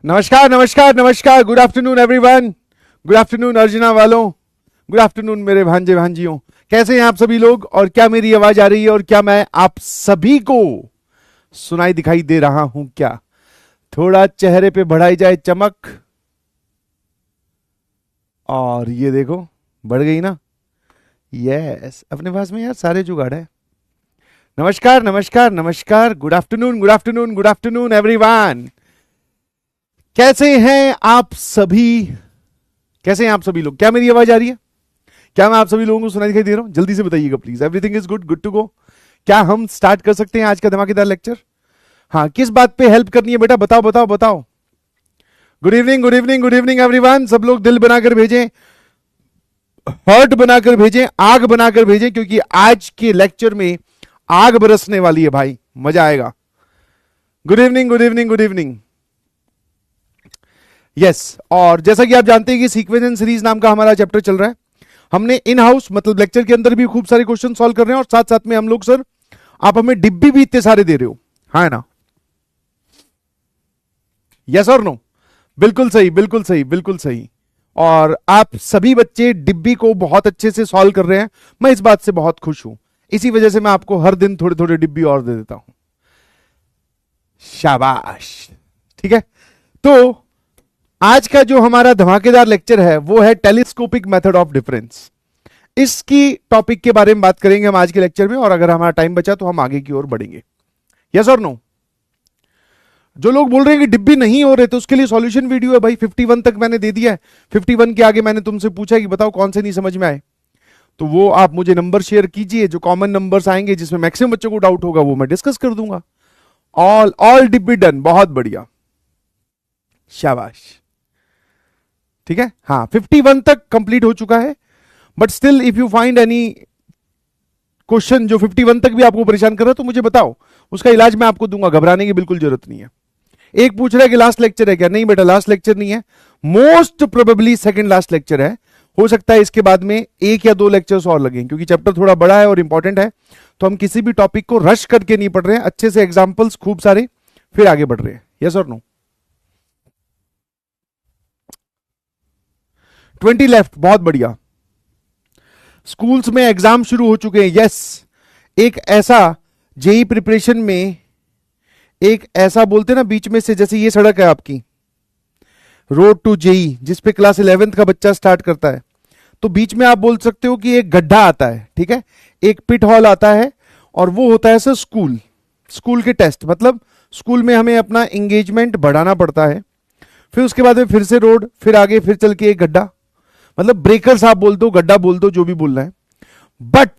नमस्कार नमस्कार नमस्कार, good afternoon everyone, good afternoon arjuna वालों, गुड आफ्टरनून मेरे भांजे भांजियों। कैसे हैं आप सभी लोग, और क्या मेरी आवाज आ रही है, और क्या मैं आप सभी को सुनाई दिखाई दे रहा हूं? क्या थोड़ा चेहरे पे बढ़ाई जाए चमक, और ये देखो बढ़ गई ना। यस, अपने पास में यार सारे जुगाड़ है। नमस्कार नमस्कार नमस्कार, good afternoon good afternoon good afternoon everyone. कैसे हैं आप सभी, कैसे हैं आप सभी लोग? क्या मेरी आवाज आ रही है? क्या मैं आप सभी लोगों को सुनाई दिखाई दे रहा हूं? जल्दी से बताइएगा please. Everything is good, good to go. क्या हम स्टार्ट कर सकते हैं आज का धमाकेदार लेक्चर? हाँ, किस बात पे हेल्प करनी है बेटा? बताओ बताओ बताओ। Good evening good evening good evening everyone. सब लोग दिल बनाकर भेजें, हर्ट बनाकर भेजें, आग बनाकर भेजें, क्योंकि आज के लेक्चर में आग बरसने वाली है भाई, मजा आएगा। Good evening good evening good evening. Yes, और जैसा कि आप जानते हैं कि सीक्वेंस एंड सीरीज नाम का हमारा चैप्टर चल रहा है। हमने इन हाउस मतलब लेक्चर के अंदर भी खूब सारे क्वेश्चन सॉल्व कर रहे हैं, और साथ साथ में हम लोग सर आप हमें डिब्बी भी इतने सारे दे रहे हो, हाँ ना? यस और नो? बिल्कुल सही बिल्कुल सही बिल्कुल सही। और आप सभी बच्चे डिब्बी को बहुत अच्छे से सॉल्व कर रहे हैं, मैं इस बात से बहुत खुश हूं। इसी वजह से मैं आपको हर दिन थोड़े थोड़े डिब्बी और दे देता हूं। शाबाश, ठीक है। तो आज का जो हमारा धमाकेदार लेक्चर है वो है टेलीस्कोपिक मेथड ऑफ डिफरेंस। इसकी टॉपिक के बारे में बात करेंगे हम आज के लेक्चर में, और अगर हमारा टाइम बचा तो हम आगे की ओर बढ़ेंगे। यस और नो? जो लोग बोल रहे हैं कि डिब्बी नहीं हो रहे, तो उसके लिए सॉल्यूशन वीडियो है भाई। 51 तक मैंने दे दिया है। 51 के आगे मैंने तुमसे पूछा कि बताओ कौन से नहीं समझ में आए, तो वो आप मुझे नंबर शेयर कीजिए। जो कॉमन नंबर्स आएंगे जिसमें मैक्सिमम बच्चों को डाउट होगा वो मैं डिस्कस कर दूंगा। ऑल डिब्बी डन, बहुत बढ़िया, शाबाश, ठीक है। हाँ, 51 तक कंप्लीट हो चुका है, but still if you find any question जो 51 तक भी आपको परेशान कर रहा है तो मुझे बताओ, उसका इलाज मैं आपको दूंगा, घबराने की बिल्कुल जरूरत नहीं है। एक पूछ रहा है कि लास्ट लेक्चर है क्या? नहीं बेटा, लास्ट लेक्चर नहीं है, most probably second last lecture है। हो सकता है इसके बाद में एक या दो लेक्चर्स और लगे, क्योंकि चैप्टर थोड़ा बड़ा है और इंपॉर्टेंट है। तो हम किसी भी टॉपिक को रश करके नहीं पढ़ रहे हैं, अच्छे से एग्जाम्पल्स खूब सारे, फिर आगे बढ़ रहे हैं। यस और नो? 20 लेफ्ट, बहुत बढ़िया। स्कूल्स में एग्जाम शुरू हो चुके हैं। यस, एक ऐसा जेई प्रिपरेशन में एक ऐसा बोलते ना बीच में से, जैसे ये सड़क है आपकी रोड टू जेई, जिसपे क्लास 11th का बच्चा स्टार्ट करता है, तो बीच में आप बोल सकते हो कि एक गड्ढा आता है, ठीक है, एक पिट हॉल आता है, और वो होता है सर स्कूल। स्कूल के टेस्ट, मतलब स्कूल में हमें अपना एंगेजमेंट बढ़ाना पड़ता है, फिर उसके बाद में फिर से रोड, फिर आगे फिर चल के एक गड्ढा, मतलब ब्रेकर्स आप बोल दो, गड्ढा बोल दो, जो भी बोलना है। बट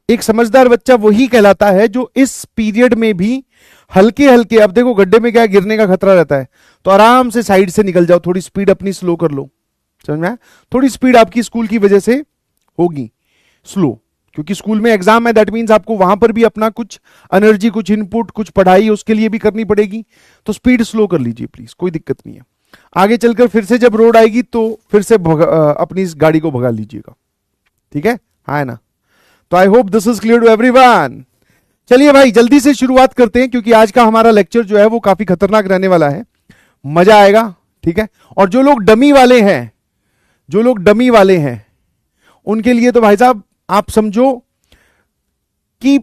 एक समझदार बच्चा वही कहलाता है जो इस पीरियड में भी हल्के हल्के, अब देखो गड्ढे में क्या गिरने का खतरा रहता है, तो आराम से साइड से निकल जाओ, थोड़ी स्पीड अपनी स्लो कर लो। समझ में आया? थोड़ी स्पीड आपकी स्कूल की वजह से होगी स्लो, क्योंकि स्कूल में एग्जाम है, दैट मींस आपको वहां पर भी अपना कुछ एनर्जी, कुछ इनपुट, कुछ पढ़ाई उसके लिए भी करनी पड़ेगी, तो स्पीड स्लो कर लीजिए प्लीज, कोई दिक्कत नहीं है। आगे चलकर फिर से जब रोड आएगी तो फिर से अपनी इस गाड़ी को भगा लीजिएगा, ठीक है? हाँ ना? तो I hope this is clear to everyone. चलिए भाई जल्दी से शुरुआत करते हैं, क्योंकि आज का हमारा लेक्चर जो है वो काफी खतरनाक रहने वाला है, मजा आएगा, ठीक है। और जो लोग डमी वाले हैं, जो लोग डमी वाले हैं उनके लिए तो भाई साहब आप समझो कि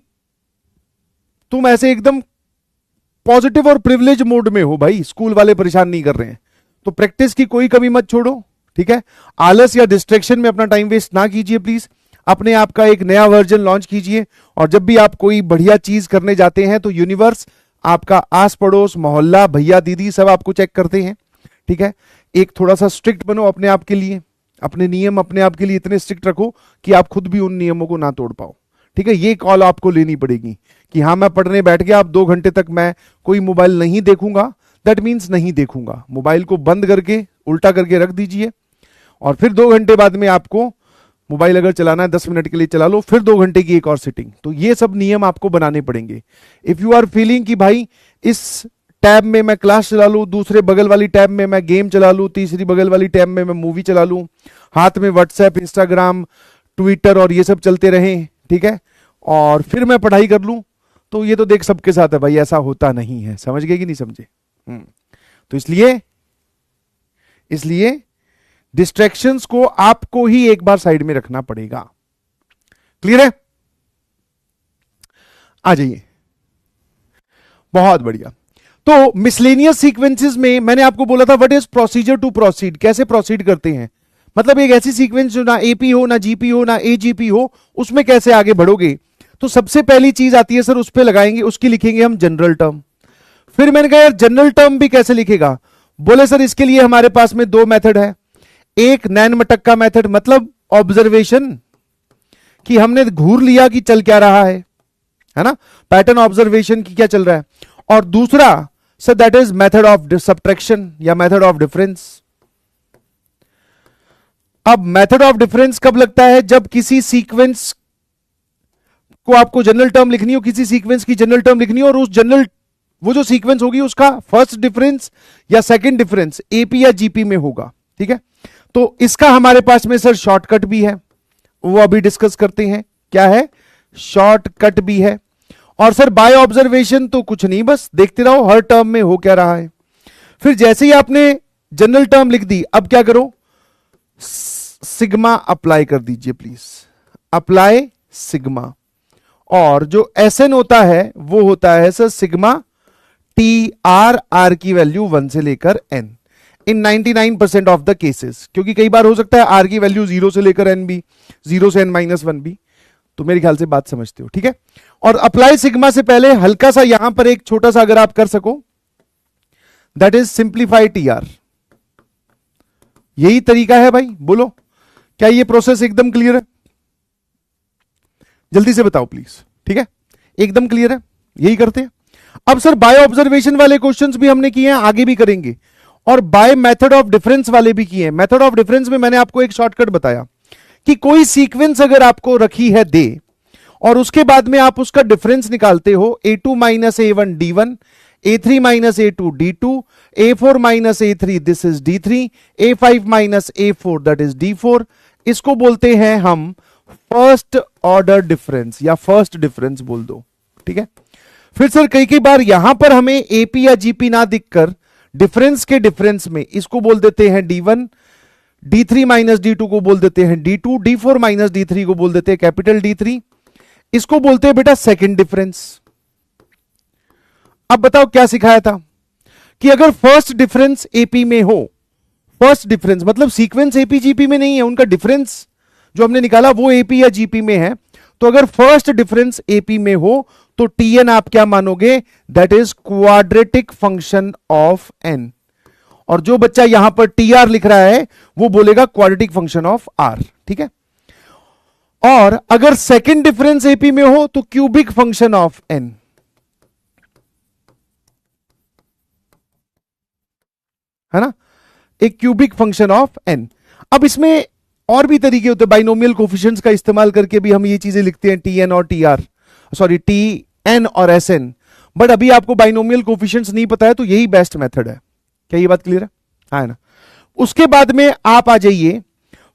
तुम ऐसे एकदम पॉजिटिव और प्रिविलेज मोड में हो भाई, स्कूल वाले परेशान नहीं कर रहे हैं, तो प्रैक्टिस की कोई कमी मत छोड़ो, ठीक है। आलस या डिस्ट्रैक्शन में अपना टाइम वेस्ट ना कीजिए प्लीज। अपने आप का एक नया वर्जन लॉन्च कीजिए, और जब भी आप कोई बढ़िया चीज करने जाते हैं तो यूनिवर्स, आपका आस पड़ोस, मोहल्ला, भैया दीदी सब आपको चेक करते हैं, ठीक है। एक थोड़ा सा स्ट्रिक्ट बनो अपने आप के लिए, अपने नियम अपने आप के लिए इतने स्ट्रिक्ट रखो कि आप खुद भी उन नियमों को ना तोड़ पाओ, ठीक है। ये कॉल आपको लेनी पड़ेगी कि हाँ मैं पढ़ने बैठ गया, अब 2 घंटे तक मैं कोई मोबाइल नहीं देखूंगा, दैट मीन्स नहीं देखूंगा। मोबाइल को बंद करके उल्टा करके रख दीजिए, और फिर 2 घंटे बाद में आपको मोबाइल अगर चलाना है 10 मिनट के लिए चला लो, फिर 2 घंटे की एक और सिटिंग। तो ये सब नियम आपको बनाने पड़ेंगे। इफ यू आर फीलिंग कि भाई इस टैब में मैं क्लास चला लूं, दूसरे बगल वाली टैब में मैं गेम चला लूं, तीसरी बगल वाली टैब में मैं मूवी चला लूं, हाथ में व्हाट्सएप, इंस्टाग्राम, ट्विटर और ये सब चलते रहें, ठीक है, और फिर मैं पढ़ाई कर लूं, तो ये तो देख सबके साथ है भाई, ऐसा होता नहीं है। समझ गए कि नहीं समझे? तो इसलिए डिस्ट्रैक्शंस को आपको ही एक बार साइड में रखना पड़ेगा। क्लियर है? आ जाइए, बहुत बढ़िया। तो मिसलेनियस सीक्वेंसेस में मैंने आपको बोला था what is procedure to proceed, कैसे प्रोसीड करते हैं, मतलब एक ऐसी सीक्वेंस जो ना एपी हो ना जीपी हो ना एजीपी हो, उसमें कैसे आगे बढ़ोगे। तो सबसे पहली चीज आती है सर, उस पे लगाएंगे, उसकी लिखेंगे हम जनरल टर्म। फिर मैंने कहा यार जनरल टर्म भी कैसे लिखेगा, बोले सर इसके लिए हमारे पास में दो मेथड है। एक नैन मटक्का मेथड, मतलब ऑब्जर्वेशन कि हमने घूर लिया कि चल क्या रहा है ना, पैटर्न ऑब्जर्वेशन की क्या चल रहा है। और दूसरा sir that is method of subtraction या मेथड ऑफ डिफरेंस। अब मेथड ऑफ डिफरेंस कब लगता है, जब किसी सीक्वेंस को आपको जनरल टर्म लिखनी हो, किसी सीक्वेंस की जनरल टर्म लिखनी हो, और उस जनरल वो जो सीक्वेंस होगी उसका फर्स्ट डिफरेंस या सेकंड डिफरेंस एपी या जीपी में होगा। ठीक है, तो इसका हमारे पास में सर शॉर्टकट भी है, वो अभी डिस्कस करते हैं। क्या है? शॉर्टकट भी है। और सर बाय ऑब्जर्वेशन तो कुछ नहीं, बस देखते रहो हर टर्म में हो क्या रहा है। फिर जैसे ही आपने जनरल टर्म लिख दी, अब क्या करो, सिग्मा अप्लाई कर दीजिए प्लीज, अप्लाई सिग्मा। और जो एसएन होता है वो होता है sir sigma T R, R की वैल्यू 1 से लेकर N in 99% of the cases, क्योंकि कई बार हो सकता है आर की वैल्यू 0 से लेकर एन भी, 0 से n-1 भी। तो मेरे ख्याल से बात समझते हो, ठीक है। और अप्लाई सिग्मा से पहले हल्का सा यहां पर एक छोटा सा अगर आप कर सको, that is simplify T R. यही तरीका है भाई, बोलो क्या ये प्रोसेस एकदम क्लियर है? जल्दी से बताओ प्लीज, ठीक है, एकदम क्लियर है, यही करते हैं। अब सर बाय ऑब्जर्वेशन वाले क्वेश्चंस भी हमने किए हैं, आगे भी करेंगे, और बाय मेथड ऑफ डिफरेंस वाले भी किए हैं। मेथड ऑफ डिफरेंस में मैंने आपको एक शॉर्टकट बताया कि कोई सीक्वेंस अगर आपको रखी है दे, और उसके बाद में आप उसका डिफरेंस निकालते हो, a2 minus a1 d1, a3 minus a2 d2, a4 minus a3 this is d3, a5 minus a4 that is d4। इसको बोलते हैं हम फर्स्ट ऑर्डर डिफरेंस या फर्स्ट डिफरेंस बोल दो, ठीक है। फिर सर कई बार यहां पर हमें एपी या जीपी ना दिखकर डिफरेंस के डिफरेंस में इसको बोल देते हैं d1, d3 माइनस d2 को बोल देते हैं d2, d4 माइनस d3 को बोल देते हैं कैपिटल D3। इसको बोलते हैं बेटा सेकंड डिफरेंस। अब बताओ क्या सिखाया था कि अगर फर्स्ट डिफरेंस एपी में हो, फर्स्ट डिफरेंस मतलब सीक्वेंस एपी जीपी में नहीं है, उनका डिफरेंस जो हमने निकाला वो एपी या जीपी में है, तो अगर फर्स्ट डिफरेंस एपी में हो तो टीएन आप क्या मानोगे, that is quadratic function of N. और जो बच्चा यहां पर टी आर लिख रहा है वो बोलेगा क्वाड्रेटिक फंक्शन ऑफ आर, ठीक है। और अगर सेकंड डिफरेंस एपी में हो तो क्यूबिक फंक्शन ऑफ एन, है ना, एक क्यूबिक फंक्शन ऑफ एन। अब इसमें और भी तरीके होते हैं, बाइनोमियल कोफिशिएंट्स का इस्तेमाल करके भी हम ये चीजें लिखते हैं, टी एन और T R, sorry T N और एस एन। बट अभी आपको बाइनोमियल कोफिशिएंट्स नहीं पता है तो यही बेस्ट मेथड है। क्या ये बात क्लियर है? हाँ ना। उसके बाद में आप आ जाइए,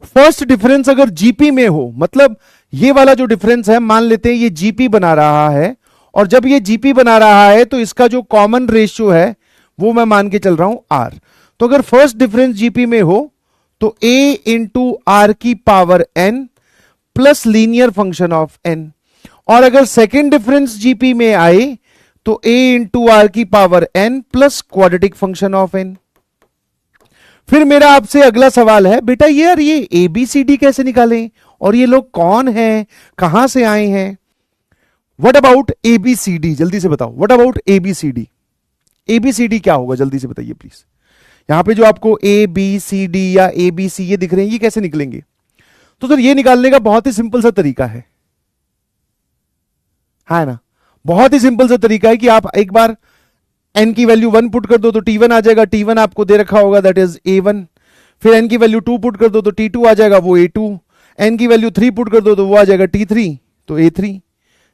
फर्स्ट डिफरेंस अगर जीपी में हो, मतलब ये वाला जो डिफरेंस है मान लेते हैं ये जीपी बना रहा है, और जब ये जीपी बना रहा है तो इसका जो कॉमन रेशियो है वो मैं मान के चल रहा हूं आर। तो अगर फर्स्ट डिफरेंस जीपी में हो तो a इंटू आर की power n plus linear function of n, और अगर सेकेंड डिफरेंस जीपी में आए तो a इंटू आर की power n plus quadratic function of n। फिर मेरा आपसे अगला सवाल है, बेटा ये यार ये ABCD कैसे निकालें, और ये लोग कौन हैं, कहां से आए हैं? व्हाट अबाउट ABCD, जल्दी से बताओ, व्हाट अबाउट ABCD? ABCD क्या होगा जल्दी से बताइए प्लीज। यहां पे जो आपको ABCD या ABC ये दिख रहे हैं, ये कैसे निकलेंगे? तो सर ये निकालने का बहुत ही सिंपल सा तरीका है ना, बहुत ही सिंपल सा तरीका है कि आप एक बार n की वैल्यू 1 पुट कर दो तो t1 आ जाएगा, t1 आपको दे रखा होगा दैट इज a1। फिर n की वैल्यू 2 पुट कर दो तो t2 आ जाएगा, वो a2। n की वैल्यू 3 पुट कर दो तो वो आ जाएगा t3, तो a3।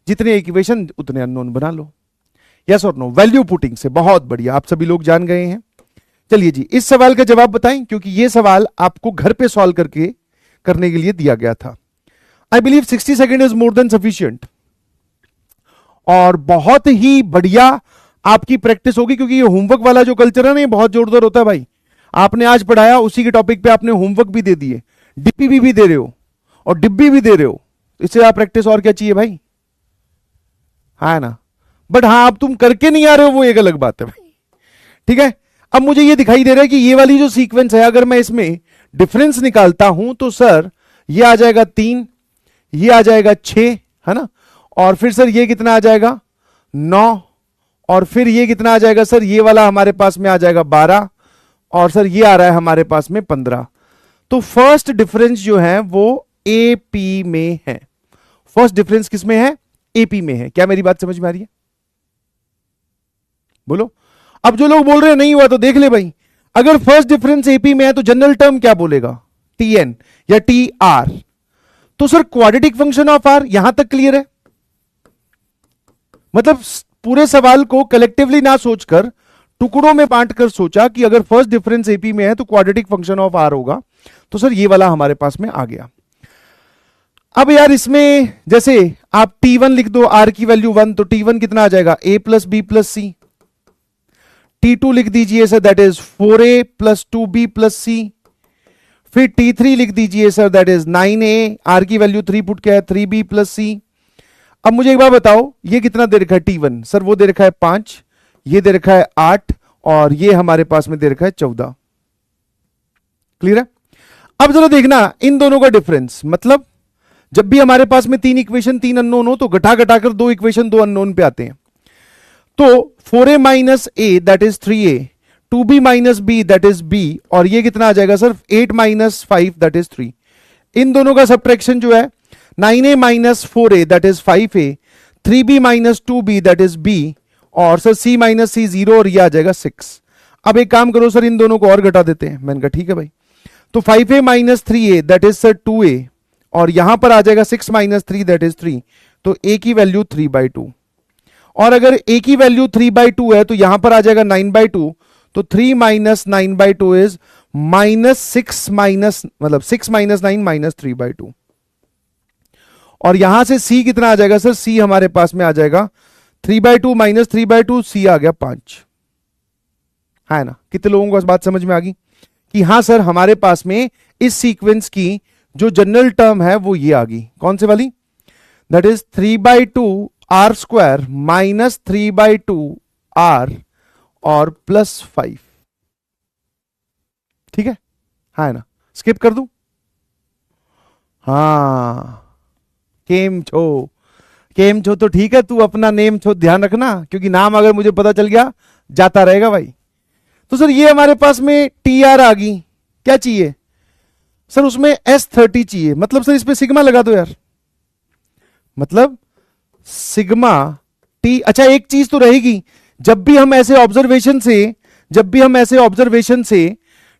जितने इक्वेशन उतने अननोन बना लो, यस और नो, वैल्यू पुटिंग से। बहुत बढ़िया, आप सभी लोग जान गए हैं। चलिए जी, इस सवाल का जवाब बताएं, क्योंकि यह सवाल आपको घर पे सॉल्व करने के लिए दिया गया था। I believe 60 second is more than sufficient. और बहुत ही बढ़िया आपकी प्रैक्टिस होगी, क्योंकि ये होमवर्क वाला जो कल्चर है ना, ये बहुत जोरदार होता है भाई। आपने आज पढ़ाया, उसी के टॉपिक पे आपने होमवर्क भी दे दिए, डीपीबी भी दे रहे हो और डिब्बी भी दे रहे हो, इससे आप प्रैक्टिस और क्या चाहिए भाई, है ना। बट हाँ, अब तुम करके नहीं आ रहे हो, वो एक अलग बात है भाई, ठीक है। अब मुझे ये दिखाई दे रहा है कि ये वाली जो सीक्वेंस है, अगर मैं इसमें डिफरेंस निकालता हूं तो सर ये आ जाएगा 3, ये आ जाएगा 6, है ना। और फिर सर ये कितना आ जाएगा 9, और फिर ये कितना आ जाएगा सर, ये वाला हमारे पास में आ जाएगा 12, और सर ये आ रहा है हमारे पास में 15। तो फर्स्ट डिफरेंस जो है वो एपी में है। फर्स्ट डिफरेंस किस में है, एपी में है। क्या मेरी बात समझ में आ रही है, बोलो। अब जो लोग बोल रहे हैं नहीं हुआ तो देख ले भाई, अगर फर्स्ट डिफरेंस एपी में है तो जनरल टर्म क्या बोलेगा, टीएन या टी आर। तो sir quadratic function of R, यहां तक क्लियर है। मतलब पूरे सवाल को कलेक्टिवली ना सोचकर टुकड़ों में बांटकर सोचा कि अगर फर्स्ट डिफरेंस एपी में है तो क्वाड्रेटिक फंक्शन ऑफ आर होगा। तो सर ये वाला हमारे पास में आ गया। अब यार इसमें जैसे आप T1 लिख दो, आर की वैल्यू 1, तो T1 कितना आ जाएगा, a plus B plus C. T2 लिख दीजिए sir, that is 4a plus 2b plus C. फिर T3 लिख दीजिए sir, that is 9a, R की वैल्यू 3 पुट किया है, 3b प्लस सी। अब मुझे एक बार बताओ, ये कितना दे रखा है T1, सर वो दे रखा है 5, ये दे रखा है 8, और ये हमारे पास में दे रखा है 14। क्लियर है। अब जरा देखना इन दोनों का डिफरेंस, मतलब जब भी हमारे पास में 3 इक्वेशन 3 अननोन हो तो घटा घटाकर 2 इक्वेशन 2 अननोन पे आते हैं। तो 4a minus A that is 3a, 2b minus B that is b, और ये कितना आ जाएगा सर 8 माइनस 5 दैट इज 3। इन दोनों का सब्ट्रैक्शन जो है 9a minus 4a that is 5a, 3b minus 2b that is b, और सर c माइनस सी 0, और ये आ जाएगा 6। अब एक काम करो सर, इन दोनों को और घटा देते हैं। मैंने कहा ठीक है भाई। तो 5a minus 3a that is sir 2a, और यहां पर आ जाएगा 6 माइनस 3 दैट इज 3। तो a की वैल्यू 3/2, और अगर a की वैल्यू 3/2 है तो यहां पर आ जाएगा 9/2। तो 3 माइनस 9/2 इज माइनस 6 माइनस, मतलब 6 माइनस 9 माइनस 3/2। और यहां से c कितना आ जाएगा सर, c हमारे पास में आ जाएगा 3/2 माइनस 3/2, c आ गया 5, है ना। कितने लोगों को बात समझ में आ गई कि हाँ सर हमारे पास में इस सीक्वेंस की जो जनरल टर्म है वो ये आ गई, कौन से वाली, that is 3/2 R square minus 3/2 R और प्लस 5। ठीक है ना। स्किप कर दूं, हाँ केम छो तो ठीक है, तू अपना नेम छो ध्यान रखना, क्योंकि नाम अगर मुझे पता चल गया जाता रहेगा भाई। तो सर ये हमारे पास में टी आर आ गई, क्या चाहिए सर, उसमें S30 चाहिए। मतलब सर इस पे सिग्मा लगा दो यार, मतलब सिग्मा टी। अच्छा एक चीज तो रहेगी, जब भी हम ऐसे ऑब्जर्वेशन से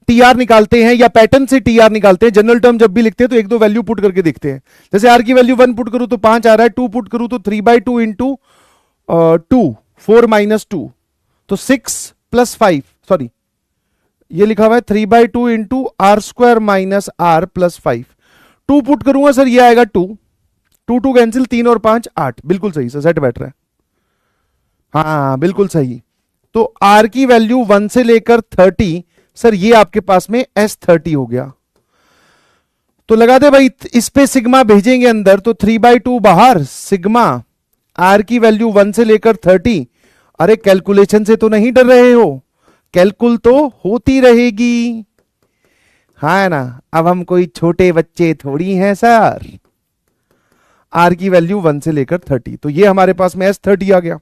टी आर निकालते हैं या पैटर्न से टी आर निकालते हैं, जनरल टर्म जब भी लिखते हैं तो एक दो वैल्यू पुट करके देखते हैं। जैसे आर की वैल्यू 1 पुट करूं तो 5 आ रहा है, 2 पुट करूं तो 3/2 इंटू 2, 4 माइनस 2, तो 6 प्लस 5, सॉरी ये लिखा हुआ है 3/2 into R square minus R plus 5। 2 put करूंगा सर ये आएगा 2, 2 कैंसिल, 3 और 5 8, बिल्कुल सही सर, सेट बैठ रहा है, हाँ बिल्कुल सही। तो आर की वैल्यू 1 से लेकर 30, सर ये आपके पास में S30 हो गया। तो लगा दे भाई, इस पे सिग्मा भेजेंगे अंदर तो 3/2 बाहर, सिग्मा आर की वैल्यू 1 से लेकर 30। अरे कैलकुलेशन से तो नहीं डर रहे हो, कैलकुल तो होती रहेगी, है ना। अब हम कोई छोटे बच्चे थोड़ी हैं सर। आर की वैल्यू 1 से लेकर 30, तो ये हमारे पास में S30 आ गया।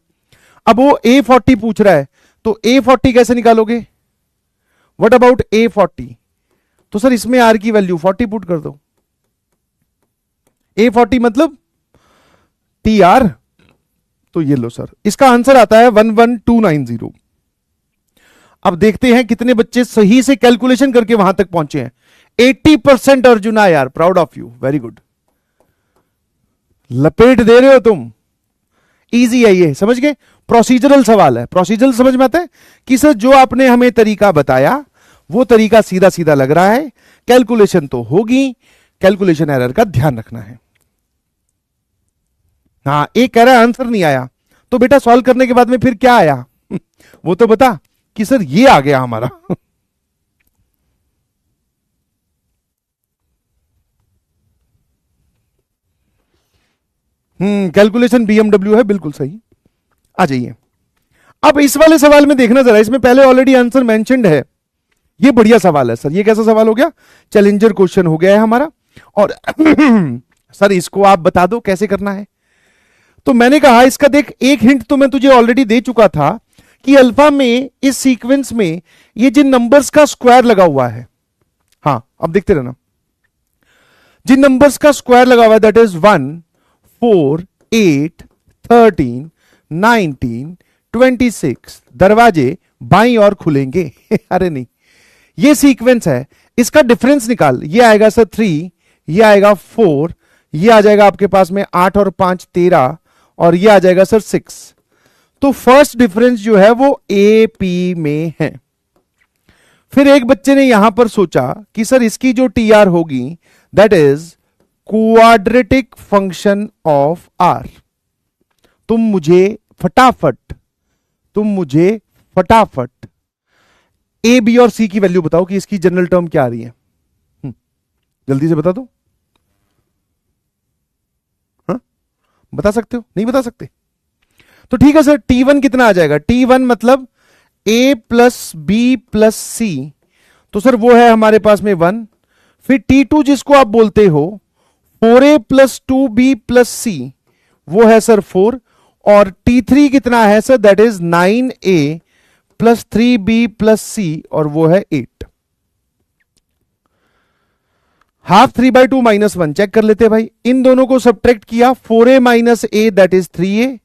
अब वो A40 पूछ रहा है, तो A40 कैसे निकालोगे, व्हाट अबाउट A40। तो सर इसमें आर की वैल्यू 40 पुट कर दो, A40 मतलब टी आर। तो ये लो सर, इसका आंसर आता है 11290। अब देखते हैं कितने बच्चे सही से कैलकुलेशन करके वहां तक पहुंचे हैं। 80% अर्जुना यार, proud of you, very good, लपेट दे रहे हो तुम। इजी है ये, समझ गए। प्रोसीजरल सवाल है, प्रोसीजरल समझ में आता है कि सर जो आपने हमें तरीका बताया वो तरीका सीधा सीधा लग रहा है, कैलकुलेशन तो होगी, कैलकुलेशन एरर का ध्यान रखना है। हाँ एक कह रहा है आंसर नहीं आया, तो बेटा सॉल्व करने के बाद में फिर क्या आया वो तो बता कि सर ये आ गया हमारा। कैलकुलेशन बीएमडब्ल्यू है, बिल्कुल सही। आ जाइए अब इस वाले सवाल में देखना जरा, इसमें पहले ऑलरेडी आंसर मेंशन्ड है। ये बढ़िया सवाल है सर, ये कैसा सवाल हो गया, चैलेंजर क्वेश्चन हो गया है हमारा। और सर इसको आप बता दो कैसे करना है। तो मैंने कहा इसका देख, एक हिंट तो मैं तुझे ऑलरेडी दे चुका था कि अल्फा में इस सीक्वेंस में ये जिन नंबर्स का स्क्वायर लगा हुआ है, हाँ अब देखते रहना, जिन नंबर्स का स्क्वायर लगा हुआ है दैट इज 1 4 8 13 19 26, दरवाजे बाईं ओर खुलेंगे। अरे नहीं, ये सीक्वेंस है, इसका डिफरेंस निकाल। ये आएगा सर 3, ये आएगा 4, ये आ जाएगा आपके पास में 8 और 5 13, और ये आ जाएगा सर 6। तो फर्स्ट डिफरेंस जो है वो ए पी में है। फिर एक बच्चे ने यहां पर सोचा कि सर इसकी जो टी आर होगी that is quadratic function of R. तुम मुझे फटाफट ए बी और सी की वैल्यू बताओ कि इसकी जनरल टर्म क्या आ रही है। जल्दी से बता दो। हाँ? बता सकते हो? नहीं बता सकते तो ठीक है सर, T1 कितना आ जाएगा? T1 मतलब A प्लस बी प्लस सी, तो सर वो है हमारे पास में 1। फिर T2 जिसको आप बोलते हो 4A प्लस 2B प्लस सी, वो है सर 4। और T3 कितना है sir? That is 9A plus 3B plus C, और वो है 8। हाफ 3/2 माइनस 1 चेक कर लेते हैं भाई। इन दोनों को सब्ट्रैक्ट किया, 4A minus A that is 3A,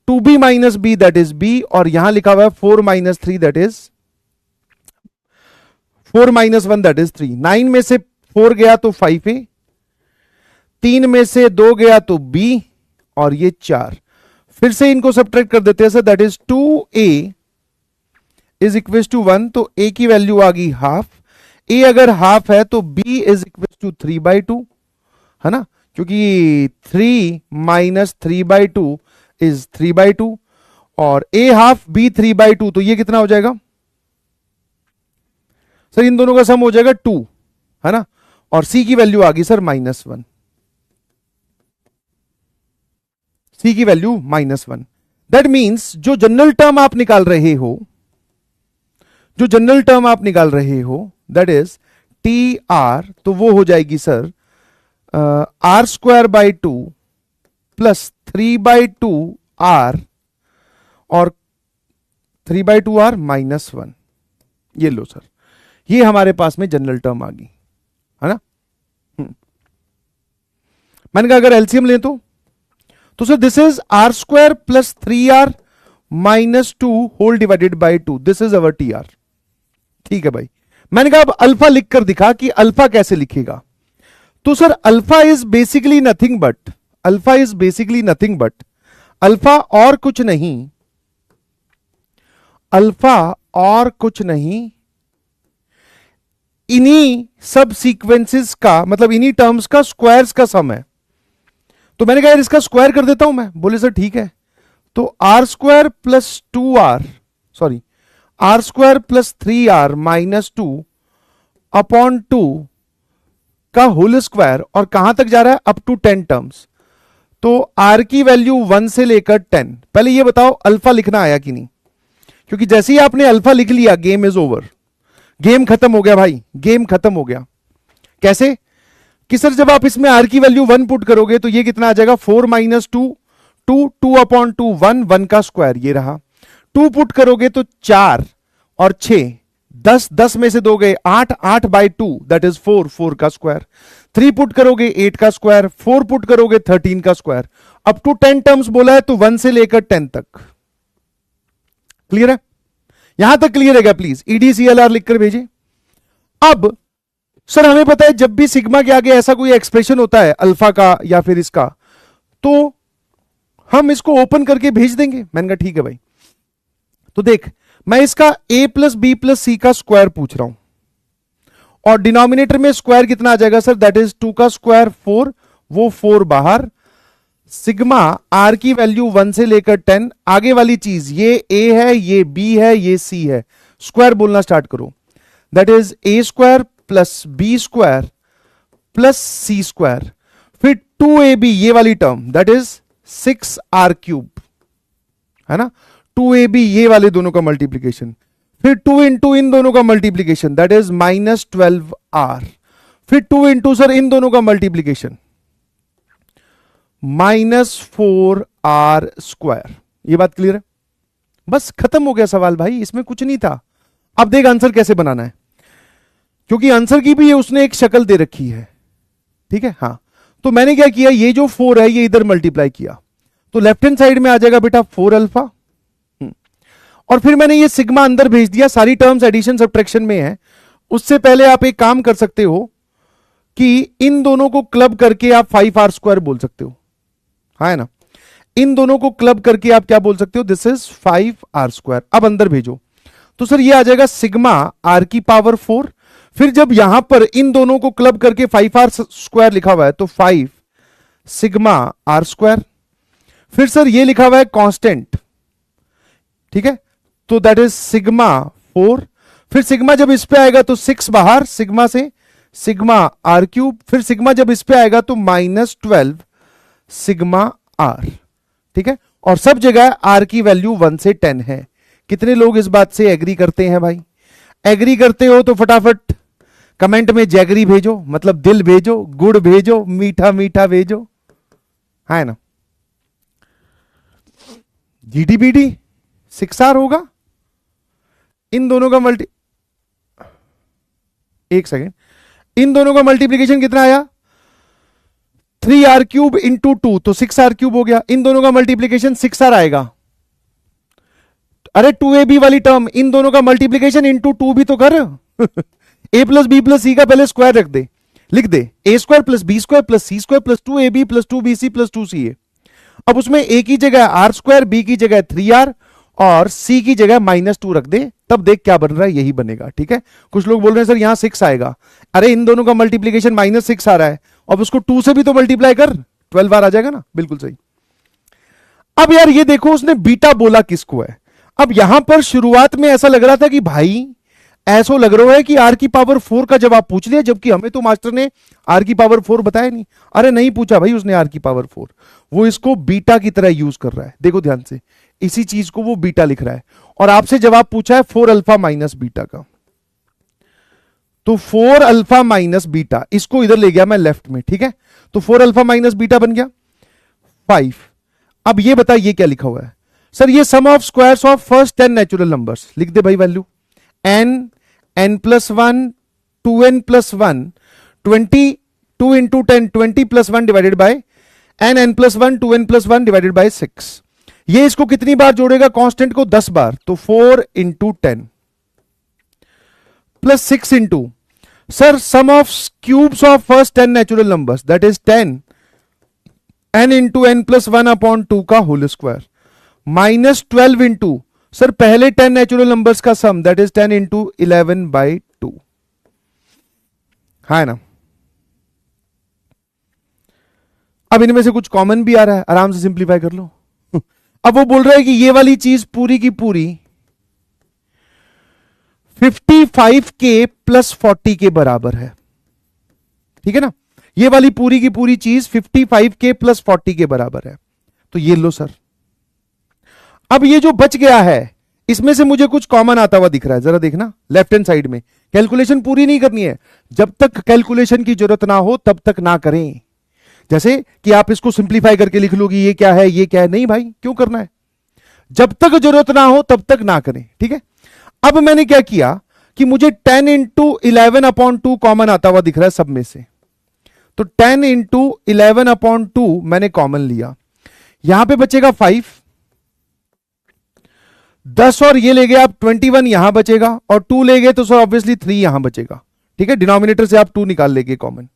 2B minus B that is B, और यहां लिखा हुआ है 4 minus 3 that is 4 minus 1 that is 3। 9 में से 4 गया तो 5A, 3 में से 2 गया तो B, और ये 4। फिर से इनको सब्ट्रैक्ट कर देते हैं sir, that is 2A is equal to 1, तो A की वैल्यू आ गई हाफ। A अगर हाफ है तो B इज इक्वल टू 3/2, है ना, क्योंकि 3 माइनस 3/2 इज 3/2, और A हाफ B 3/2, तो ये कितना हो जाएगा सर? इन दोनों का सम हो जाएगा 2, है ना, और C की वैल्यू आ गई सर -1। C की वैल्यू -1। दैट मीन्स जो जनरल टर्म आप निकाल रहे हो, दैट इज टी आर, तो वो हो जाएगी सर r² 2 प्लस 3/2 r और 3/2 r -1। ये लो सर, ये हमारे पास में जनरल टर्म आ गई, है ना। मैंने कहा अगर एलसीएम ले तो sir this is r² plus 3r minus 2 whole divided by 2, this is our T R. ठीक है भाई, मैंने कहा अब अल्फा लिखकर दिखा कि अल्फा कैसे लिखेगा। तो sir alpha is basically nothing but alpha और कुछ नहीं, इन्हीं सब सीक्वेंसेस का, मतलब इन्हीं टर्म्स का स्क्वायर्स का सम है। तो मैंने कहा यार इसका स्क्वायर कर देता हूं मैं। बोले सर ठीक है। तो r² plus 3r minus 2 upon 2 का होल स्क्वायर, और कहां तक जा रहा है? Up to 10 terms. तो r की वैल्यू 1 से लेकर 10। पहले ये बताओ अल्फा लिखना आया कि नहीं, क्योंकि जैसे ही आपने अल्फा लिख लिया गेम इज ओवर, गेम खत्म हो गया भाई, गेम खत्म हो गया। कैसे कि सर जब आप इसमें r की वैल्यू 1 पुट करोगे तो ये कितना आ जाएगा? 4 माइनस 2 2 अपॉन 2 1 का स्क्वायर, ये रहा। 2 पुट करोगे तो 4 और 6 10 में से 2 गए 8/2 दैट इज 4 का स्क्वायर। 3 पुट करोगे 8 का स्क्वायर, 4 पुट करोगे 13 का स्क्वायर। अप टू 10 टर्म्स बोला है तो 1 से लेकर 10 तक। क्लियर है? यहां तक क्लियर है क्या? प्लीज EDCLR लिखकर भेजिए। अब सर हमें पता है जब भी सिग्मा के आगे ऐसा कोई एक्सप्रेशन होता है अल्फा का या फिर इसका, तो हम इसको ओपन करके भेज देंगे। मैंने कहा ठीक है भाई। तो देख, मैं इसका a plus B plus C का स्क्वायर पूछ रहा हूं, और डिनोमिनेटर में स्क्वायर कितना आ जाएगा सर? दैट इज 2 का स्क्वायर 4, वो 4 बाहर, सिग्मा आर की वैल्यू 1 से लेकर 10, आगे वाली चीज ये ए है, ये बी है, ये सी है, स्क्वायर बोलना स्टार्ट करो। That is A square plus B square plus C square, फिर 2ab ये वाली term that is 6r cube, है ना। 2ab ये वाले दोनों का मल्टीप्लीकेशन, फिर 2 इंटू इन दोनों का मल्टीप्लीकेशन दैट इज -12r, फिर 2 इंटू सर इन दोनों का मल्टीप्लीकेशन -4r स्क्वायर। ये बात क्लियर है? बस खत्म हो गया सवाल भाई, इसमें कुछ नहीं था। अब देख आंसर कैसे बनाना है, क्योंकि आंसर की भी ये उसने एक शक्ल दे रखी है, ठीक है। हाँ, तो मैंने क्या किया, ये जो 4 है ये इधर मल्टीप्लाई किया, तो लेफ्ट हैंड साइड में आ जाएगा बेटा 4 अल्फा, और फिर मैंने ये सिग्मा अंदर भेज दिया। सारी टर्म्स एडिशन सब्ट्रैक्शन में है। उससे पहले आप एक काम कर सकते हो कि इन दोनों को क्लब करके आप 5r स्क्वायर बोल सकते हो, है ना। इन दोनों को क्लब करके आप क्या बोल सकते हो, दिस इज 5r स्क्वायर। अब अंदर भेजो तो सर ये आ जाएगा सिग्मा r की पावर 4, फिर जब यहां पर इन दोनों को क्लब करके 5r स्क्वायर लिखा हुआ है तो 5 सिग्मा r स्क्वायर, फिर सर ये लिखा हुआ है कांस्टेंट, ठीक है, तो दैट इज सिग्मा 4, फिर सिग्मा जब इस पे आएगा तो 6 बाहर, सिग्मा से सिग्मा r क्यूब, फिर सिग्मा जब इस पे आएगा तो -12 सिग्मा r, ठीक है। और सब जगह r की वैल्यू 1 से 10 है। कितने लोग इस बात से एग्री करते हैं भाई? एग्री करते हो तो फटाफट कमेंट में जैगरी भेजो, मतलब दिल भेजो, गुड़ भेजो, मीठा मीठा भेजो, है ना। GTBD 6r होगा, इन दोनों का एक सेकेंड, इन दोनों का मल्टीप्लीकेशन कितना आया, 3r क्यूब इंटू 2 तो 6r क्यूब हो गया। इन दोनों का मल्टीप्लीकेशन 6r आएगा। अरे 2ab वाली टर्म, इन दोनों का मल्टीप्लीकेशन इंटू 2 भी तो कर a plus B plus C का पहले स्क्वायर रख दे, लिख दे a square plus B square plus C square plus 2ab plus 2bc plus 2ca। अब उसमें a की जगह r स्क्वायर, b की जगह 3r और c की जगह -2 रख दे, तब देख क्या बन रहा है, यही बनेगा, ठीक है। कुछ लोग बोल रहे हैं सर यहां 6 आएगा, अरे इन दोनों का मल्टीप्लीकेशन -6 आ रहा है, अब उसको 2 से भी तो मल्टीप्लाई कर, 12r आ जाएगा ना, बिल्कुल सही। अब यार ये देखो उसने बीटा बोला किसको है। अब यहां पर शुरुआत में ऐसा लग रहा था कि भाई ऐसा लग रहा है कि r की पावर 4 का जवाब पूछ लिया, जबकि हमें तो मास्टर ने r की पावर 4 बताया नहीं। अरे नहीं पूछा भाई उसने r की पावर 4, वो इसको बीटा की तरह यूज कर रहा है। देखो ध्यान से, इसी चीज को वो बीटा लिख रहा है, और आपसे जवाब पूछा है 4 अल्फा माइनस बीटा का, तो 4 अल्फा माइनस बीटा, इसको इधर ले गया मैं लेफ्ट में, ठीक है। तो 4 अल्फा माइनस बीटा बन गया 5। अब ये बता ये क्या लिखा हुआ है, सर ये sum of squares of first 10 natural numbers, लिख दे भाई value n, n+1, 2n+1, 22 into 10, 20+1 divided by n+1, 2n+1 divided by 6। ये इसको कितनी बार जोड़ेगा कांस्टेंट को, 10 बार, तो 4 into 10 plus 6 into sir sum of cubes of first 10 natural numbers that is 10 n into n+1/2 का होल स्क्वायर, -12 इंटू सर पहले 10 natural numbers का सम दैट इज 10 इंटू 11/2, है ना। अब इनमें से कुछ कॉमन भी आ रहा है, आराम से सिंप्लीफाई कर लो। अब वो बोल रहा है कि ये वाली चीज पूरी की पूरी 55k प्लस 40 के बराबर है, ठीक है ना। ये वाली पूरी की पूरी चीज 55k प्लस 40 के बराबर है, तो ये लो सर। अब ये जो बच गया है इसमें से मुझे कुछ कॉमन आता हुआ दिख रहा है, जरा देखना लेफ्ट हैंड साइड में। कैलकुलेशन पूरी नहीं करनी है, जब तक कैलकुलेशन की जरूरत ना हो तब तक ना करें। जैसे कि आप इसको सिंप्लीफाई करके लिख लो कि ये क्या है ये क्या है, नहीं भाई क्यों करना है, जब तक जरूरत ना हो तब तक ना करें, ठीक है। अब मैंने क्या किया कि मुझे 10 इंटू 11/2 कॉमन आता हुआ दिख रहा है सब में से, तो 10 इंटू 11/2 मैंने कॉमन लिया, यहां पे बचेगा 5, 10 और ये ले गए आप 21 यहां बचेगा, और 2 ले गए तो सर ऑब्वियसली 3 यहां बचेगा, ठीक है। डिनोमिनेटर से आप 2 निकाल लेंगे कॉमन,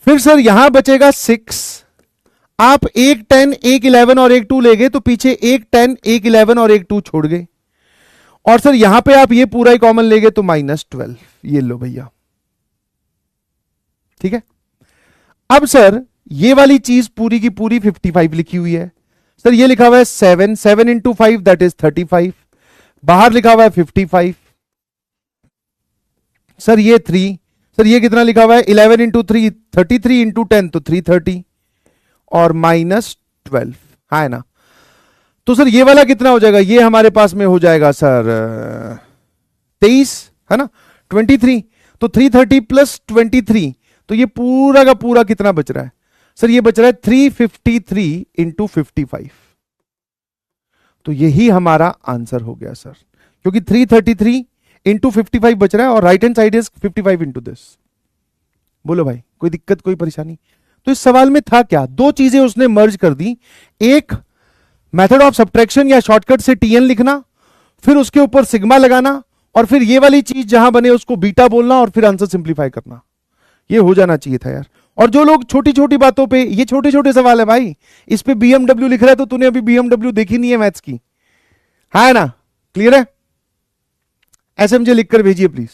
फिर सर यहां बचेगा 6, आप एक 10 एक 11 और एक 2 ले गए तो पीछे एक 10 एक 11 और एक 2 छोड़ गए, और सर यहां पे आप ये पूरा ही कॉमन ले गए तो -12, ये लो भैया, ठीक है। अब सर ये वाली चीज पूरी की पूरी 55 लिखी हुई है सर। ये लिखा हुआ है 7 इंटू 5 दैट इज 35, बाहर लिखा हुआ है 55 सर। ये 3 सर, ये कितना लिखा हुआ है 11 इंटू 3 33 इंटू 10 तो 330 और -12, हाँ है ना। तो सर ये वाला कितना हो जाएगा, ये हमारे पास में हो जाएगा सर 23 है ना, 23। तो 330 प्लस 23, तो ये पूरा का पूरा कितना बच रहा है सर, ये बच रहा है 353 इंटू 55। तो यही हमारा आंसर हो गया सर, क्योंकि 333 इंटू 55 बच रहा है और right hand side is 55 into this. बोलो भाई कोई दिक्कत कोई परेशानी। तो इस सवाल में था क्या, दो चीजें उसने मर्ज कर दी, एक मेथड ऑफ सब्ट्रैक्शन या शॉर्टकट से टीएन लिखना, फिर उसके ऊपर सिग्मा लगाना, और फिर ये वाली चीज जहां बने उसको बीटा बोलना और फिर आंसर सिंप्लीफाई करना। ये हो जाना चाहिए था यार। और जो लोग छोटी छोटी बातों पे, ये छोटे छोटे सवाल है भाई, इस पे बीएमडब्ल्यू लिख रहा है तो तूने अभी बीएमडब्ल्यू देखी नहीं है मैथ्स की, है ना, क्लियर है। ऐसे मुझे लिखकर भेजिए प्लीज।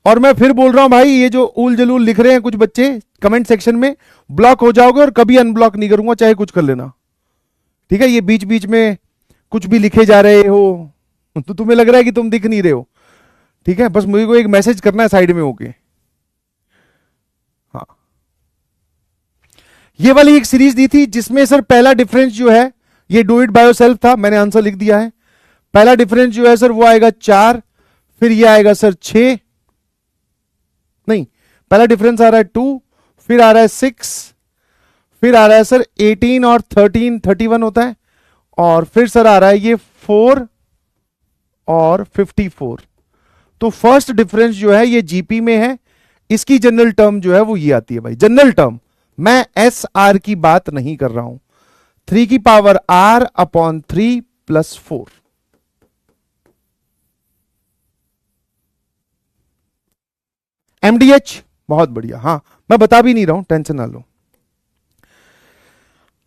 और मैं फिर बोल रहा हूं भाई, ये जो उल जलूल लिख रहे हैं कुछ बच्चे कमेंट सेक्शन में, ब्लॉक हो जाओगे और कभी अनब्लॉक नहीं करूंगा, चाहे कुछ कर लेना, ठीक है। ये बीच बीच में कुछ भी लिखे जा रहे हो तो तुम्हें लग रहा है कि तुम दिख नहीं रहे हो, ठीक है। बस मुझे को एक मैसेज करना है साइड में होके। हाँ, ये वाली एक सीरीज दी थी जिसमें सर पहला डिफरेंस जो है ये डू इट बाय योरसेल्फ था, मैंने आंसर लिख दिया है। पहला डिफरेंस जो है सर वो आएगा 4, फिर ये आएगा सर 6, नहीं पहला डिफरेंस आ रहा है 2, फिर आ रहा है 6, फिर आ रहा है सर 18 और 13 31 होता है, और फिर सर आ रहा है ये 4 और 54। तो फर्स्ट डिफरेंस जो है ये जीपी में है, इसकी जनरल टर्म जो है वो ये आती है भाई, जनरल टर्म। मैं एस आर की बात नहीं कर रहा हूं, 3 की power r upon 3 plus 4। MDH बहुत बढ़िया, हाँ मैं बता भी नहीं रहा हूं, टेंशन ना लो।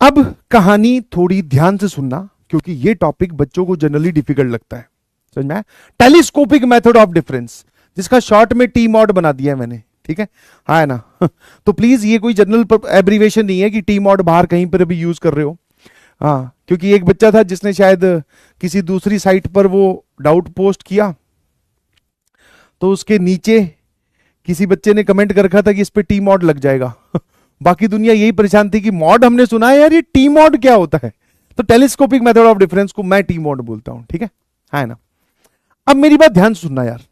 अब कहानी थोड़ी ध्यान से सुनना, क्योंकि ये टॉपिक बच्चों को जनरली डिफिकल्ट लगता है, समझ में आया। टेलीस्कोपिक मेथड ऑफ डिफरेंस, जिसका शॉर्ट में टी मॉड बना दिया है मैंने, ठीक है, हाँ है ना। तो प्लीज ये कोई जनरल एब्रीवेशन नहीं है कि टी मॉड बाहर कहीं पर भी यूज कर रहे हो, हाँ। क्योंकि एक बच्चा था जिसने शायद किसी दूसरी साइट पर वो डाउट पोस्ट किया, तो उसके नीचे किसी बच्चे ने कमेंट कर रखा था कि इस पे टी मॉड लग जाएगा। बाकी दुनिया यही परेशान थी कि मॉड हमने सुना है यार, ये टी मॉड क्या होता है। तो टेलीस्कोपिक मेथड ऑफ डिफरेंस को मैं टी मॉड बोलता हूं, ठीक है ना। अब मेरी बात ध्यान से सुनना यार,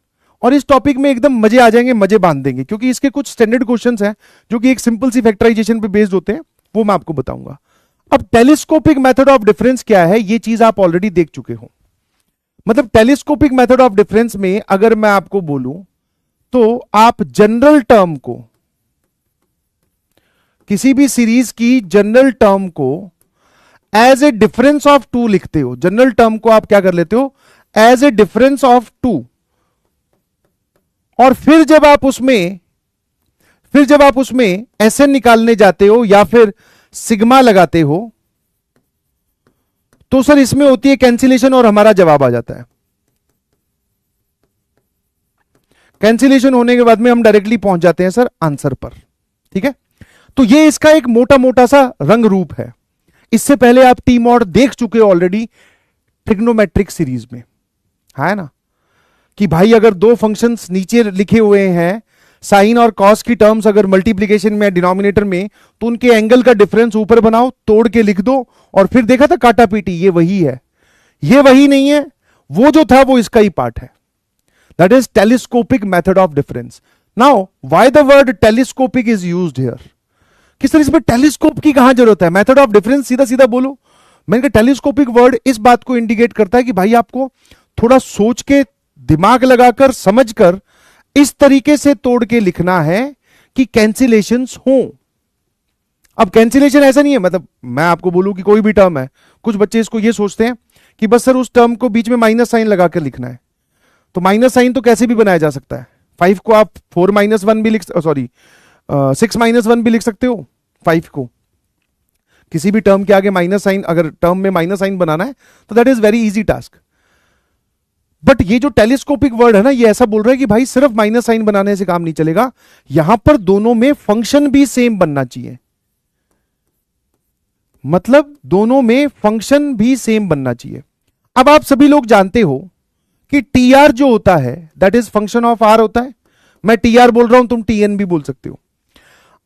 और इस टॉपिक में एकदम मजे आ जाएंगे, मजे बांध देंगे, क्योंकि इसके कुछ स्टैंडर्ड क्वेश्चंस हैं जो कि एक सिंपल सी फैक्टराइजेशन पे बेस्ड होते हैं, वो मैं आपको बताऊंगा। अब टेलीस्कोपिक मेथड ऑफ डिफरेंस क्या है, ये चीज आप ऑलरेडी देख चुके हो। मतलब टेलीस्कोपिक मेथड ऑफ डिफरेंस में अगर मैं आपको बोलूं तो आप जनरल टर्म को, किसी भी सीरीज की जनरल टर्म को एज ए डिफरेंस ऑफ 2 लिखते हो। जनरल टर्म को आप क्या कर लेते हो, एज ए डिफरेंस ऑफ 2, और फिर जब आप उसमें एसएन निकालने जाते हो या फिर सिग्मा लगाते हो, तो सर इसमें होती है कैंसिलेशन और हमारा जवाब आ जाता है। कैंसिलेशन होने के बाद में हम डायरेक्टली पहुंच जाते हैं सर आंसर पर, ठीक है। तो ये इसका एक मोटा मोटा सा रंग रूप है। इससे पहले आप टी मॉड देख चुके हो ऑलरेडी ट्रिग्नोमेट्रिक सीरीज में, है ना, कि भाई अगर दो फंक्शंस नीचे लिखे हुए हैं, साइन और कॉस की टर्म्स अगर मल्टीप्लीकेशन में डिनोमिनेटर में, तो उनके एंगल का डिफरेंस ऊपर बनाओ, तोड़ के लिख दो, और फिर देखा था काटा पीटी, ये वही है, ये वही नहीं है, वो जो था वो इसका ही पार्ट है। That is telescopic method of difference. Now why the word telescopic is used here, किस तरह इसमें टेलीस्कोप की कहां जरूरत है, मेथड ऑफ डिफरेंस सीधा सीधा बोलो। मैंने कहा टेलीस्कोपिक वर्ड इस बात को इंडिकेट करता है कि भाई आपको थोड़ा सोच के, दिमाग लगाकर, समझकर इस तरीके से तोड़ के लिखना है कि कैंसिलेशंस हो। अब कैंसिलेशन ऐसा नहीं है, मतलब मैं आपको बोलूं कि कोई भी टर्म है, कुछ बच्चे इसको ये सोचते हैं कि बस सर उस टर्म को बीच में माइनस साइन लगाकर लिखना है। तो माइनस साइन तो कैसे भी बनाया जा सकता है, 5 को आप 4 - 1 भी लिख, सॉरी 6 - 1 भी लिख सकते हो। 5 को किसी भी टर्म के आगे माइनस साइन, अगर टर्म में माइनस साइन बनाना है तो that is very easy task. But ये जो टेलीस्कोपिक वर्ड है ना, ये ऐसा बोल रहा है कि भाई सिर्फ माइनस साइन बनाने से काम नहीं चलेगा, यहां पर दोनों में फंक्शन भी सेम बनना चाहिए। मतलब दोनों में फंक्शन भी सेम बनना चाहिए। अब आप सभी लोग जानते हो कि टी आर जो होता है that is function of R होता है। मैं टी आर बोल रहा हूं, तुम टी एन भी बोल सकते हो।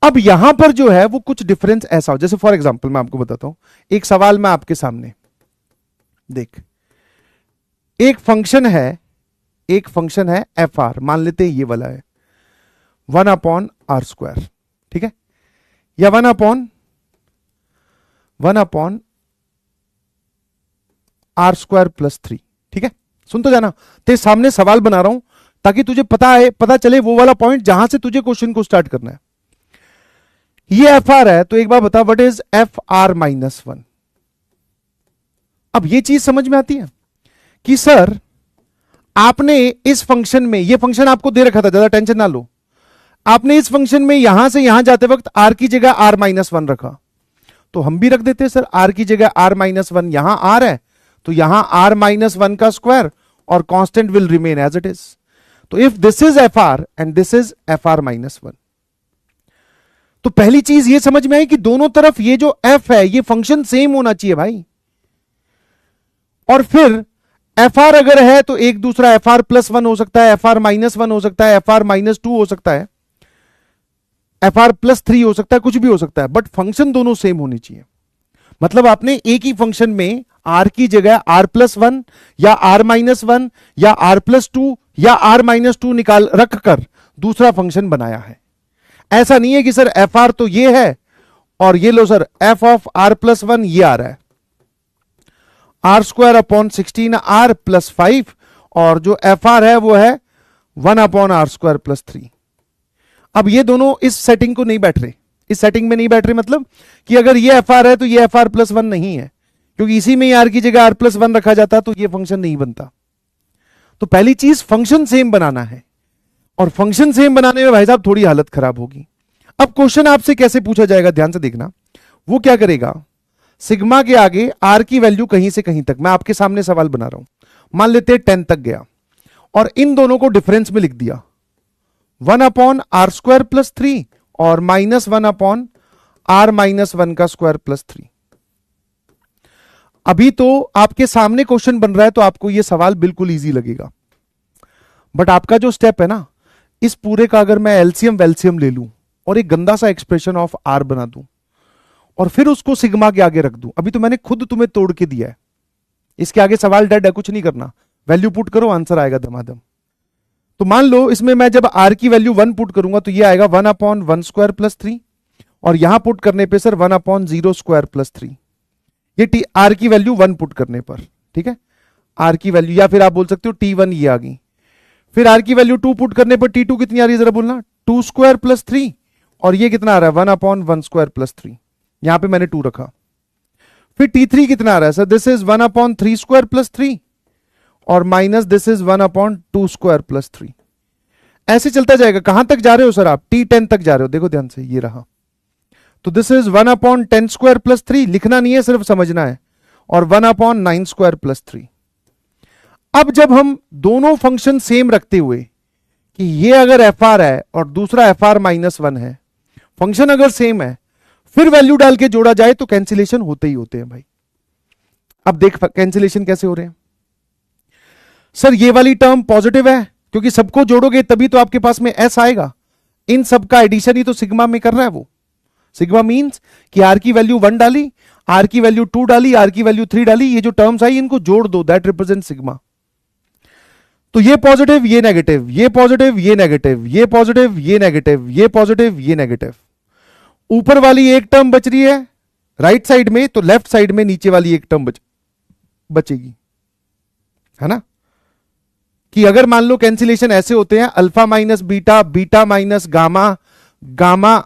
अब यहां पर जो है वो कुछ डिफरेंस ऐसा हो, जैसे फॉर एग्जाम्पल मैं आपको बताता हूं, एक सवाल मैं आपके सामने देख, एक फंक्शन है एफ आर, मान लेते हैं ये वाला है 1/r², ठीक है, या 1/r²+3, ठीक है। सुन तो जाना, तेरे सामने सवाल बना रहा हूं ताकि तुझे पता चले वो वाला पॉइंट जहां से तुझे क्वेश्चन को स्टार्ट करना है। ये एफ आर है, तो एक बार बता व्हाट इज FR-1। अब ये चीज समझ में आती है कि सर आपने इस फंक्शन में, ये फंक्शन आपको दे रखा था, ज्यादा टेंशन ना लो, आपने इस फंक्शन में यहां से यहां जाते वक्त r की जगह r-1 रखा, तो हम भी रख देते सर r की जगह r-1, यहां r है तो यहां r-1 का स्क्वायर और constant will remain as it is. तो if this is fr and this is FR-1, तो पहली चीज ये समझ में आई कि दोनों तरफ ये जो f है ये फंक्शन सेम होना चाहिए भाई। और फिर fr अगर है तो एक दूसरा FR+1 हो सकता है, FR-1 हो सकता है, FR-2 हो सकता है, FR+3 हो सकता है, कुछ भी हो सकता है, बट फंक्शन दोनों सेम होनी चाहिए। मतलब आपने एक ही फंक्शन में r की जगह r+1 या r-1 या r+2 या r-2 निकाल रखकर दूसरा फंक्शन बनाया है। ऐसा नहीं है कि सर fr तो ये है और ये लो सर f(r+1) ये आ रहा है r²/16r+5 और जो fr है वो है 1/r²+3। अब ये दोनों इस सेटिंग को नहीं बैठ रहे, इस सेटिंग में नहीं बैठ रहे, मतलब कि अगर ये fr है तो ये FR+1 नहीं है, क्योंकि इसी में ही r की जगह r+1 रखा जाता तो ये फंक्शन नहीं बनता। तो पहली चीज फंक्शन सेम बनाना है, और फंक्शन सेम बनाने में भाई साहब थोड़ी हालत खराब होगी। अब क्वेश्चन आपसे कैसे पूछा जाएगा, ध्यान से देखना। वो क्या करेगा, सिग्मा के आगे r की वैल्यू कहीं से कहीं तक, मैं आपके सामने सवाल बना रहा हूं, मान लेते 10 तक गया और इन दोनों को डिफरेंस में लिख दिया 1/r²+3 और -1/r-1 का स्क्वायर +3। अभी तो आपके सामने क्वेश्चन बन रहा है तो आपको यह सवाल बिल्कुल इजी लगेगा, बट आपका जो स्टेप है ना, इस पूरे का अगर मैं एलसीएम वेल्सियम ले लूं और एक गंदा सा एक्सप्रेशन ऑफ आर बना दूं और फिर उसको सिग्मा के आगे रख दूं, अभी तो मैंने खुद तुम्हें तोड़ के दिया है, इसके आगे सवाल डेड है, कुछ नहीं करना, वैल्यू पुट करो, आंसर आएगा धमाधम। तो मान लो इसमें मैं जब r की वैल्यू 1 पुट करूंगा तो ये आएगा 1/1² + 3 और यहां पुट करने पे सर 1/0² + 3, ये r की वैल्यू 1 पुट करने पर, ठीक है, r की वैल्यू, या फिर आप बोल सकते हो t1 ये आ गई। फिर r की वैल्यू 2 पुट करने पर t2 कितनी आ रही है जरा बोलना, 2² + 3 और ये कितना आ रहा है 1/1² + 3, यहां पे मैंने 2 रखा। फिर t3 कितना आ रहा है सर, दिस इज 1/3² + 3 और माइनस दिस इज 1/2² + 3। ऐसे चलता जाएगा। कहां तक जा रहे हो सर आप, t10 तक जा रहे हो, देखो ध्यान से, ये रहा। तो दिस इज 1/10² + 3, लिखना नहीं है सिर्फ समझना है, और 1/9² + 3। अब जब हम दोनों फंक्शन सेम रखते हुए कि ये अगर fr है और दूसरा FR-1 है, फंक्शन अगर सेम है, फिर वैल्यू डाल के जोड़ा जाए तो कैंसिलेशन होते ही होते हैं भाई। अब देख कैंसिलेशन कैसे हो रहे हैं। सर ये वाली टर्म पॉजिटिव है क्योंकि सबको जोड़ोगे तभी तो आपके पास में s आएगा, इन सबका एडिशन ही तो सिग्मा में कर रहा है वो। सिग्मा मींस कि r की वैल्यू 1 डाली, r की वैल्यू 2 डाली, r की वैल्यू 3 डाली, ये जो टर्म्स आई इनको जोड़ दो, दैट रिप्रेजेंट सिग्मा। तो ये पॉजिटिव ये नेगेटिव, ये पॉजिटिव ये नेगेटिव, ये पॉजिटिव ये नेगेटिव, ये पॉजिटिव ये नेगेटिव। ऊपर वाली एक टर्म बच रही है राइट साइड में, तो लेफ्ट साइड में नीचे वाली एक टर्म बचेगी, है ना। कि अगर मान लो कैंसिलेशन ऐसे होते हैं, alpha minus beta, beta minus gamma, gamma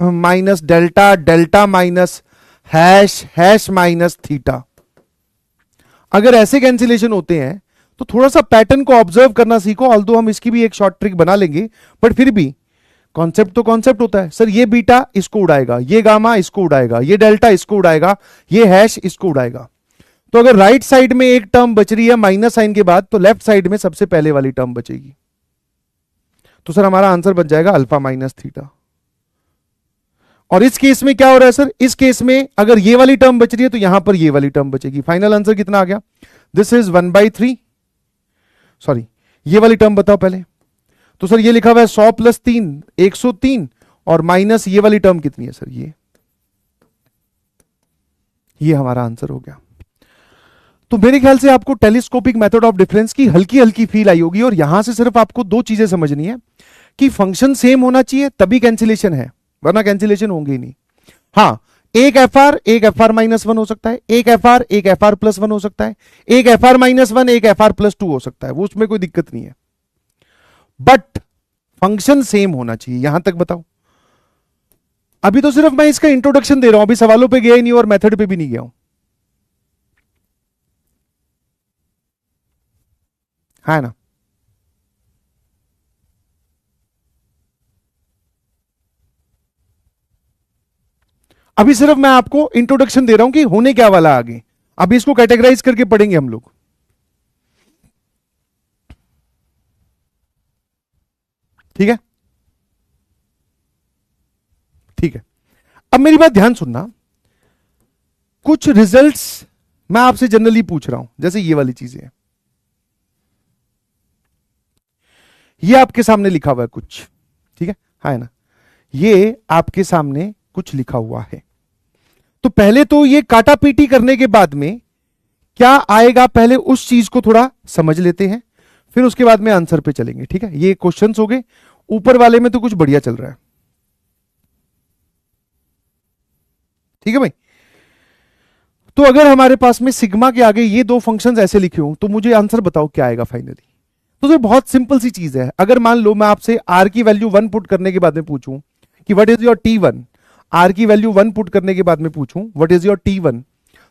minus delta, delta minus hash, hash minus theta. अगर ऐसे कैंसिलेशन होते हैं तो थोड़ा सा पैटर्न को ऑब्जर्व करना सीखो, ऑल्दो हम इसकी भी एक शॉर्ट ट्रिक बना लेंगे, बट फिर भी कॉन्सेप्ट तो कॉन्सेप्ट होता है। सर ये बीटा इसको उड़ाएगा, ये गामा इसको उड़ाएगा, ये डेल्टा इसको उड़ाएगा, ये हैश इसको उड़ाएगा। तो अगर राइट साइड में एक टर्म बच रही है माइनस साइन के बाद, तो लेफ्ट साइड में सबसे पहले वाली टर्म बचेगी। तो सर हमारा आंसर बन जाएगा अल्फा माइनस थीटा। और इस केस में क्या हो रहा है सर, इस केस में अगर ये वाली टर्म बच रही है तो यहां पर ये वाली टर्म बचेगी। फाइनल आंसर कितना आ गया, दिस इज 1/3, सॉरी ये वाली टर्म बताओ पहले। तो सर ये लिखा हुआ है 100 + 3 103 और माइनस ये वाली टर्म कितनी है सर, ये हमारा आंसर हो गया। तो मेरे ख्याल से आपको टेलीस्कोपिक मेथड ऑफ डिफरेंस की हल्की हल्की फील आई होगी। और यहां से सिर्फ आपको दो चीजें समझनी है कि फंक्शन सेम होना चाहिए तभी कैंसिलेशन है, वरना कैंसिलेशन होंगे ही नहीं। हाँ, एक FR -1 हो सकता है, एक FR +1 हो सकता है, एक FR -1 एक FR +2 हो सकता है, वो उसमें कोई दिक्कत नहीं है, बट फंक्शन सेम होना चाहिए। यहां तक बताओ। अभी तो सिर्फ मैं इसका इंट्रोडक्शन दे रहा हूं, अभी सवालों पे गया ही नहीं और मेथड पे भी नहीं गया हूं, है ना। अभी सिर्फ मैं आपको इंट्रोडक्शन दे रहा हूं कि होने क्या वाला आगे। अभी इसको कैटेगराइज करके पढ़ेंगे हम लोग, ठीक है। ठीक है, अब मेरी बात ध्यान सुनना। कुछ रिजल्ट्स मैं आपसे जनरली पूछ रहा हूं, जैसे ये वाली चीजें हैं, ये आपके सामने लिखा हुआ है कुछ, ठीक है ना। ये आपके सामने कुछ लिखा हुआ है, तो पहले तो ये काटा पीटी करने के बाद में क्या आएगा, पहले उस चीज को थोड़ा समझ लेते हैं, फिर उसके बाद में आंसर पे चलेंगे, ठीक है। ये क्वेश्चंस हो गए, ऊपर वाले में तो कुछ बढ़िया चल रहा है, ठीक है भाई। तो अगर हमारे पास में सिग्मा के आगे ये दो फंक्शंस ऐसे लिखे हो तो मुझे आंसर बताओ क्या आएगा फाइनली। तो ये बहुत सिंपल सी चीज है। अगर मान लो मैं आपसे आर की वैल्यू 1 पुट करने के बाद में पूछूं कि what is your T1, R की वैल्यू 1 पुट करने के बाद में पूछूं व्हाट इज योर T1,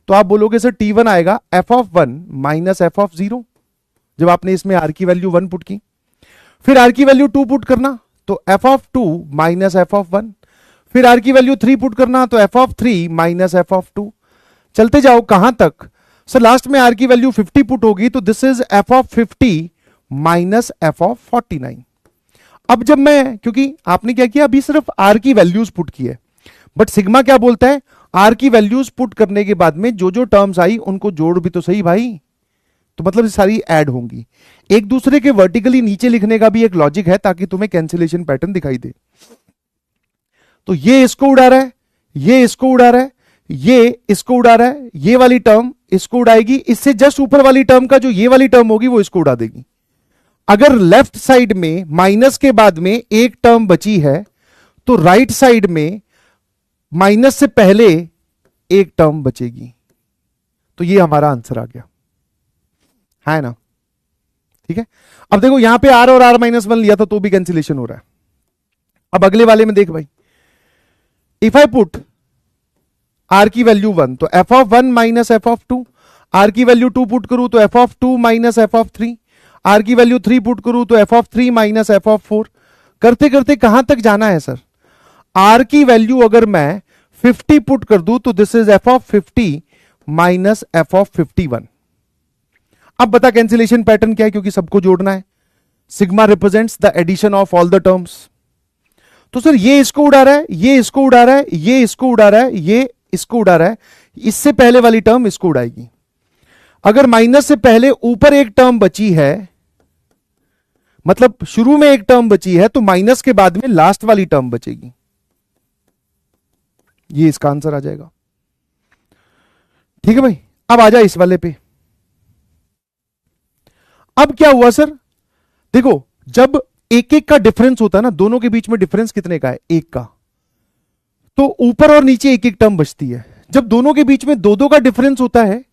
तो आप बोलोगे सर T1 आएगा f(1 - f(0)। जब आपने इसमें आर की वैल्यू 1 पुट की, फिर आर की वैल्यू 2 पुट करना तो f(2 - f(1), फिर आर की वैल्यू 3 पुट करना तो f(3 - f(2)। चलते जाओ कहां तक सर, लास्ट में आर की वैल्यू 50 पुट होगी तो दिस इज f(50 - f(49)। अब जब मैं, क्योंकि आपने क्या किया, अभी सिर्फ आर की वैल्यूज पुट की है, बट सिग्मा क्या बोलता है, आर की वैल्यूज पुट करने के बाद में जो जो टर्म्स आई उनको जोड़ भी तो सही भाई। तो मतलब सारी ऐड होंगी। एक दूसरे के वर्टिकली नीचे लिखने का भी एक लॉजिक है ताकि तुम्हें कैंसिलेशन पैटर्न दिखाई दे। तो ये इसको उड़ा रहा है, ये इसको उड़ा रहा है, ये इसको उड़ा रहा है, ये वाली टर्म इसको उड़ाएगी, इससे जस्ट ऊपर वाली टर्म का जो ये वाली टर्म होगी वो इसको उड़ा देगी। अगर लेफ्ट साइड में माइनस के बाद में एक टर्म बची है तो राइट साइड में माइनस से पहले एक टर्म बचेगी। तो ये हमारा आंसर आ गया, है ना। ठीक है, अब देखो यहां पे r और r -1 लिया था तो भी कैंसिलेशन हो रहा है। अब अगले वाले में देख भाई, इफ आई पुट r की वैल्यू 1 तो f(1 - f(2), r की वैल्यू 2 पुट करूं तो f(2 - f(3), r की वैल्यू 3 पुट करूं तो f(3 - f(4)। करते करते कहां तक जाना है सर, r की वैल्यू अगर मैं 50 पुट कर दूं तो दिस इज f(50 - f(51)। अब बता कैंसिलेशन पैटर्न क्या है, क्योंकि सबको जोड़ना है। Sigma represents the addition of all the terms. तो सर ये इसको उड़ा रहा है, ये इसको उड़ा रहा है, ये इसको उड़ा रहा है, ये इसको उड़ा रहा है, इससे पहले वाली टर्म इसको उड़ाएगी। अगर माइनस से पहले ऊपर एक टर्म बची है, मतलब शुरू में एक टर्म बची है, तो माइनस के बाद में लास्ट वाली टर्म बचेगी। ये इसका आंसर आ जाएगा। ठीक है भाई, अब आ जाए इस वाले पे। अब क्या हुआ सर, देखो जब एक एक का डिफरेंस होता है ना, दोनों के बीच में डिफरेंस कितने का है, एक का, तो ऊपर और नीचे एक एक टर्म बचती है। जब दोनों के बीच में दो दो का डिफरेंस होता है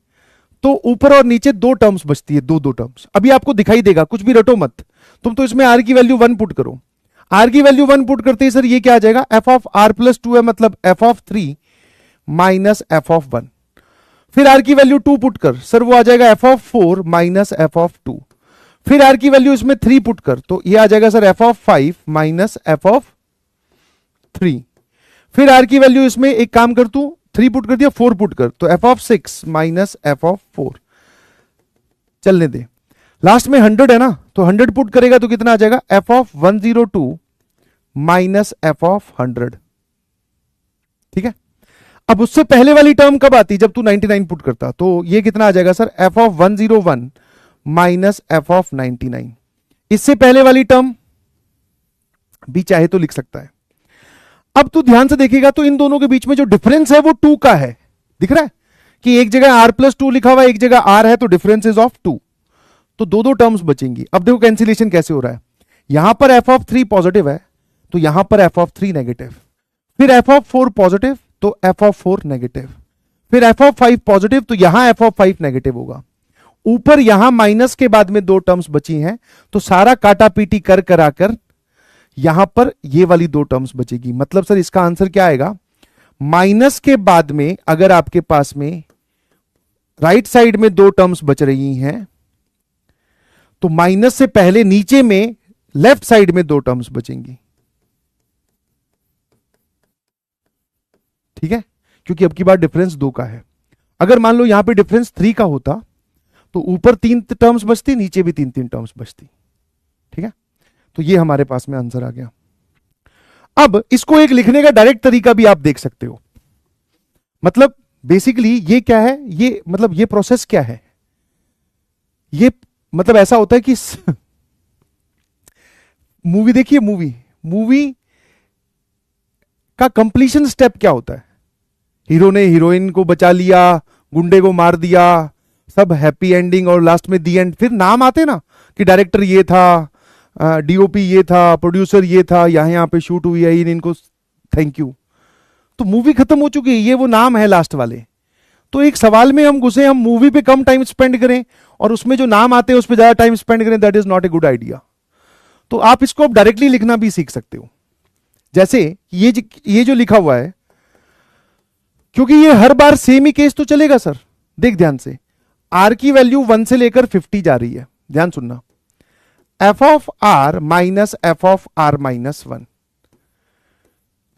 तो ऊपर और नीचे दो टर्म्स बचती है, दो दो टर्म्स। अभी आपको दिखाई देगा, कुछ भी रटो मत, तुम तो इसमें आर की वैल्यू 1 पुट करो। आर की वैल्यू 1 पुट करते ही सर ये क्या आ जाएगा, f(r+2) है, मतलब f(3 - f(1)। फिर आर की वैल्यू 2 पुट कर, सर वो आ जाएगा f(4 - f(2)। फिर आर की वैल्यू इसमें 3 पुट कर तो ये आ जाएगा सर f(5 - f(3)। फिर आर की वैल्यू इसमें एक काम कर, तू 3 पुट कर दिया, 4 पुट कर तो f(6 - f(4)। चलने दे, लास्ट में 100 है ना, तो 100 पुट करेगा तो कितना आ जाएगा, f(102 - f(100)। ठीक है। अब उससे पहले वाली टर्म कब आती, जब तू 99 पुट करता, तो ये कितना आ जाएगा sir, F of 101 minus F of 99। इससे पहले वाली टर्म भी चाहे तो लिख सकता है। अब तू ध्यान से देखेगा तो इन दोनों के बीच में जो डिफरेंस है वो 2 का है, दिख रहा है कि एक जगह आर प्लस 2 लिखा हुआ है, एक जगह आर है, तो डिफरेंस इज ऑफ 2, तो दो दो टर्म्स बचेंगी। अब देखो कैंसिलेशन कैसे हो रहा है, यहां पर एफ ऑफ 3 पॉजिटिव है तो यहां पर एफ ऑफ 3 नेगेटिव, फिर एफ ऑफ 4 पॉजिटिव तो एफ ऑफ 4 नेगेटिव, फिर एफ ऑफ 5 पॉजिटिव तो यहां एफ ऑफ 5 नेगेटिव होगा। ऊपर यहां माइनस के बाद में 2 टर्म्स बची हैं, तो सारा काटा पीटी कर कराकर यहां पर ये वाली 2 टर्म्स बचेगी। मतलब सर इसका आंसर क्या आएगा, माइनस के बाद में अगर आपके पास में राइट साइड में 2 टर्म्स बच रही हैं, तो माइनस से पहले नीचे में लेफ्ट साइड में 2 टर्म्स बचेंगी। ठीक है, क्योंकि अब की बार डिफरेंस 2 का है। अगर मान लो यहां पे डिफरेंस 3 का होता तो ऊपर 3 टर्म्स बचती, नीचे भी 3 टर्म्स बचती। ठीक है, तो ये हमारे पास में आंसर आ गया। अब इसको एक लिखने का डायरेक्ट तरीका भी आप देख सकते हो। मतलब बेसिकली ये क्या है, ये मतलब ये प्रोसेस क्या है, ये मतलब ऐसा होता है कि मूवी देखिए, मूवी का कंप्लीशन स्टेप क्या होता है, हीरो ने हीरोइन को बचा लिया, गुंडे को मार दिया, सब हैप्पी एंडिंग और लास्ट में दी एंड, फिर नाम आते ना कि डायरेक्टर ये था, डीओपी ये था, प्रोड्यूसर ये था, यहां पे शूट हुई है, इनको थैंक यू। तो मूवी खत्म हो चुकी है, ये वो नाम है लास्ट वाले। तो एक सवाल में हम घुसे, हम मूवी पे कम टाइम स्पेंड करें और उसमें जो नाम आते हैं उस पर ज्यादा टाइम स्पेंड करें, that is not a good idea. तो आप इसको अब डायरेक्टली लिखना भी सीख सकते हो। जैसे ये जो लिखा हुआ है, क्योंकि ये हर बार सेम ही केस तो चलेगा सर। देख ध्यान से, आर की वैल्यू 1 से लेकर 50 जा रही है, ध्यान सुनना, F of R minus F of R minus 1।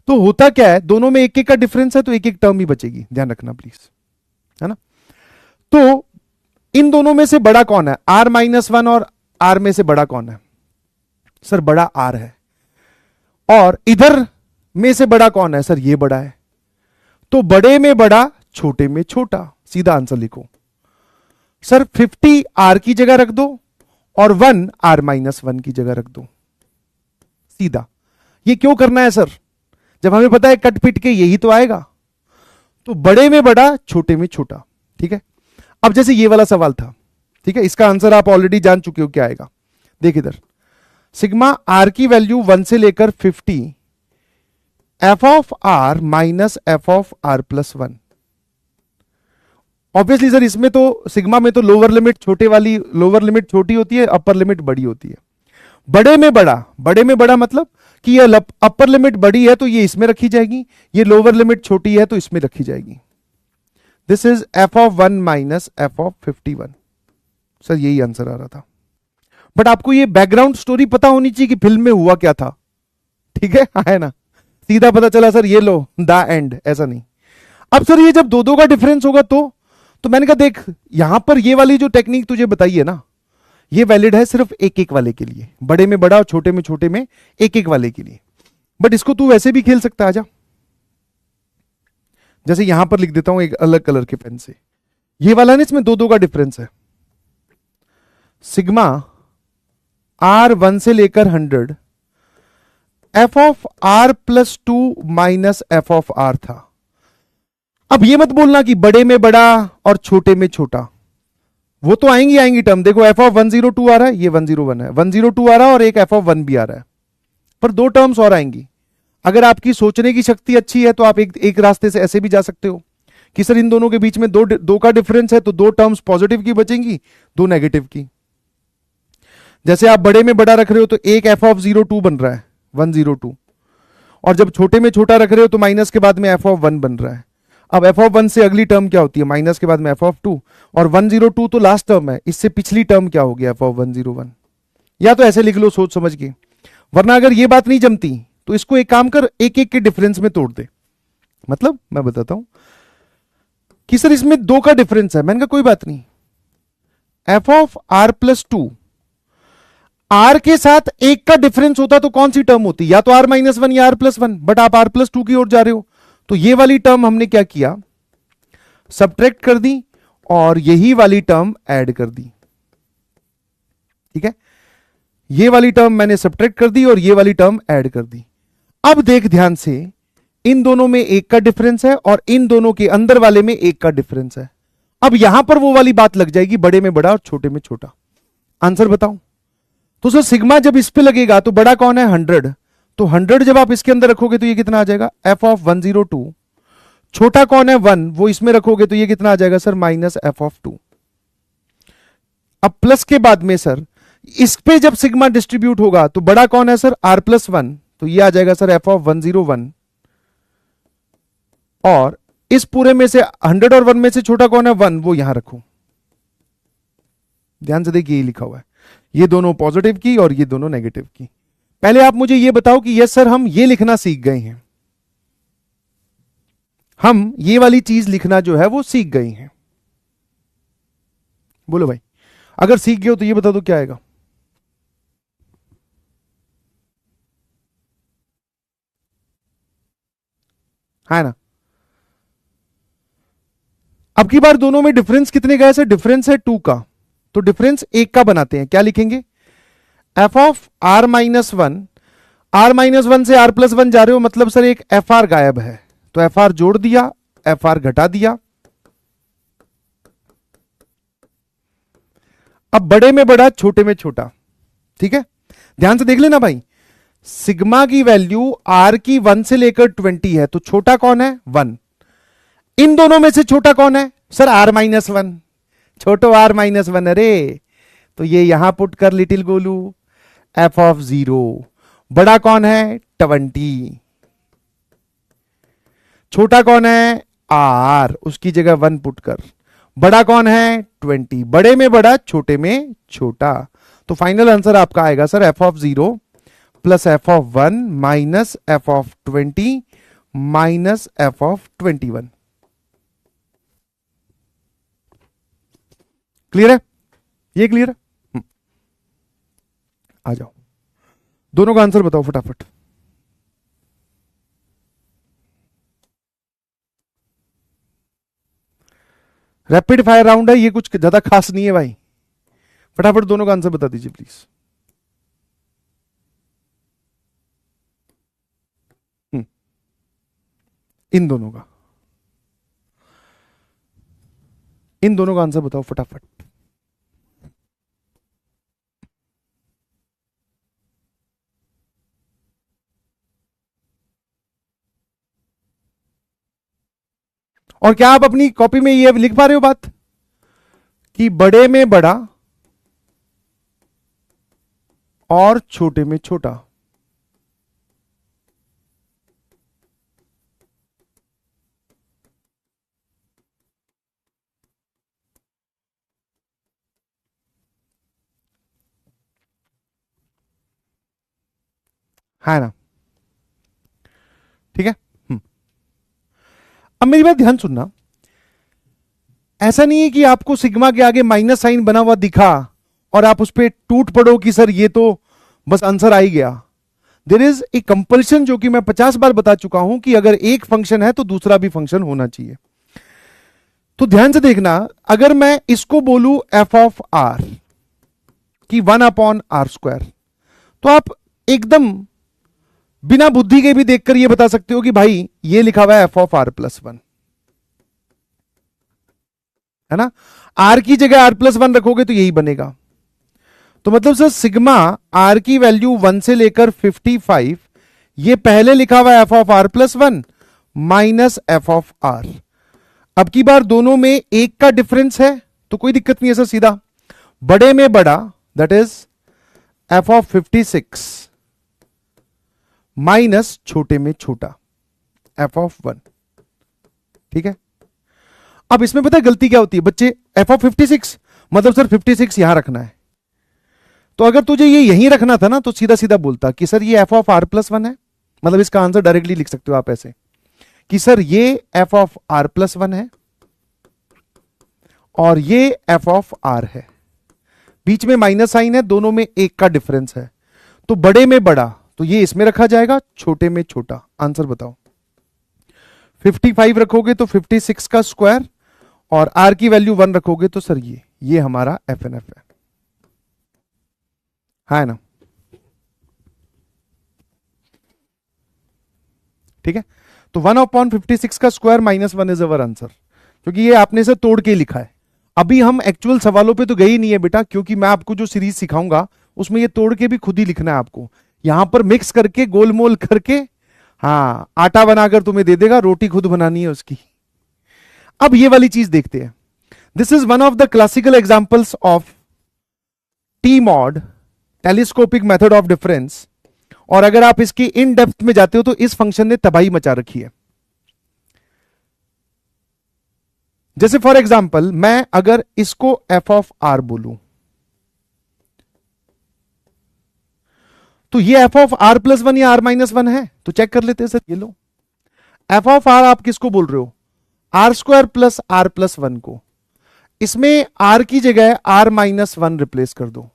तो होता क्या है, दोनों में एक एक का डिफरेंस है तो एक एक टर्म ही बचेगी, ध्यान रखना प्लीज, है ना। तो इन दोनों में से बड़ा कौन है, आर माइनस 1 और आर में से बड़ा कौन है सर, बड़ा आर है। और इधर में से बड़ा कौन है सर, ये बड़ा है। तो बड़े में बड़ा, छोटे में छोटा, सीधा आंसर लिखो सर। 50 आर की जगह रख दो और 1 आर माइनस 1 की जगह रख दो, सीधा। ये क्यों करना है सर, जब हमें पता है कट पिट के यही तो आएगा। तो बड़े में बड़ा, छोटे में छोटा। ठीक है, अब जैसे ये वाला सवाल था, ठीक है, इसका आंसर आप ऑलरेडी जान चुके हो क्या आएगा। देख इधर, सिग्मा आर की वैल्यू 1 से लेकर 50, F of R minus F of R plus 1। Obviously sir इसमें तो सिग्मा में तो लोअर लिमिट छोटे वाली, लोअर लिमिट छोटी होती है, अपर लिमिट बड़ी होती है। बड़े में बड़ा मतलब कि ये अपर लिमिट बड़ी है तो ये इसमें रखी जाएगी, ये लोअर लिमिट छोटी है तो इसमें रखी जाएगी। This is F of 1 minus F of 51। Sir यही आंसर आ रहा था, बट आपको ये बैकग्राउंड स्टोरी पता होनी चाहिए कि फिल्म में हुआ क्या था। ठीक है ना, सीधा पता चला सर ये लो द एंड, ऐसा नहीं। अब सर ये जब दो दो का डिफरेंस होगा तो मैंने कहा देख, यहां पर ये वाली जो टेक्निक तुझे बताई है ना, ये वैलिड है सिर्फ एक एक वाले के लिए, बड़े में बड़ा और छोटे में एक एक वाले के लिए। बट इसको तू वैसे भी खेल सकता, आजा। जैसे यहां पर लिख देता हूं एक अलग कलर के पेन से, ये वाला ना, इसमें दो दो का डिफरेंस है। सिग्मा आर 1 से लेकर 100, F of R plus 2 minus F of R था। अब ये मत बोलना कि बड़े में बड़ा और छोटे में छोटा, वो तो आएंगी टर्म। देखो एफ ऑफ 102 आ रहा है, ये 101 है, 102 आ रहा है और एक एफ ऑफ 1 भी आ रहा है, पर 2 टर्म्स और आएंगी। अगर आपकी सोचने की शक्ति अच्छी है तो आप एक रास्ते से ऐसे भी जा सकते हो कि सर इन दोनों के बीच में दो का डिफरेंस है तो 2 टर्म्स पॉजिटिव की बचेंगी, 2 नेगेटिव की। जैसे आप बड़े में बड़ा रख रहे हो तो एक एफ ऑफ 02 बन रहा है, 102, और जब छोटे में छोटा रख रहे हो तो माइनस के बाद में एफ ऑफ 1 बन रहा है। अब एफ ऑफ 1 से अगली टर्म क्या होती है, माइनस के बाद में एफ ऑफ 2, और 102 तो लास्ट टर्म है, इससे पिछली टर्म क्या हो गया, एफ ऑफ 101। या तो ऐसे लिख लो सोच समझ के, वरना अगर ये बात नहीं जमती तो इसको एक काम कर, एक एक के डिफरेंस में तोड़ दे। मतलब मैं बताता हूं कि सर इसमें 2 का डिफरेंस है, मैंने कहा कोई बात नहीं, F of R plus 2, R के साथ 1 का डिफरेंस होता तो कौन सी टर्म होती, या तो आर माइनस 1 या आर प्लस 1, बट आप आर प्लस 2 की ओर जा रहे हो तो ये वाली टर्म हमने क्या किया, सब्ट्रैक्ट कर दी और यही वाली टर्म ऐड कर दी। ठीक है, ये वाली टर्म मैंने सब्ट्रैक्ट कर दी और ये वाली टर्म ऐड कर दी। अब देख ध्यान से, इन दोनों में एक का डिफरेंस है और इन दोनों के अंदर वाले में एक का डिफरेंस है। अब यहां पर वो वाली बात लग जाएगी, बड़े में बड़ा और छोटे में छोटा। आंसर बताओ। तो सर सिग्मा जब इस पे लगेगा तो बड़ा कौन है 100, तो 100 जब आप इसके अंदर रखोगे तो ये कितना आ जाएगा f ऑफ 102। छोटा कौन है 1, वो इसमें रखोगे तो ये कितना आ जाएगा सर माइनस f ऑफ 2। अब प्लस के बाद में सर इस पे जब सिग्मा डिस्ट्रीब्यूट होगा तो बड़ा कौन है सर r प्लस 1, तो ये आ जाएगा सर f ऑफ 101। और इस पूरे में से 100 और 1 में से छोटा कौन है 1, वो यहां रखो। ध्यान से देखिए ये लिखा हुआ है, ये दोनों पॉजिटिव की और ये दोनों नेगेटिव की। पहले आप मुझे ये बताओ कि यस सर हम ये लिखना सीख गए हैं, हम ये वाली चीज लिखना जो है वो सीख गए हैं। बोलो भाई, अगर सीख गए हो तो ये बता दो क्या आएगा। है ना। अब की बार दोनों में डिफरेंस कितने का है सर, डिफरेंस है 2 का, तो डिफरेंस 1 का बनाते हैं। क्या लिखेंगे, f of r minus 1, r minus 1 से r प्लस 1 जा रहे हो, मतलब सर एक fr गायब है, तो fr जोड़ दिया, fr घटा दिया। अब बड़े में बड़ा छोटे में छोटा। ठीक है, ध्यान से देख लेना भाई, सिग्मा की वैल्यू r की 1 से लेकर 20 है, तो छोटा कौन है 1। इन दोनों में से छोटा कौन है सर r माइनस 1, छोटो r माइनस 1। अरे तो ये यहां पुट कर लिटिल गोलू, f ऑफ 0। बड़ा कौन है 20, छोटा कौन है r, उसकी जगह 1 पुट कर। बड़ा कौन है 20, बड़े में बड़ा छोटे में छोटा। तो फाइनल आंसर आपका आएगा sir f of 0 plus f of 1 minus f of 20 minus f of 21। Clear है, ये क्लियर है। आ जाओ, दोनों का आंसर बताओ फटाफट। रैपिड फायर राउंड है ये, कुछ ज्यादा खास नहीं है भाई। फटाफट दोनों का आंसर बता दीजिए प्लीज। इन दोनों का, इन दोनों का आंसर बताओ फटाफट। और क्या आप अपनी कॉपी में ये लिख पा रहे हो बात कि बड़े में बड़ा और छोटे में छोटा। है ना, ठीक है। अब मेरी बात ध्यान सुनना, ऐसा नहीं है कि आपको सिग्मा के आगे माइनस साइन बना हुआ दिखा और आप उस पर टूट पड़ो कि सर ये तो बस आंसर आ ही गया। देयर इज ए कंपल्शन, जो कि मैं 50 बार बता चुका हूं कि अगर एक फंक्शन है तो दूसरा भी फंक्शन होना चाहिए। तो ध्यान से देखना, अगर मैं इसको बोलूं f ऑफ r की 1/r², तो आप एकदम बिना बुद्धि के भी देखकर यह बता सकते हो कि भाई ये लिखा हुआ है f ऑफ r प्लस 1, है ना। r की जगह r प्लस 1 रखोगे तो यही बनेगा। तो मतलब सर सिग्मा r की वैल्यू 1 से लेकर 55, ये पहले लिखा हुआ है f of r plus 1 minus f of r। अब की बार दोनों में एक का डिफरेंस है तो कोई दिक्कत नहीं है सर, सीधा बड़े में बड़ा that is f of 56 minus छोटे में छोटा f ऑफ 1। ठीक है, अब इसमें पता है गलती क्या होती है बच्चे, f ऑफ 56 मतलब सर 56 यहां रखना है। तो अगर तुझे ये यहीं रखना था ना तो सीधा सीधा बोलता कि सर ये f ऑफ r प्लस 1 है, मतलब इसका आंसर डायरेक्टली लिख सकते हो आप ऐसे कि सर ये f ऑफ r प्लस 1 है और ये f ऑफ r है, बीच में माइनस साइन है, दोनों में एक का डिफरेंस है। तो बड़े में बड़ा तो ये इसमें रखा जाएगा, छोटे में छोटा। आंसर बताओ। 55 रखोगे तो 56 का स्क्वायर, और आर की वैल्यू 1 रखोगे तो सर ये हमारा एफ एन एफ है, है ना? ठीक है, तो 1/56 का स्क्वायर -1 इज अवर आंसर, क्योंकि ये आपने से तोड़ के लिखा है। अभी हम एक्चुअल सवालों पे तो गए ही नहीं है बेटा, क्योंकि मैं आपको जो सीरीज सिखाऊंगा उसमें ये तोड़ के भी खुद ही लिखना है आपको। यहां पर मिक्स करके गोलमोल करके, हाँ, आटा बनाकर तुम्हें दे देगा, रोटी खुद बनानी है उसकी। अब ये वाली चीज देखते हैं। This is one of the classical examples of T mod, telescopic method of difference. और अगर आप इसकी इन डेप्थ में जाते हो तो इस फंक्शन ने तबाही मचा रखी है। जैसे फॉर एग्जाम्पल मैं अगर इसको एफ ऑफ आर बोलूं, तो ये F of R plus one या आर माइनस वन है, तो चेक कर लेते हैं सर। ये लो, एफ ऑफ आर आप किसको बोल रहे हो? R square plus R plus one को। इसमें आर की जगह आर माइनस वन रिप्लेस कर दो,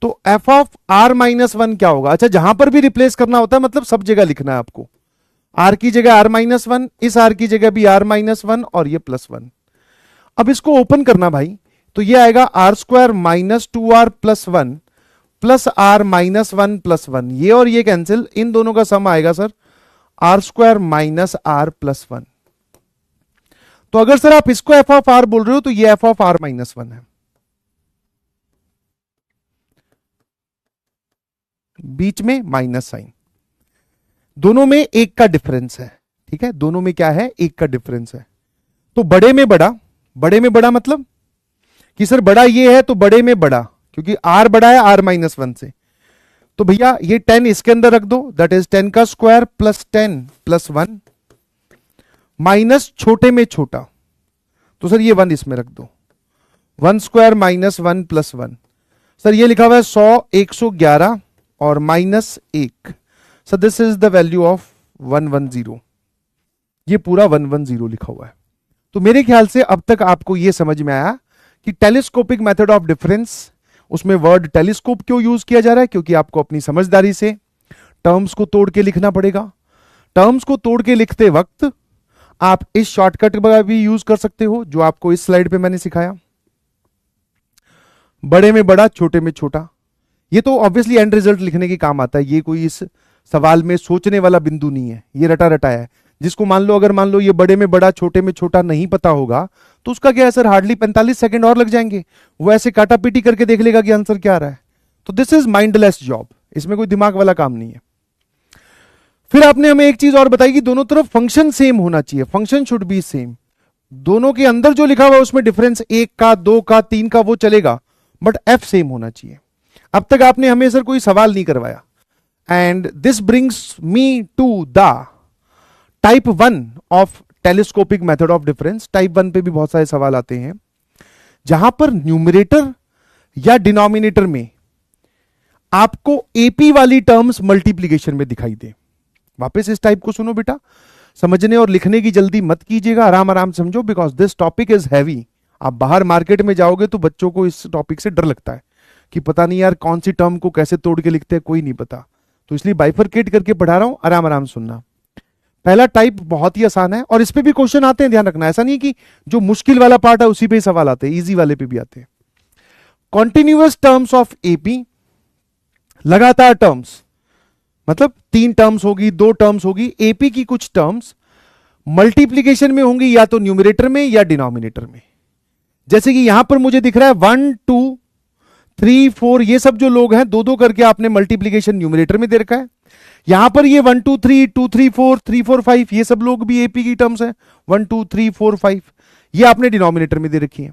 तो F of R minus one क्या होगा? अच्छा, जहां पर भी रिप्लेस करना होता है मतलब सब जगह लिखना है आपको। आर की जगह आर माइनस वन, इस आर की जगह भी आर माइनस वन, और ये प्लस वन। अब इसको ओपन करना भाई, तो ये आएगा R square minus two R plus one plus are minus one plus one. ये और ये कैंसिल, इन दोनों का सम आएगा sir are square minus R plus one. तो अगर सर आप इसको एफ ऑफ आर बोल रहे हो तो ये F of R minus one है, बीच में माइनस साइन, दोनों में एक का डिफरेंस है। ठीक है, दोनों में क्या है? एक का डिफरेंस है। तो बड़े में बड़ा, बड़े में बड़ा मतलब कि सर बड़ा ये है तो बड़े में बड़ा, क्योंकि आर बड़ा है आर माइनस वन से, तो भैया ये 10 इसके अंदर रख दो, दैट इज 10 का स्क्वायर प्लस 10 प्लस 1 माइनस छोटे में छोटा, तो सर ये 1 इसमें रख दो, 1 स्क्वायर माइनस 1 प्लस 1। सर ये लिखा हुआ है 100 111 और minus 1, so this is the value of 110। ये पूरा 110 लिखा हुआ है। तो मेरे ख्याल से अब तक आपको यह समझ में आया कि टेलीस्कोपिक मेथड ऑफ डिफरेंस, उसमें वर्ड टेलीस्कोप क्यों यूज किया जा रहा है, क्योंकि आपको अपनी समझदारी से टर्म्स को तोड़ के लिखना पड़ेगा। टर्म्स को तोड़ के लिखते वक्त आप इस शॉर्टकट का भी यूज कर सकते हो जो आपको इस स्लाइड पे मैंने सिखाया, बड़े में बड़ा छोटे में छोटा। ये तो ऑब्वियसली एंड रिजल्ट लिखने के काम आता है, ये कोई इस सवाल में सोचने वाला बिंदु नहीं है, ये रटा रटा है। जिसको मान लो, अगर मान लो ये बड़े में बड़ा छोटे में छोटा नहीं पता होगा तो उसका क्या है सर, हार्डली 45 सेकंड और लग जाएंगे, वो ऐसे काटा पीटी करके देख लेगा कि आंसर क्या आ रहा है। तो दिस इज माइंडलेस जॉब, इसमें कोई दिमाग वाला काम नहीं है। फिर आपने हमें एक चीज और बताई कि दोनों तरफ फंक्शन सेम होना चाहिए, फंक्शन शुड बी सेम। दोनों के अंदर जो लिखा हुआ है उसमें डिफरेंस 1 का 2 का 3 का वो चलेगा, बट एफ सेम होना चाहिए। अब तक आपने हमें सर कोई सवाल नहीं करवाया, and this brings me to the type 1 of telescopic method of difference. Type 1 पे भी बहुत सारे सवाल आते हैं जहां पर न्यूमरेटर या डिनोमिनेटर में आपको एपी वाली टर्म्स मल्टीप्लीकेशन में दिखाई दे। वापस इस टाइप को सुनो बेटा, समझने और लिखने की जल्दी मत कीजिएगा, आराम आराम समझो, because this topic is heavy. आप बाहर मार्केट में जाओगे तो बच्चों को इस टॉपिक से डर लगता है कि पता नहीं यार कौन सी टर्म को कैसे तोड़ के लिखते हैं, कोई नहीं पता। तो इसलिए बाइफरकेट करके पढ़ा रहा हूं, आराम आराम सुनना। पहला टाइप बहुत ही आसान है और इस पे भी क्वेश्चन आते हैं, ध्यान रखना। ऐसा नहीं कि जो मुश्किल वाला पार्ट है उसी पे ही सवाल आते हैं, इजी वाले पे भी आते हैं। कॉन्टिन्यूअस टर्म्स ऑफ एपी, लगातार टर्म्स, मतलब 3 टर्म्स होगी, 2 टर्म्स होगी। एपी की कुछ टर्म्स मल्टीप्लीकेशन में होंगी, या तो न्यूमरेटर में या डिनोमिनेटर में। जैसे कि यहां पर मुझे दिख रहा है 1 2 3 4, ये सब जो लोग हैं 2 2 करके आपने मल्टीप्लीकेशन न्यूमरेटर में दे रखा है। यहां पर ये 1 2 3 2 3 4 3 4 5, ये सब लोग भी एपी की टर्म्स हैं, 1 2 3 4 5, ये आपने डिनोमिनेटर में दे रखी है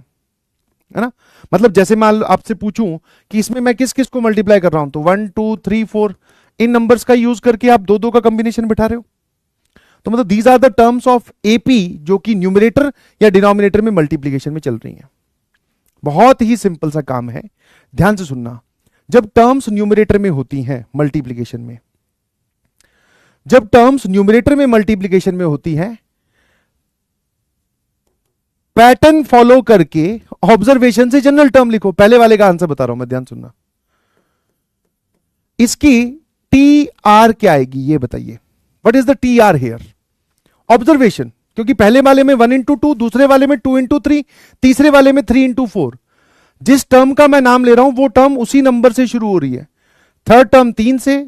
ना। मतलब जैसे मैं आपसे पूछूं कि इसमें मैं किस किस को मल्टीप्लाई कर रहा हूं, तो 1 2 3 4 इन नंबर्स का यूज करके आप 2 2 का कॉम्बिनेशन बिठा रहे हो। तो मतलब these are the terms of AP जो कि न्यूमरेटर या डिनोमिनेटर में मल्टीप्लीकेशन में चल रही हैं। बहुत ही सिंपल सा काम है, ध्यान से सुनना। जब टर्म्स न्यूमरेटर में होती हैं मल्टीप्लीकेशन में, जब टर्म्स न्यूमरेटर में मल्टीप्लीकेशन में होती हैं, पैटर्न फॉलो करके ऑब्जर्वेशन से जनरल टर्म लिखो। पहले वाले का आंसर बता रहा हूं मैं, ध्यान सुनना। इसकी टी आर क्या आएगी ये बताइए, what is the T R here. Observation, क्योंकि पहले वाले में 1 इंटू 2, दूसरे वाले में 2 इंटू 3, तीसरे वाले में 3 इंटू 4। जिस टर्म का मैं नाम ले रहा हूं वो टर्म उसी नंबर से शुरू हो रही है। थर्ड टर्म 3 से,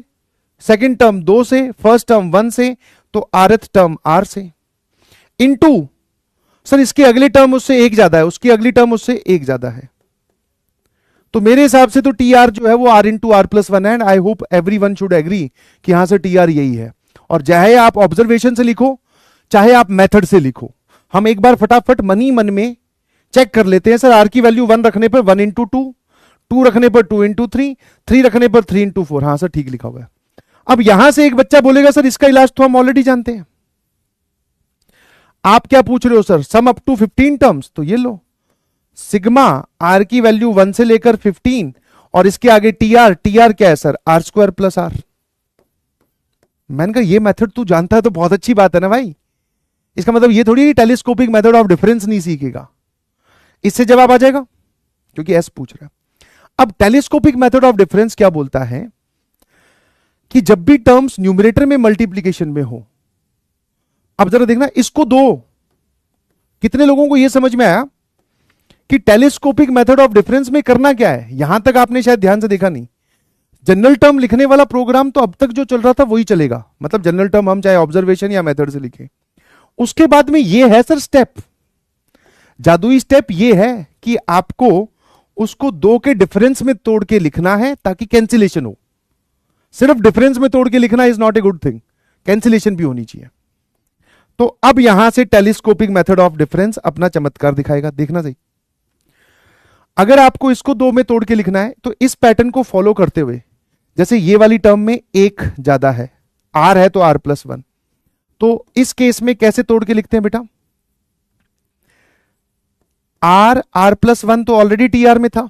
सेकंड टर्म 2 से, फर्स्ट टर्म 1 से, तो आरथ टर्म R से, इंटू सर इसके अगले टर्म उससे एक ज्यादा है, उसकी अगली टर्म उससे एक ज्यादा है, तो मेरे हिसाब से तो टी आर जो है वो R इंटू R प्लस 1 है। And I hope everyone should agree कि यहां से टी आर यही है। और चाहे आप ऑब्जर्वेशन से लिखो चाहे आप मेथड से लिखो, हम एक बार फटाफट मन ही मन में चेक कर लेते हैं। सर आर की वैल्यू 1 रखने पर 1 इंटू 2, 2 रखने पर 2 इंटू 3, 3 रखने पर 3 इंटू 4। हाँ सर ठीक लिखा हुआ है। अब यहां से एक बच्चा बोलेगा सर इसका इलाज तो हम ऑलरेडी जानते हैं। आप क्या पूछ रहे हो sir, sum up to 15 terms, तो ये लो सिग्मा आर की वैल्यू 1 से लेकर 15 और इसके आगे टी आर क्या है sir, are square plus R. मैंने कहा ये मेथड तू जानता है तो बहुत अच्छी बात है ना भाई। इसका मतलब ये थोड़ी टेलीस्कोपिक मेथड ऑफ डिफरेंस नहीं सीखेगा, इससे जवाब आ जाएगा क्योंकि एस पूछ रहा है। अब टेलीस्कोपिक मेथड ऑफ डिफरेंस क्या बोलता है कि जब भी टर्म्स न्यूमरेटर में मल्टीप्लीकेशन में हो, अब जरा देखना इसको दो, कितने लोगों को यह समझ में आया कि टेलीस्कोपिक मेथड ऑफ डिफरेंस में करना क्या है। यहां तक आपने शायद ध्यान से देखा नहीं। जनरल टर्म लिखने वाला प्रोग्राम तो अब तक जो चल रहा था वही चलेगा, मतलब जनरल टर्म हम चाहे ऑब्जर्वेशन या मेथड से लिखें। उसके बाद में ये है सर स्टेप, जादुई स्टेप ये है कि आपको उसको दो के डिफरेंस में तोड़ के लिखना है ताकि कैंसिलेशन हो। सिर्फ डिफरेंस में तोड़ के लिखना is not a good thing, cancellation भी होनी चाहिए। तो अब यहां से टेलीस्कोपिक मेथड ऑफ डिफरेंस अपना चमत्कार दिखाएगा, देखना सही। अगर आपको इसको दो में तोड़ के लिखना है तो इस पैटर्न को फॉलो करते हुए, जैसे ये वाली टर्म में एक ज्यादा है, आर है तो आर प्लस 1, तो इस केस में कैसे तोड़ के लिखते हैं बेटा, आर प्लस 1 तो ऑलरेडी टी आर में था।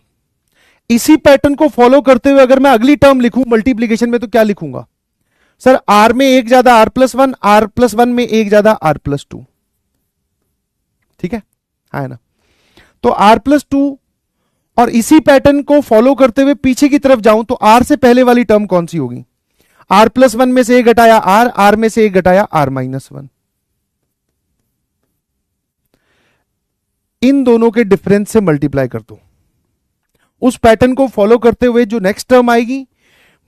इसी पैटर्न को फॉलो करते हुए अगर मैं अगली टर्म लिखूं मल्टीप्लीकेशन में तो क्या लिखूंगा सर, आर में एक ज्यादा आर प्लस 1, आर प्लस 1 में एक ज्यादा आर प्लस 2, ठीक है ना। तो आर प्लस 2 और इसी पैटर्न को फॉलो करते हुए पीछे की तरफ जाऊं तो आर से पहले वाली टर्म कौन सी होगी, आर प्लस 1 में से एक घटाया आर में से एक घटाया आर माइनस 1। इन दोनों के डिफरेंस से मल्टीप्लाई कर दो, उस पैटर्न को फॉलो करते हुए जो नेक्स्ट टर्म आएगी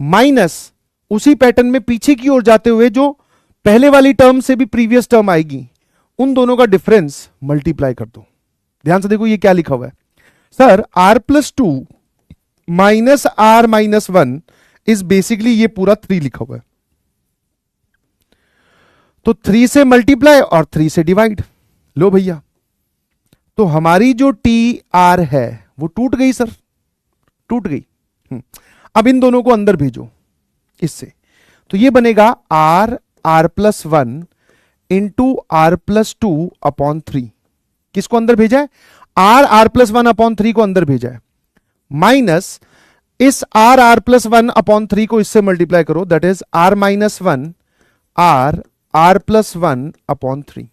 माइनस उसी पैटर्न में पीछे की ओर जाते हुए जो पहले वाली टर्म से भी प्रीवियस टर्म आएगी, उन दोनों का डिफरेंस मल्टीप्लाई कर दो। ध्यान से देखो ये क्या लिखा हुआ है sir, R plus 2 minus R minus 1 is basically ये पूरा 3 लिखा हुआ है। तो 3 से मल्टीप्लाई और 3 से डिवाइड, लो भैया तो हमारी जो टी आर है वो टूट गई सर, टूट गई। अब इन दोनों को अंदर भेजो इससे, तो ये बनेगा R plus 1 into R plus 2 upon 3। किसको अंदर भेजा है, आर प्लस 1 अपॉन 3 को अंदर भेजा है, माइनस इस आर प्लस 1 अपॉन 3 को इससे मल्टीप्लाई करो, that is R minus 1 R plus 1 upon 3।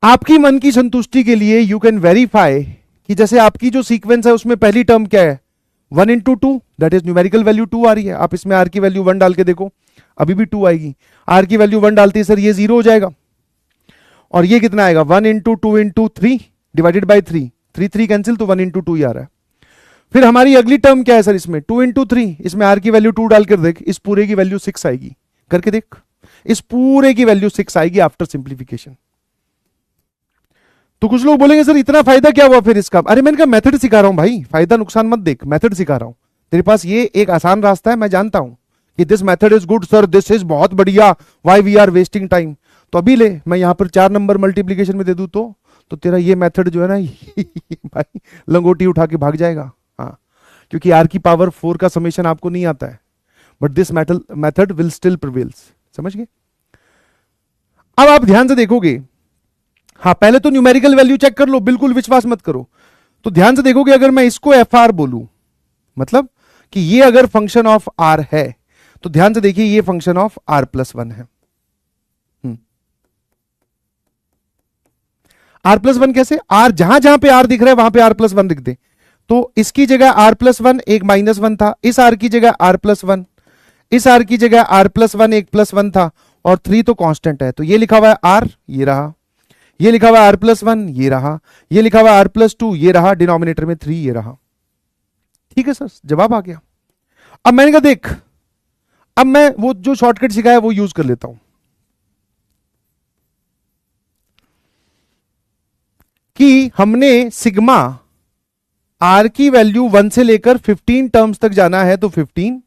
आपकी मन की संतुष्टि के लिए यू कैन वेरीफाई कि जैसे आपकी जो सीक्वेंस है उसमें पहली टर्म क्या है 1 into 2, that is numerical value 2 आ रही है। आप इसमें आर की वैल्यू 1 डाल के देखो, अभी भी 2 आएगी। आर की वैल्यू 1 डालती है सर ये 0 हो जाएगा, और ये कितना आएगा 1 into 2 into 3 divided by 3, 3 cancel तो 1 इंटू 2 ही आ रहा है। फिर हमारी अगली टर्म क्या है सर इसमें 2 इंटू 3, इसमें आर की वैल्यू 2 डालकर देख, इस पूरे की वैल्यू 6 आएगी, करके देख, इस पूरे की वैल्यू 6 आएगी आफ्टर सिंप्लीफिकेशन। तो कुछ लोग बोलेंगे सर इतना फायदा क्या हुआ फिर इसका, अरे मैंने कहा मेथड सिखा रहा हूं भाई, फायदा नुकसान मत देख, मेथड सिखा रहा हूं। तेरे पास ये एक आसान रास्ता है, मैं जानता हूं कि this method is good sir, this is बहुत बढ़िया, why we are wasting time. तो अभी ले, मैं यहां पर 4 नंबर मल्टीप्लीकेशन में दे दूं तो तेरा ये मेथड जो है ना भाई लंगोटी उठा के भाग जाएगा। हाँ, क्योंकि आर की पावर 4 का समेशन आपको नहीं आता है, but this method will still prevails. समझ गए? अब आप ध्यान से देखोगे, हाँ पहले तो न्यूमेरिकल वैल्यू चेक कर लो, बिल्कुल विश्वास मत करो। तो ध्यान से देखोगे अगर मैं इसको एफ आर बोलूं, मतलब कि ये अगर फंक्शन ऑफ आर है, तो ध्यान से देखिए ये फंक्शन ऑफ आर प्लस 1 है। आर प्लस 1 कैसे, आर जहां जहां पे आर दिख रहा है वहां पे आर प्लस 1 लिख दे। तो इसकी जगह आर प्लस 1 एक माइनस 1 था, इस आर की जगह आर प्लस 1, इस आर की जगह आर प्लस 1 एक प्लस 1 था, और 3 तो कांस्टेंट है, तो ये लिखा हुआ है आर, ये रहा, ये लिखा हुआ है r+1, ये रहा, ये लिखा हुआ है r+2, ये रहा, डिनोमिनेटर में 3 ये रहा। ठीक है सर, जवाब आ गया। अब मैंने कहा देख, अब मैं वो जो शॉर्टकट सिखाया वो यूज कर लेता हूं कि हमने सिग्मा आर की वैल्यू 1 से लेकर 15 टर्म्स तक जाना है तो 15,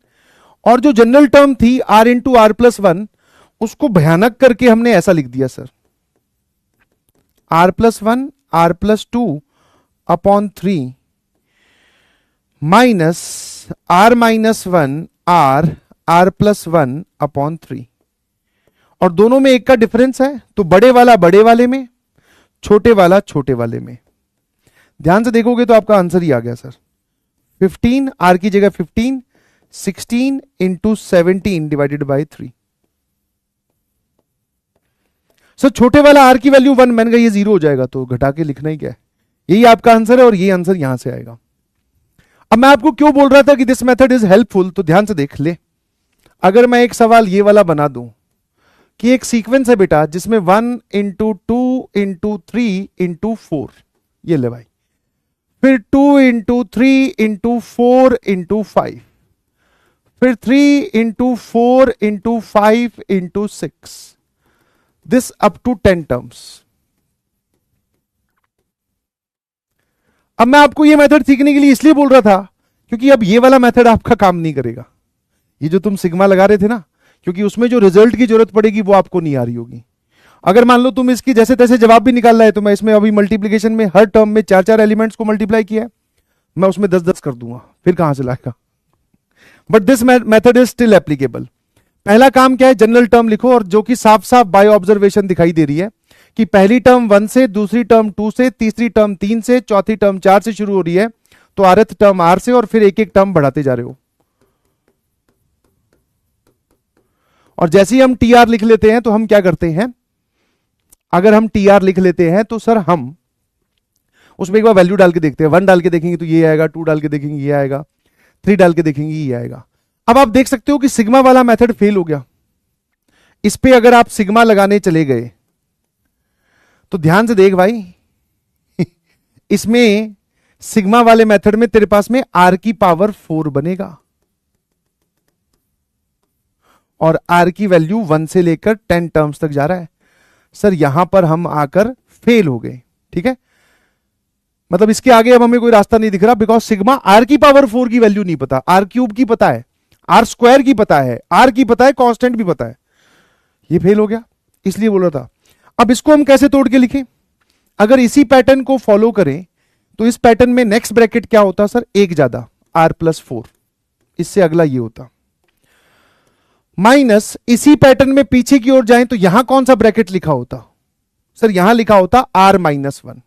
और जो जनरल टर्म थी r इंटू r+1 उसको भयानक करके हमने ऐसा लिख दिया sir, r+1 r+2 upon 3 minus r-1 r+1 upon 3, और दोनों में एक का डिफरेंस है, तो बड़े वाला बड़े वाले में, छोटे वाला छोटे वाले में। ध्यान से देखोगे तो आपका आंसर ही आ गया सर, 15, r की जगह 15, 16 इंटू 17 डिवाइडेड बाई 3। सर छोटे वाला r की वैल्यू 1, मैंने कहा ये 0 हो जाएगा तो घटा के लिखना ही क्या है, यही आपका आंसर है, और ये आंसर यहां से आएगा। अब मैं आपको क्यों बोल रहा था कि दिस मेथड इज हेल्पफुल, तो ध्यान से देख ले, अगर मैं एक सवाल ये वाला बना दूं कि एक सीक्वेंस है बेटा जिसमें 1 इंटू 2 इंटू 3 इंटू 4, ये ले भाई, फिर 2 इंटू 3 इंटू 4 इंटू 5, फिर 3 into 4 into 5 into 6, this up to 10 terms. अब मैं आपको ये मेथड सीखने के लिए इसलिए बोल रहा था क्योंकि अब ये वाला मेथड आपका काम नहीं करेगा, ये जो तुम सिग्मा लगा रहे थे ना, क्योंकि उसमें जो रिजल्ट की जरूरत पड़ेगी वो आपको नहीं आ रही होगी। अगर मान लो तुम इसकी जैसे तैसे जवाब भी निकाल रहे है, तो मैं इसमें अभी मल्टीप्लीकेशन में हर टर्म में 4-4 एलिमेंट्स को मल्टीप्लाई किया है, मैं उसमें 10-10 कर दूंगा, फिर कहां से लाएगा। But this method is still applicable. पहला काम क्या है, जनरल टर्म लिखो, और जो कि साफ साफ बाय ऑब्जर्वेशन दिखाई दे रही है कि पहली टर्म 1 से, दूसरी टर्म 2 से, तीसरी टर्म 3 से, चौथी टर्म 4 से शुरू हो रही है, तो rth टर्म r से, और फिर एक एक टर्म बढ़ाते जा रहे हो। और जैसे ही हम tr लिख लेते हैं तो हम क्या करते हैं, अगर हम tr लिख लेते हैं तो सर हम उसमें एक बार वैल्यू डाल के देखते हैं, 1 डाल के देखेंगे तो ये आएगा, 2 डाल के देखेंगे ये आएगा, 3 डाल के देखेंगे ये आएगा। अब आप देख सकते हो कि सिग्मा वाला मेथड फेल हो गया। इस पे अगर आप सिग्मा लगाने चले गए तो ध्यान से देख भाई, इसमें सिग्मा वाले मेथड में तेरे पास में r की पावर 4 बनेगा, और r की वैल्यू 1 से लेकर 10 टर्म्स तक जा रहा है। सर यहां पर हम आकर फेल हो गए। ठीक है, मतलब इसके आगे अब हमें कोई रास्ता नहीं दिख रहा, बिकॉज सिग्मा r की पावर 4 की वैल्यू नहीं पता, r³ की पता है, r² की पता है, r की पता है, कांस्टेंट भी पता है, ये फेल हो गया, इसलिए बोल रहा था। अब इसको हम कैसे तोड़ के लिखें, अगर इसी पैटर्न को फॉलो करें तो इस पैटर्न में नेक्स्ट ब्रैकेट क्या होता सर, एक ज्यादा r+4, इससे अगला ये होता, माइनस इसी पैटर्न में पीछे की ओर जाएं तो यहां कौन सा ब्रैकेट लिखा होता सर, यहां लिखा होता r-1।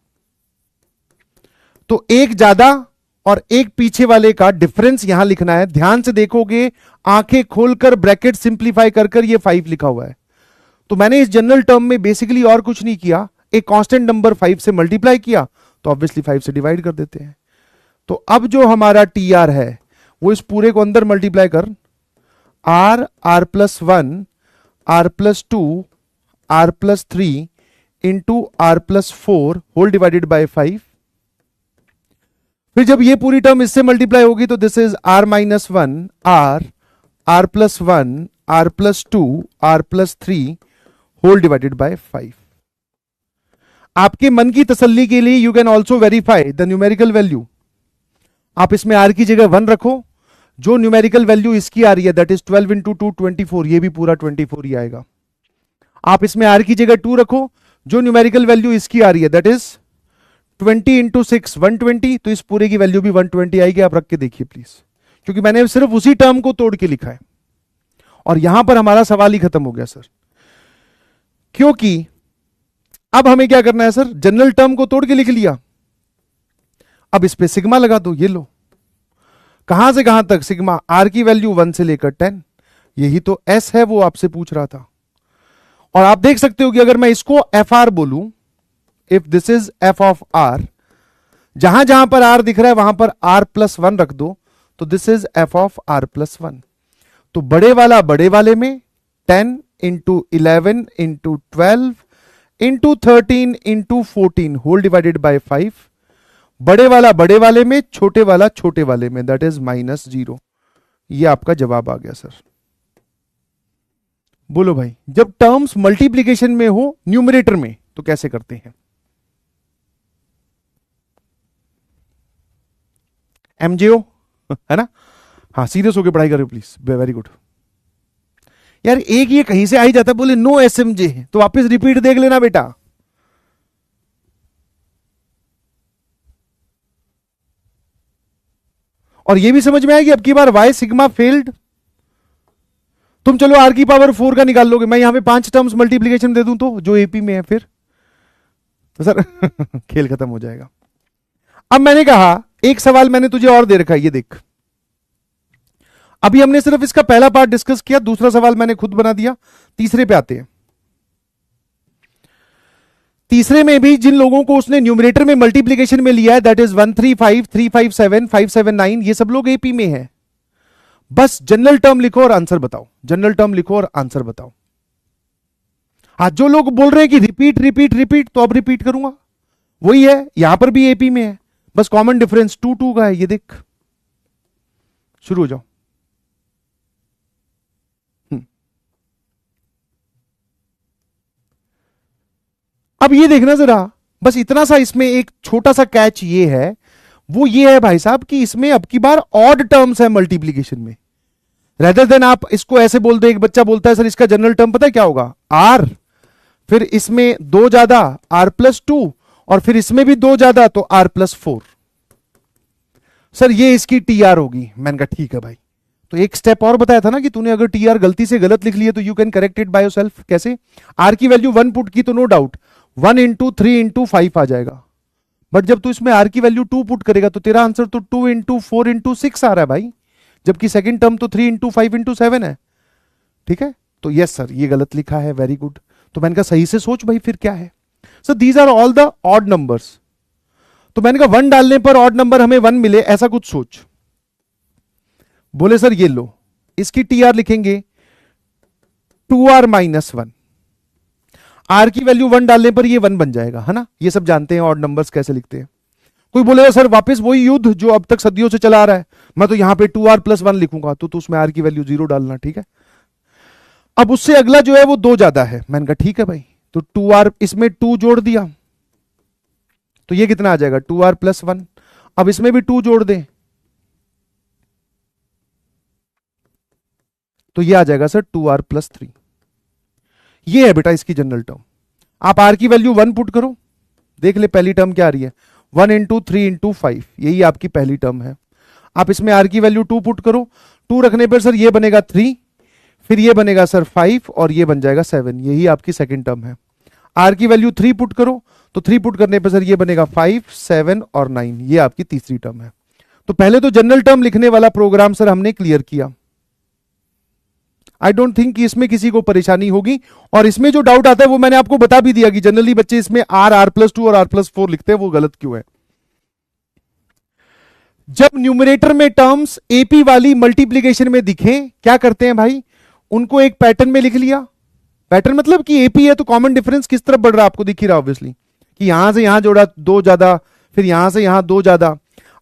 तो एक ज्यादा और एक पीछे वाले का डिफरेंस यहां लिखना है। ध्यान से देखोगे, आंखें खोलकर ब्रैकेट सिंप्लीफाई कर ये 5 लिखा हुआ है। तो मैंने इस जनरल टर्म में बेसिकली और कुछ नहीं किया, एक कांस्टेंट नंबर 5 से मल्टीप्लाई किया, तो ऑब्वियसली 5 से डिवाइड कर देते हैं। तो अब जो हमारा tr है वो इस पूरे को अंदर मल्टीप्लाई कर, r+1 r+2 r+3 into r+4 whole divided by 5। फिर जब ये पूरी टर्म इससे मल्टीप्लाई होगी तो this is r-1 r+1 r+2 r+3 whole divided by 5। आपके मन की तसल्ली के लिए you can also verify the numerical value. आप इसमें r की जगह 1 रखो, जो न्यूमेरिकल वैल्यू इसकी आ रही है दैट इज 12 इंटू 2 24, ये भी पूरा 24 ही आएगा। आप इसमें r की जगह 2 रखो, जो न्यूमेरिकल वैल्यू इसकी आ रही है दैट इज 20 इंटू 6 120, तो इस पूरे की वैल्यू भी 120 आएगी। आप रख के देखिए प्लीज, क्योंकि मैंने सिर्फ उसी टर्म को तोड़ के लिखा है और यहां पर हमारा सवाल ही खत्म हो गया सर। क्योंकि अब हमें क्या करना है सर, जनरल टर्म को तोड़ के लिख लिया, अब इस पे सिग्मा लगा दो। ये लो, कहां से कहां तक सिग्मा, r की वैल्यू 1 से लेकर 10, यही तो s है वो आपसे पूछ रहा था। और आप देख सकते हो कि अगर मैं इसको fr बोलूं, if this is f of r, जहां जहां पर r दिख रहा है वहां पर r+1 रख दो, तो this is f of r+1। तो बड़े वाला बड़े वाले में 10 into 11 into 12 into 13 into 14 whole divided by 5, बड़े वाला बड़े वाले में, छोटे वाला छोटे वाले में, दैट इज -0। ये आपका जवाब आ गया सर। बोलो भाई, जब टर्म्स मल्टीप्लीकेशन में हो न्यूमरेटर में तो कैसे करते हैं? एमजेओ है ना? हाँ, सीरियस होकर पढ़ाई करो प्लीज, वेरी गुड। यार एक ये कहीं से आ ही जाता है, बोले नो एसएमजे, तो वापस रिपीट देख लेना बेटा। और ये भी समझ में आएगी अब की बार वाई सिग्मा फेल्ड। तुम चलो आर की पावर 4 का निकाल लोगे, मैं यहां पे 5 टर्म्स मल्टीप्लीकेशन दे दूं तो जो एपी में है, फिर तो सर खेल खत्म हो जाएगा। अब मैंने कहा एक सवाल मैंने तुझे और दे रखा है, ये देख। अभी हमने सिर्फ इसका पहला पार्ट डिस्कस किया, दूसरा सवाल मैंने खुद बना दिया। तीसरे पे आते हैं। तीसरे में भी जिन लोगों को उसने न्यूमरेटर में मल्टीप्लीकेशन में लिया है, दैट इज 135, 357, 579, ये सब लोग एपी में है। बस जनरल टर्म लिखो और आंसर बताओ, जनरल टर्म लिखो और आंसर बताओ। आज जो लोग बोल रहे हैं कि रिपीट रिपीट रिपीट, तो अब रिपीट करूंगा, वही है, यहां पर भी एपी में है, बस कॉमन डिफरेंस 2 2 का है। ये देख, शुरू हो जाओ। अब ये देखना जरा, बस इतना सा इसमें एक छोटा सा कैच ये है, वो ये है भाई साहब कि इसमें अब की बार ऑड टर्म्स है मल्टीप्लीकेशन में, रेदर देन आप इसको ऐसे बोल दो। एक बच्चा बोलता है सर इसका जनरल टर्म पता है क्या होगा? आर, फिर इसमें 2 ज्यादा r+2, और फिर इसमें भी 2 ज्यादा तो r+4। सर ये इसकी टीआर होगी। मैंने कहा ठीक है भाई। तो एक स्टेप और बताया था ना कि तूने अगर टीआर गलती से गलत लिख लिया तो you can correct it by yourself. कैसे? आर की वैल्यू 1 पुट की तो नो डाउट 1 इंटू 3 इंटू 5 आ जाएगा, बट जब तू इसमें आर की वैल्यू 2 पुट करेगा तो तेरा आंसर तो 2 इंटू 4 इंटू 6 आ रहा है भाई, जबकि सेकंड टर्म तो 3 इंटू 5 इंटू 7 है। ठीक है, तो यस सर ये गलत लिखा है, वेरी गुड। तो मैंने कहा सही से सोच भाई फिर क्या है। Sir these are all the odd numbers. तो मैंने कहा 1 डालने पर ऑड नंबर हमें 1 मिले, ऐसा कुछ सोच। बोले सर ये लो, इसकी टीआर लिखेंगे 2r-1। आर की वैल्यू 1 डालने पर ये 1 बन जाएगा, है ना? ये सब जानते हैं ऑड नंबर्स कैसे लिखते हैं। कोई बोलेगा सर वापस वही युद्ध जो अब तक सदियों से चला आ रहा है, मैं तो यहां पे 2r+1 लिखूंगा, तो उसमें आर की वैल्यू 0 डालना। ठीक है, अब उससे अगला जो है वो 2 ज्यादा है। मैंने कहा ठीक है भाई, तो 2r, इसमें 2 जोड़ दिया तो ये कितना आ जाएगा? 2r+1। अब इसमें भी 2 जोड़ दें तो ये आ जाएगा सर 2r+3। ये है बेटा इसकी जनरल टर्म। आप आर की वैल्यू 1 पुट करो, देख ले पहली टर्म क्या आ रही है, 1 इंटू 3 इंटू 5, यही आपकी पहली टर्म है। आप इसमें आर की वैल्यू 2 पुट करो, 2 रखने पर सर ये बनेगा 3, फिर ये बनेगा सर 5 और ये बन जाएगा 7, यही आपकी सेकंड टर्म है। आर की वैल्यू 3 पुट करो तो 3 पुट करने पर सर ये बनेगा 5, 7 और 9, ये आपकी तीसरी टर्म है। तो पहले तो जनरल टर्म लिखने वाला प्रोग्राम सर हमने क्लियर किया। आई डोंट थिंक कि इसमें किसी को परेशानी होगी, और इसमें जो डाउट आता है वो मैंने आपको बता भी दिया कि जनरली बच्चे इसमें r+2 और r+4 लिखते हैं, वो गलत क्यों है। जब न्यूमरेटर में टर्म्स एपी वाली मल्टीप्लीकेशन में दिखें, क्या करते हैं भाई, उनको एक पैटर्न में लिख लिया। पैटर्न मतलब कि एपी है तो कॉमन डिफरेंस किस तरफ बढ़ रहा है आपको दिख ही रहा ऑब्वियसली, कि यहां से यहां जोड़ा 2 ज्यादा, फिर यहां से यहां 2 ज्यादा।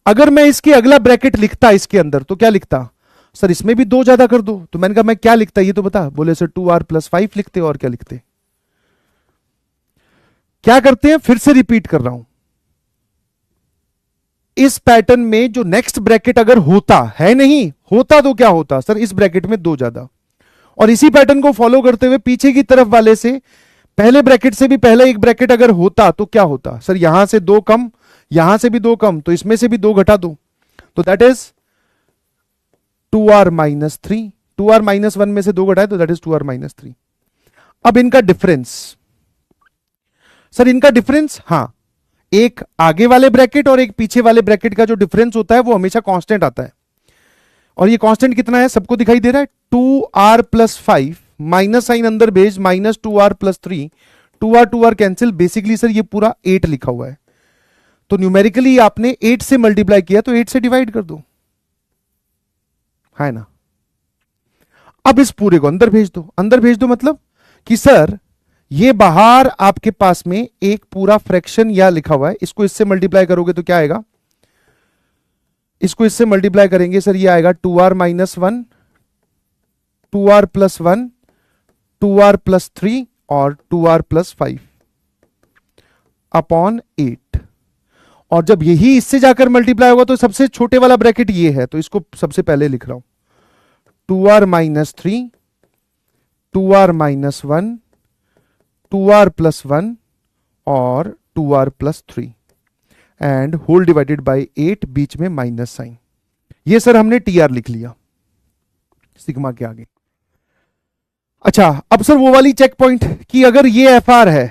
अगर मैं इसके अगला ब्रैकेट लिखता इसके अंदर तो क्या लिखता? सर इसमें भी 2 ज्यादा कर दो। तो मैंने कहा मैं क्या लिखता ये तो बता। बोले सर 2r+5 लिखते, और क्या लिखते? क्या करते हैं, फिर से रिपीट कर रहा हूं, इस पैटर्न में जो नेक्स्ट ब्रैकेट अगर होता है, नहीं होता तो क्या होता सर, इस ब्रैकेट में 2 ज्यादा, और इसी पैटर्न को फॉलो करते हुए पीछे की तरफ वाले से पहले ब्रैकेट से भी पहले एक ब्रैकेट अगर होता तो क्या होता? सर यहां से 2 कम, यहां से भी 2 कम, तो इसमें से भी 2 घटा दो, तो दैट इज 2r-3। 2r-1 में से 2 घटाए तो दैट इज 2r-3। अब इनका डिफरेंस, सर इनका डिफरेंस, हां, एक आगे वाले ब्रैकेट और एक पीछे वाले ब्रैकेट का जो डिफरेंस होता है वो हमेशा कांस्टेंट आता है, और ये कांस्टेंट कितना है सबको दिखाई दे रहा है, 2r+5 माइनस साइन अंदर भेज -2r+3, 2r cancel, basically sir ये पूरा 8 लिखा हुआ है। तो न्यूमेरिकली आपने 8 से मल्टीप्लाई किया तो 8 से डिवाइड कर दो, है ना? अब इस पूरे को अंदर भेज दो। अंदर भेज दो मतलब कि सर ये बाहर आपके पास में एक पूरा फ्रैक्शन या लिखा हुआ है, इसको इससे मल्टीप्लाई करोगे तो क्या आएगा, इसको इससे मल्टीप्लाई करेंगे सर, ये आएगा 2r minus 1, 2r plus 1, 2r plus 3 और 2r प्लस 5 अपॉन 8। और जब यही इससे जाकर मल्टीप्लाई होगा तो सबसे छोटे वाला ब्रैकेट ये है, तो इसको सबसे पहले लिख रहा हूं, 2r minus 3, 2r minus 1, 2r plus 1 और 2r plus 3 and whole divided by 8, बीच में माइनस साइन। ये सर हमने टीआर लिख लिया सिग्मा के आगे। अच्छा, अब सर वो वाली चेक पॉइंट कि अगर ये एफ आर है,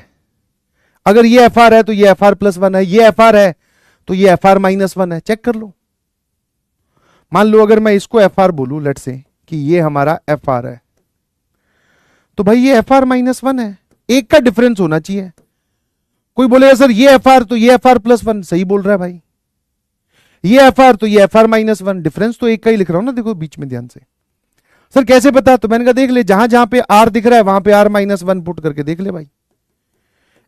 अगर ये एफ आर है तो ये एफ आर प्लस 1 है, ये एफ आर है तो ये एफ आर माइनस 1 है। चेक कर लो, मान लो अगर मैं इसको एफ आर बोलूं, लेट से कि ये हमारा एफ आर है, तो भाई ये एफ आर माइनस 1 है, एक का डिफरेंस होना चाहिए। कोई बोलेगा सर ये एफ आर तो ये एफ आर प्लस 1, सही बोल रहा है भाई, ये एफ आर तो ये एफ आर माइनस 1, डिफरेंस तो एक का ही लिख रहा हूं ना, देखो बीच में ध्यान से। सर कैसे पता, तो मैंने कहा देख ले, जहां जहां पे आर दिख रहा है वहां पे आर माइनस 1 पुट करके देख ले भाई।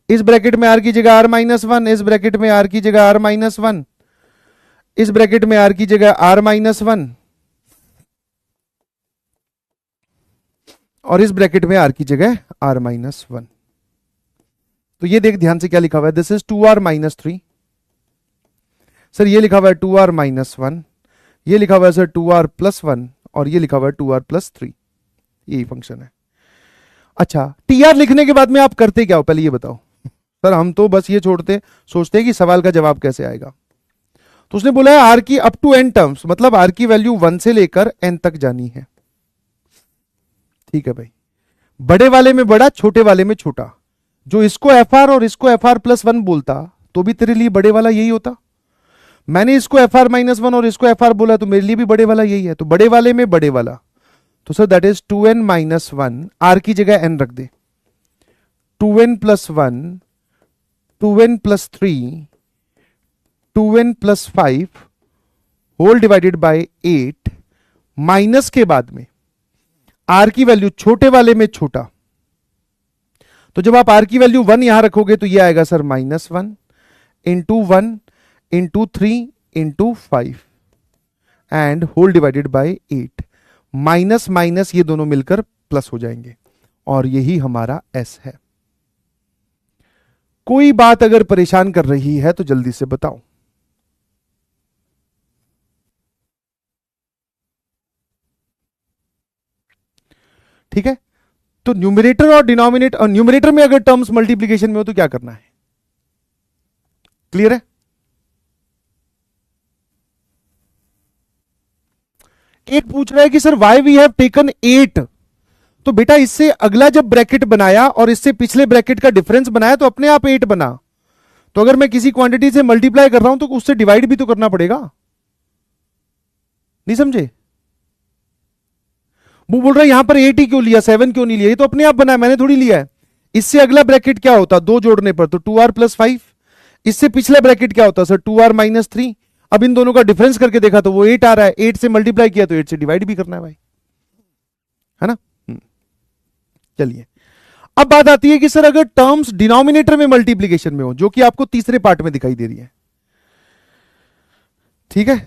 इस ब्रैकेट में आर की जगह आर माइनस 1, इस ब्रैकेट में आर की जगह आर माइनस 1, इस ब्रैकेट में आर की जगह आर माइनस 1 और इस ब्रैकेट में आर की जगह आर माइनस 1। तो ये देख ध्यान से क्या लिखा हुआ है, this is 2r minus 3, sir ये लिखा हुआ है 2r माइनस 1, ये लिखा हुआ है सर 2r प्लस 1 और ये लिखा हुआ है 2r प्लस 3, यही फंक्शन है। अच्छा, टीआर लिखने के बाद में आप करते क्या हो, पहले ये बताओ। सर हम तो बस ये सोचते हैं कि सवाल का जवाब कैसे आएगा। तो उसने बोला है आर की अप टू एन टर्म्स, मतलब आर की वैल्यू 1 से लेकर एन तक जानी है। ठीक है भाई, बड़े वाले में बड़ा, छोटे वाले में छोटा। जो इसको एफ आर और इसको एफ आर प्लस 1 बोलता तो भी तेरे लिए बड़े वाला यही होता। मैंने इसको एफ आर माइनस 1 और इसको एफ आर बोला तो मेरे लिए भी बड़े वाला यही है। तो बड़े वाले में बड़े वाला, तो sir that is 2n minus 1, R की जगह n रख दे, 2n plus 1, 2n plus 3, 2n plus 5 whole divided by 8, minus के बाद में आर की वैल्यू छोटे वाले में छोटा। तो जब आप आर की वैल्यू 1 यहां रखोगे तो ये आएगा sir minus 1 into 1 into 3 into 5 and whole divided by 8। Minus minus ये दोनों मिलकर प्लस हो जाएंगे और यही हमारा एस है। कोई बात अगर परेशान कर रही है तो जल्दी से बताओ। ठीक है, तो न्यूमरेटर और डिनोमिनेटर, और न्यूमरेटर में अगर टर्म्स मल्टीप्लीकेशन में हो तो क्या करना है, क्लियर है। एक पूछ रहा है कि sir why we have taken 8, तो बेटा इससे अगला जब ब्रैकेट बनाया और इससे पिछले ब्रैकेट का डिफरेंस बनाया तो अपने आप 8 बना। तो अगर मैं किसी क्वांटिटी से मल्टीप्लाई कर रहा हूं तो उससे डिवाइड भी तो करना पड़ेगा, नहीं समझे। वो बोल रहा है यहां पर 8 ही क्यों लिया, 7 क्यों नहीं लिया, ये तो अपने आप बना है, मैंने थोड़ी लिया है। इससे अगला ब्रैकेट क्या होता, 2 जोड़ने पर तो 2r प्लस 5, इससे पिछला ब्रैकेट क्या होता सर 2r माइनस 3। अब इन दोनों का डिफरेंस करके देखा तो वो 8 आ रहा है, 8 से मल्टीप्लाई किया तो 8 से डिवाइड भी करना है भाई, है ना। चलिए, अब बात आती है कि सर अगर टर्म्स डिनोमिनेटर में मल्टीप्लीकेशन में हो, जो कि आपको तीसरे पार्ट में दिखाई दे रही है, ठीक है।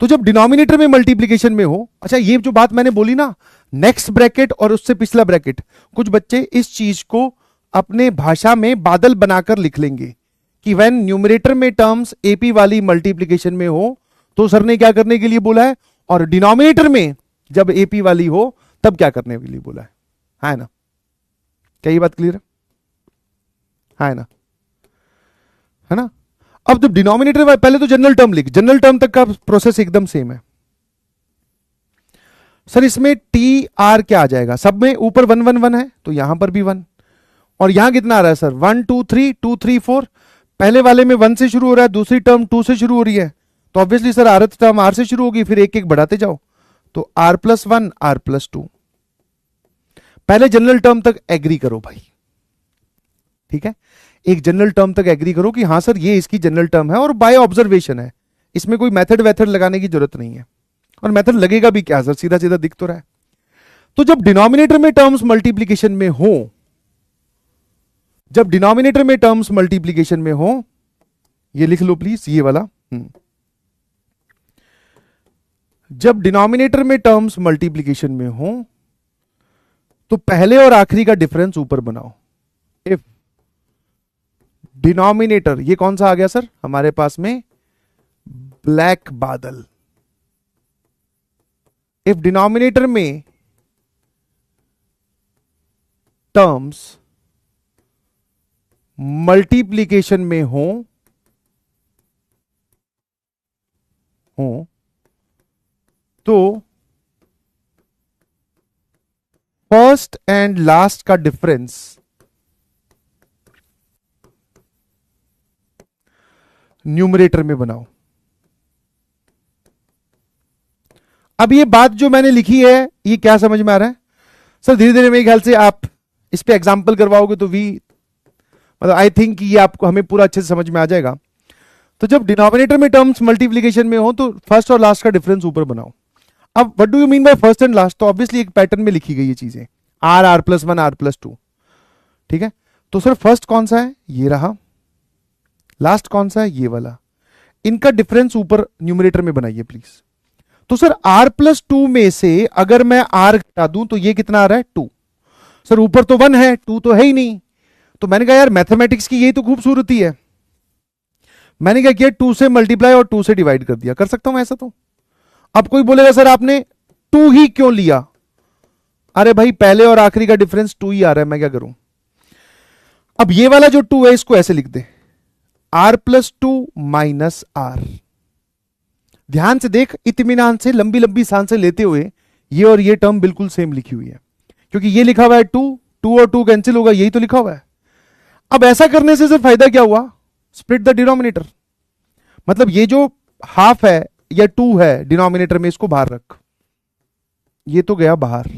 तो जब डिनोमिनेटर में मल्टीप्लीकेशन में हो, अच्छा ये जो बात मैंने बोली ना, नेक्स्ट ब्रैकेट और उससे पिछला ब्रैकेट, कुछ बच्चे इस चीज को अपने भाषा में बादल बनाकर लिख लेंगे कि व्हेन न्यूमरेटर में टर्म्स एपी वाली मल्टीप्लीकेशन में हो तो सर ने क्या करने के लिए बोला है, और डिनोमिनेटर में जब एपी वाली हो तब क्या करने के लिए बोला है ना। क्या ये बात क्लियर है ना, है ना। अब जब डिनोमिनेटर, पहले तो जनरल टर्म लिख, जनरल टर्म तक का प्रोसेस एकदम सेम है। सर इसमें टी आर क्या आ जाएगा, सब में ऊपर 1 1 1 है तो यहां पर भी 1, और यहां कितना आ रहा है सर 1 2 3 2 3 4। पहले वाले में 1 से शुरू हो रहा है, दूसरी टर्म 2 से शुरू हो रही है, तो obviously sir Rth term R से शुरू होगी, फिर एक एक बढ़ाते जाओ तो आर प्लस 1 आर प्लस 2। पहले जनरल टर्म तक एग्री करो भाई, ठीक है। एक जनरल टर्म तक एग्री करो कि हां सर ये इसकी जनरल टर्म है और बाय ऑब्जर्वेशन है, इसमें कोई मेथड वेथड लगाने की जरूरत नहीं है, और मेथड लगेगा भी क्या सर, सीधा सीधा दिख तो रहा है। तो जब डिनोमिनेटर में टर्म्स मल्टीप्लीकेशन में हो, जब डिनोमिनेटर में टर्म्स मल्टीप्लीकेशन में हो, ये लिख लो प्लीज, ये वाला। जब डिनोमिनेटर में टर्म्स मल्टीप्लीकेशन में हो तो पहले और आखिरी का डिफरेंस ऊपर बनाओ। इफ डिनोमिनेटर, ये कौन सा आ गया सर हमारे पास में, ब्लैक बादल। इफ डिनोमिनेटर में टर्म्स मल्टीप्लीकेशन में हो तो फर्स्ट एंड लास्ट का डिफरेंस न्यूमरेटर में बनाओ। अब ये बात जो मैंने लिखी है, ये क्या समझ में आ रहा है सर? धीरे धीरे मेरे ख्याल से आप इस पे एग्जाम्पल करवाओगे तो मतलब आई थिंक ये आपको, हमें पूरा अच्छे से समझ में आ जाएगा। तो जब डिनोमिनेटर में टर्म्स मल्टीप्लीकेशन में हो तो फर्स्ट और लास्ट का डिफरेंस ऊपर बनाओ। अब what do you mean by first and last? तो ऑब्वियसली एक पैटर्न में लिखी गई ये चीजें, R, are plus one, are plus two, ठीक है। तो सर फर्स्ट कौन सा है? ये रहा। लास्ट कौन सा है? ये वाला। इनका डिफरेंस ऊपर न्यूमरेटर में बनाइए प्लीज। तो सर आर प्लस टू में से अगर मैं आर घटा दूं तो ये कितना आ रहा है? टू। सर ऊपर तो वन है, टू तो है ही नहीं। तो मैंने कहा यार मैथमेटिक्स की यही तो खूबसूरती है। मैंने क्या किया, टू से मल्टीप्लाई और टू से डिवाइड कर दिया। कर सकता हूं ऐसा तो? अब कोई बोलेगा सर आपने टू ही क्यों लिया? अरे भाई पहले और आखिरी का डिफरेंस टू ही आ रहा है, मैं क्या करूं? अब ये वाला जो टू है इसको ऐसे लिख दे, R plus two minus R. ध्यान से देख, इत्मीनान से, लंबी लंबी सांसें लेते हुए, ये और ये टर्म बिल्कुल सेम लिखी हुई है, क्योंकि ये लिखा हुआ है टू, टू और टू कैंसिल होगा, यही तो लिखा हुआ है। अब ऐसा करने से सर फायदा क्या हुआ? Split the denominator. मतलब ये जो हाफ है या टू है डिनोमिनेटर में, इसको बाहर रख, ये तो गया बाहर।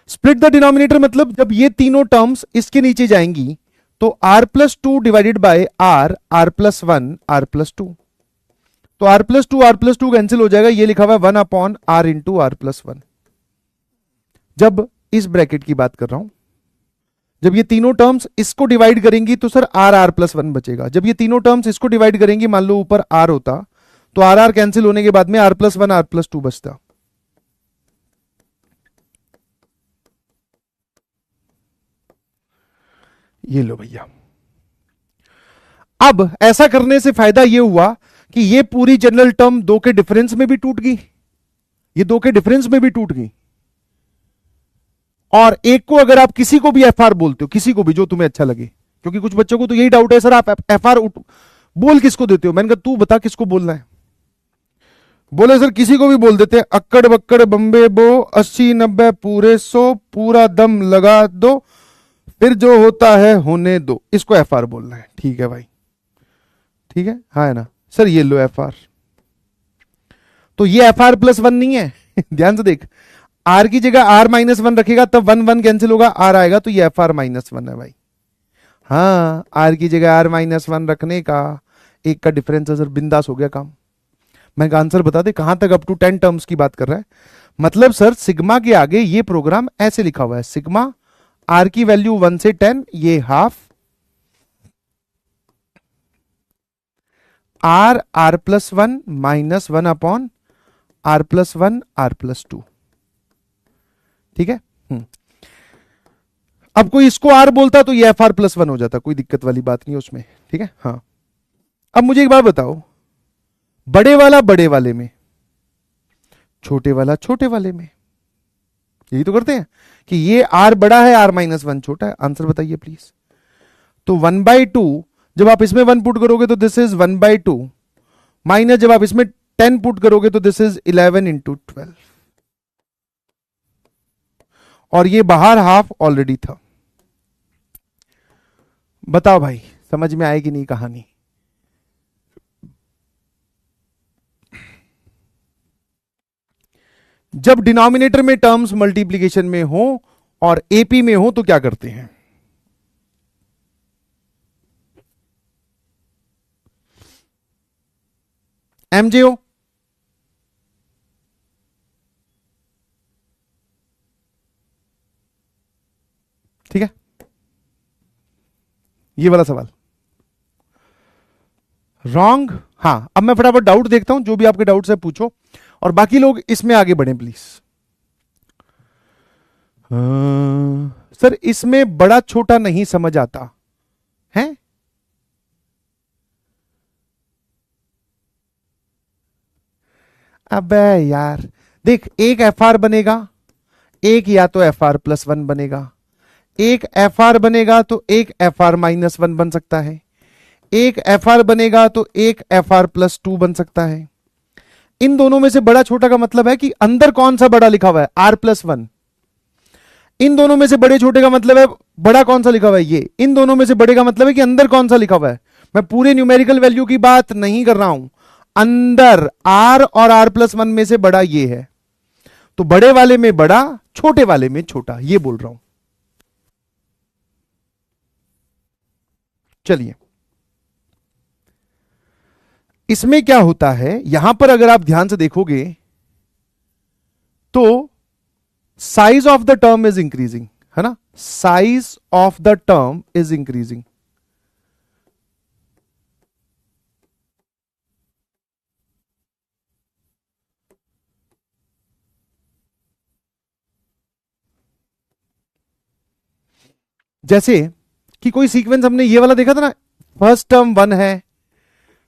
स्प्लिट द डिनोमिनेटर मतलब जब ये तीनों टर्म्स इसके नीचे जाएंगी तो R plus two divided by R, are plus one, are plus two. तो आर प्लस टू कैंसिल हो जाएगा, ये लिखा हुआ है one upon R into R plus one. जब इस ब्रैकेट की बात कर रहा हूं, जब ये तीनों टर्म्स इसको डिवाइड करेंगी तो sir R, are plus one बचेगा। जब ये तीनों टर्म्स इसको डिवाइड करेंगी, मान लो ऊपर आर होता, तो आर आर कैंसिल होने के बाद में R plus one, are plus two बचता। ये लो भैया। अब ऐसा करने से फायदा ये हुआ कि ये पूरी जनरल टर्म दो के डिफरेंस में भी टूट गई, ये दो के डिफरेंस में भी टूट गई। और एक को अगर आप किसी को भी एफ आर बोलते हो, किसी को भी जो तुम्हें अच्छा लगे, क्योंकि कुछ बच्चों को तो यही डाउट है सर आप एफ आर बोल किसको देते हो? मैंने कहा तू बता किसको बोलना है। बोले सर किसी को भी बोल देते हैं, अक्कड़ बक्कड़ बम्बे बो 80 90 पूरे 100, पूरा दम लगा दो, फिर जो होता है होने दो, इसको एफ आर बोलना है। ठीक है भाई, ठीक है, हाँ है ना सर, ये लो एफ आर। तो ये एफ आर प्लस वन नहीं है ध्यान से देख, आर की जगह आर माइनस वन रखेगा तब वन वन कैंसिल होगा, आर आएगा, तो ये एफ आर माइनस वन है भाई। हाँ, आर की जगह आर माइनस वन रखने का एक का डिफरेंस है सर, बिंदास हो गया काम। मैं आंसर बता दे कहां तक, अप टू 10 टर्म्स की बात कर रहा है। मतलब सर सिग्मा के आगे ये प्रोग्राम ऐसे लिखा हुआ है, सिग्मा आर की वैल्यू 1 से 10, ये half r, are plus one minus one upon r plus one, are plus two. ठीक है। अब कोई इसको आर बोलता तो ये एफ आर प्लस वन हो जाता, कोई दिक्कत वाली बात नहीं उसमें। ठीक है। हाँ, अब मुझे एक बात बताओ, बड़े वाला बड़े वाले में, छोटे वाला छोटे वाले में, यही तो करते हैं कि ये आर बड़ा है, आर माइनस वन छोटा है। आंसर बताइए प्लीज। तो 1/2 जब आप इसमें 1 पुट करोगे तो दिस इज 1/2, माइनस जब आप इसमें 10 पुट करोगे तो दिस इज 11 इंटू 12, और ये बाहर हाफ ऑलरेडी था। बताओ भाई समझ में आएगी नहीं कहानी? जब डिनोमिनेटर में टर्म्स मल्टीप्लीकेशन में हो और एपी में हो तो क्या करते हैं? एमजेओ, ठीक है, ये वाला सवाल रॉन्ग। हाँ, अब मैं फटाफट डाउट देखता हूं, जो भी आपके डाउट्स है पूछो, और बाकी लोग इसमें आगे बढ़े प्लीज। सर इसमें बड़ा छोटा नहीं समझ आता है। अबे यार देख, एक एफ आर बनेगा, एक या तो एफ आर प्लस वन बनेगा, एक एफ आर बनेगा तो एक एफ आर माइनस वन बन सकता है, एक एफ आर बनेगा तो एक एफ आर प्लस टू बन सकता है। इन दोनों में से बड़ा छोटा का मतलब है कि अंदर कौन सा बड़ा लिखा हुआ है, आर प्लस वन। इन दोनों में से बड़े छोटे का मतलब है बड़ा कौन सा लिखा हुआ है, ये। इन दोनों में से बड़े का मतलब है कि अंदर कौन सा लिखा हुआ है। मैं पूरे न्यूमेरिकल वैल्यू की बात नहीं कर रहा हूं, अंदर आर और आर प्लस वन में से बड़ा ये है, तो बड़े वाले में बड़ा, छोटे वाले में छोटा, ये बोल रहा हूं। चलिए, इसमें क्या होता है, यहां पर अगर आप ध्यान से देखोगे तो size of the term is increasing, है ना, size of the term is increasing. जैसे कि कोई सीक्वेंस हमने ये वाला देखा था ना, फर्स्ट टर्म वन है,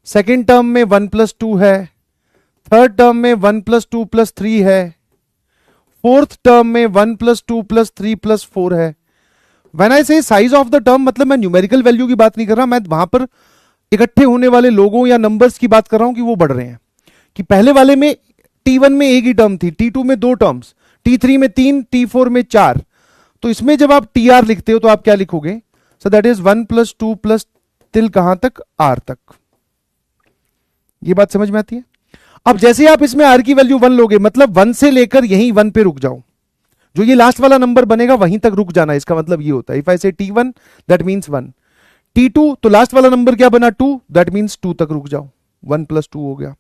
सेकेंड टर्म में वन प्लस टू है, थर्ड टर्म में one plus two plus three है, फोर्थ टर्म में one plus two plus three plus four है। व्हेन आई से साइज ऑफ द टर्म, मतलब मैं न्यूमेरिकल वैल्यू की बात नहीं कर रहा, मैं वहां पर इकट्ठे होने वाले लोगों या नंबर्स की बात कर रहा हूं कि वो बढ़ रहे हैं। कि पहले वाले में T1 में एक ही टर्म थी, T2 में दो टर्म्स, T3 में तीन, T4 में चार। तो इसमें जब आप TR लिखते हो तो आप क्या लिखोगे, so that is one plus two plus till कहां तक, R तक। ये बात समझ में आती है। अब जैसे आप इसमें R की वैल्यू वन लोगे, मतलब वन से लेकर यहीं वन पे रुक जाओ, जो ये लास्ट वाला नंबर बनेगा वहीं तक रुक जाना, इसका मतलब ये होता है। इफ आई से T1 that means one, T2 तो लास्ट वाला नंबर क्या बना, टू, दैट मींस टू तक रुक जाओ, वन प्लस टू हो गया।